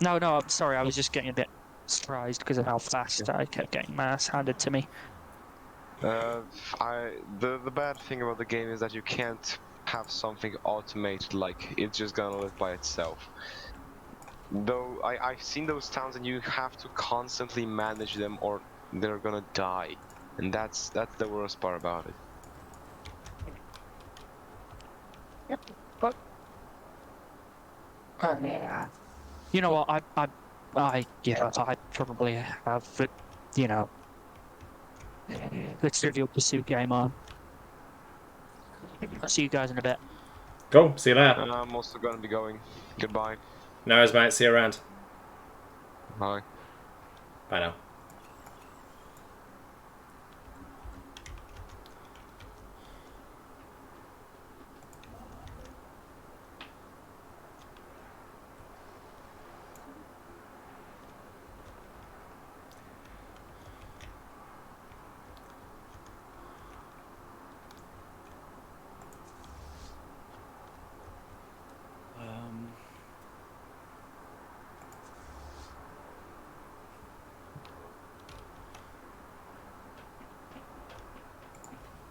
No, I'm sorry. I was just getting a bit surprised because of how fast I kept getting my ass handed to me. The bad thing about the game is that you can't have something automated, like it's just gonna live by itself. Though I've seen those towns and you have to constantly manage them or they're gonna die. And that's the worst part about it. Yep. But yeah. You know what? I probably have the Trivial Pursuit game on. I'll see you guys in a bit. Cool. See you later. I'm also gonna be going. Goodbye. No worries, mate. See you around. Bye. Bye now.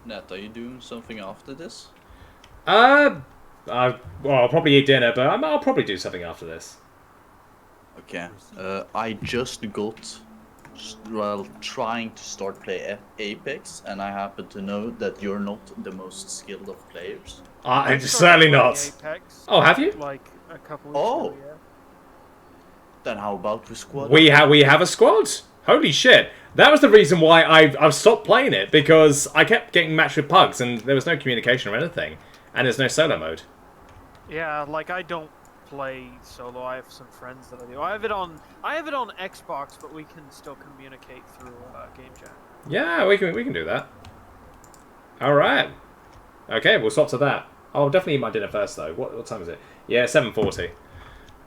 Net, are you doing something after this? Well, I'll probably eat dinner, but I'll probably do something after this. Okay. I just got, well, trying to start play Apex, and I happen to know that you're not the most skilled of players. I'm certainly not. Apex, Oh, have you? Like a couple weeks ago, yeah. Then how about we squad? We have a squad. Holy shit! That was the reason why I've stopped playing it, because I kept getting matched with pugs and there was no communication or anything, and there's no solo mode. Yeah, like I don't play solo. I have some friends that I do. I have it on Xbox, but we can still communicate through game chat. Yeah, we can do that. All right. Okay, we'll swap to that. I'll definitely eat my dinner first though. What time is it? Yeah, 7:40.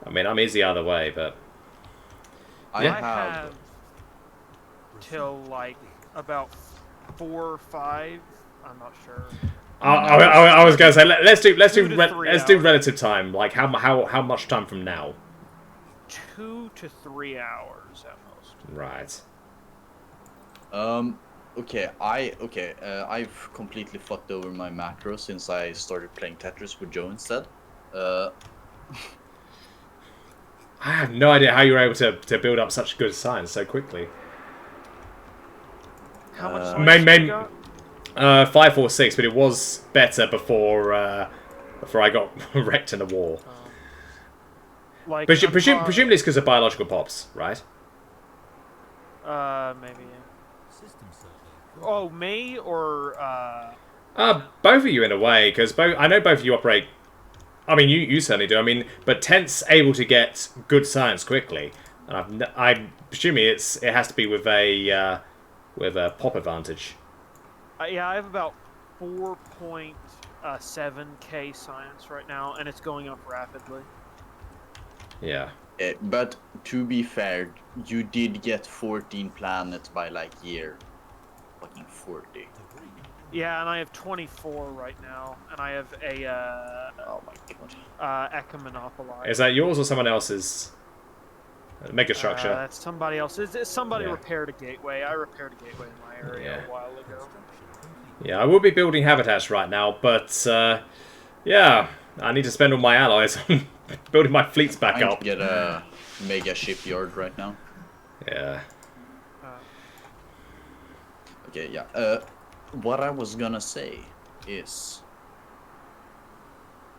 I mean, I'm easy either way, but I have till like about 4 or 5. I'm not sure. I was gonna say let's do hours. relative time. Like how much time from now? 2 to 3 hours at most. Right. Okay, I've completely fucked over my macro since I started playing Tetris with Joe instead. I have no idea how you were able to build up such good science so quickly. How much science you got? 5 or 6, but it was better before I got wrecked in the war. Like Presumably it's because of biological pops, right? Maybe. Yeah. Oh, me or both of you in a way, because I know both of you operate. I mean, you certainly do. I mean, but Tent's able to get good science quickly, and I'm presuming it has to be with a pop advantage. Yeah, I have about 4.7k science right now, and it's going up rapidly. Yeah. But to be fair, you did get 14 planets by like year. Fucking 40. Yeah, and I have 24 right now, and I have a oh my god. Eka Monopolize. Is that yours or someone else's? Mega structure. That's somebody else's. Somebody repaired a gateway. I repaired a gateway in my area a while ago. Yeah, I will be building habitats right now, but yeah, I need to spend all my allies on building my fleets back up. mega shipyard right now. Yeah. Okay, yeah. What I was gonna say is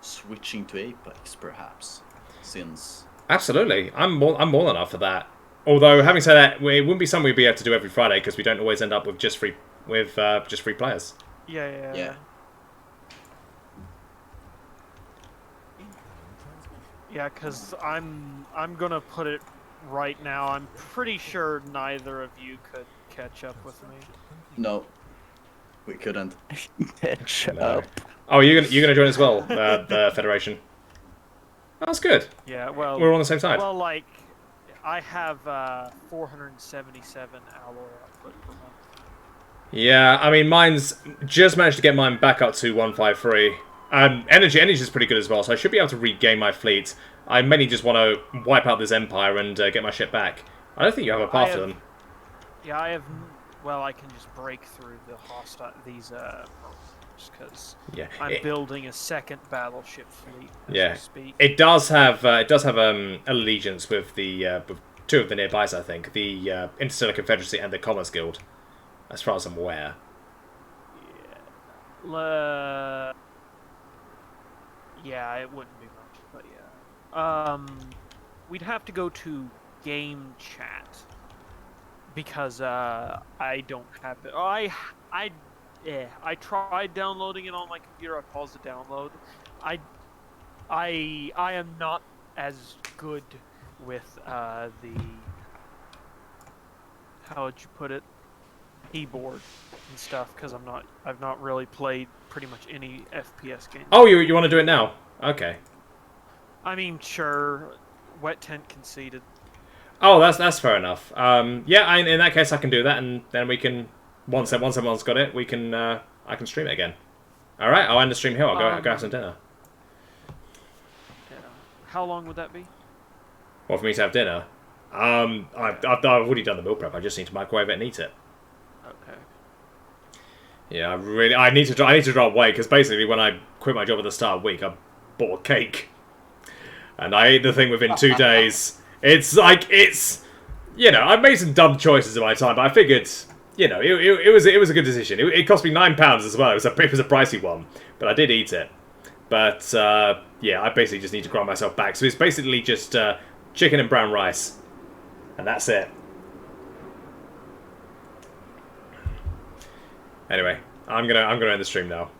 switching to Apex, perhaps, since Absolutely, I'm more than up for that. Although, having said that, it wouldn't be something we'd be able to do every Friday because we don't always end up with just free players. Yeah. Yeah, because I'm gonna put it right now. I'm pretty sure neither of you could catch up with me. no, we couldn't catch No. up. Oh, you're gonna join as well, the Federation. That's good. Yeah, well, We're on the same side. Well, like, I have 477 alloy output per month. Yeah, I mean, mine's just managed to get mine back up to 153. Energy is pretty good as well, so I should be able to regain my fleet. I mainly just want to wipe out this empire and get my ship back. I don't think you have a path to them. Yeah, I have. Well, I can just break through the hostile because I'm building a second battleship fleet as we speak. It does have allegiance with the with two of the nearbys. I think the Interstellar Confederacy and the Commerce Guild, as far as I'm aware. Yeah, it wouldn't be much, but yeah. We'd have to go to game chat because I don't have it. I tried downloading it on my computer. I paused the download. I am not as good with the how would you put it, keyboard and stuff because I've not really played pretty much any FPS game. Oh, you want to do it now? Okay. I mean, sure. Wet tent conceded. Oh, that's fair enough. Yeah, in that case, I can do that, and then we can once everyone's got it, we can I can stream it again. All right, I'll end the stream here. I'll go have some dinner. Yeah. How long would that be? Well, for me to have dinner, I've already done the meal prep. I just need to microwave it and eat it. Okay. Yeah, I need to drop weight because basically when I quit my job at the start of the week, I bought a cake, and I ate the thing within 2 days. It's I've made some dumb choices in my time, but I figured it was a good decision. It cost me £9 as well. It was a pricey one, but I did eat it. But yeah, I basically just need to grind myself back. So it's basically just chicken and brown rice, and that's it. Anyway, I'm gonna end the stream now.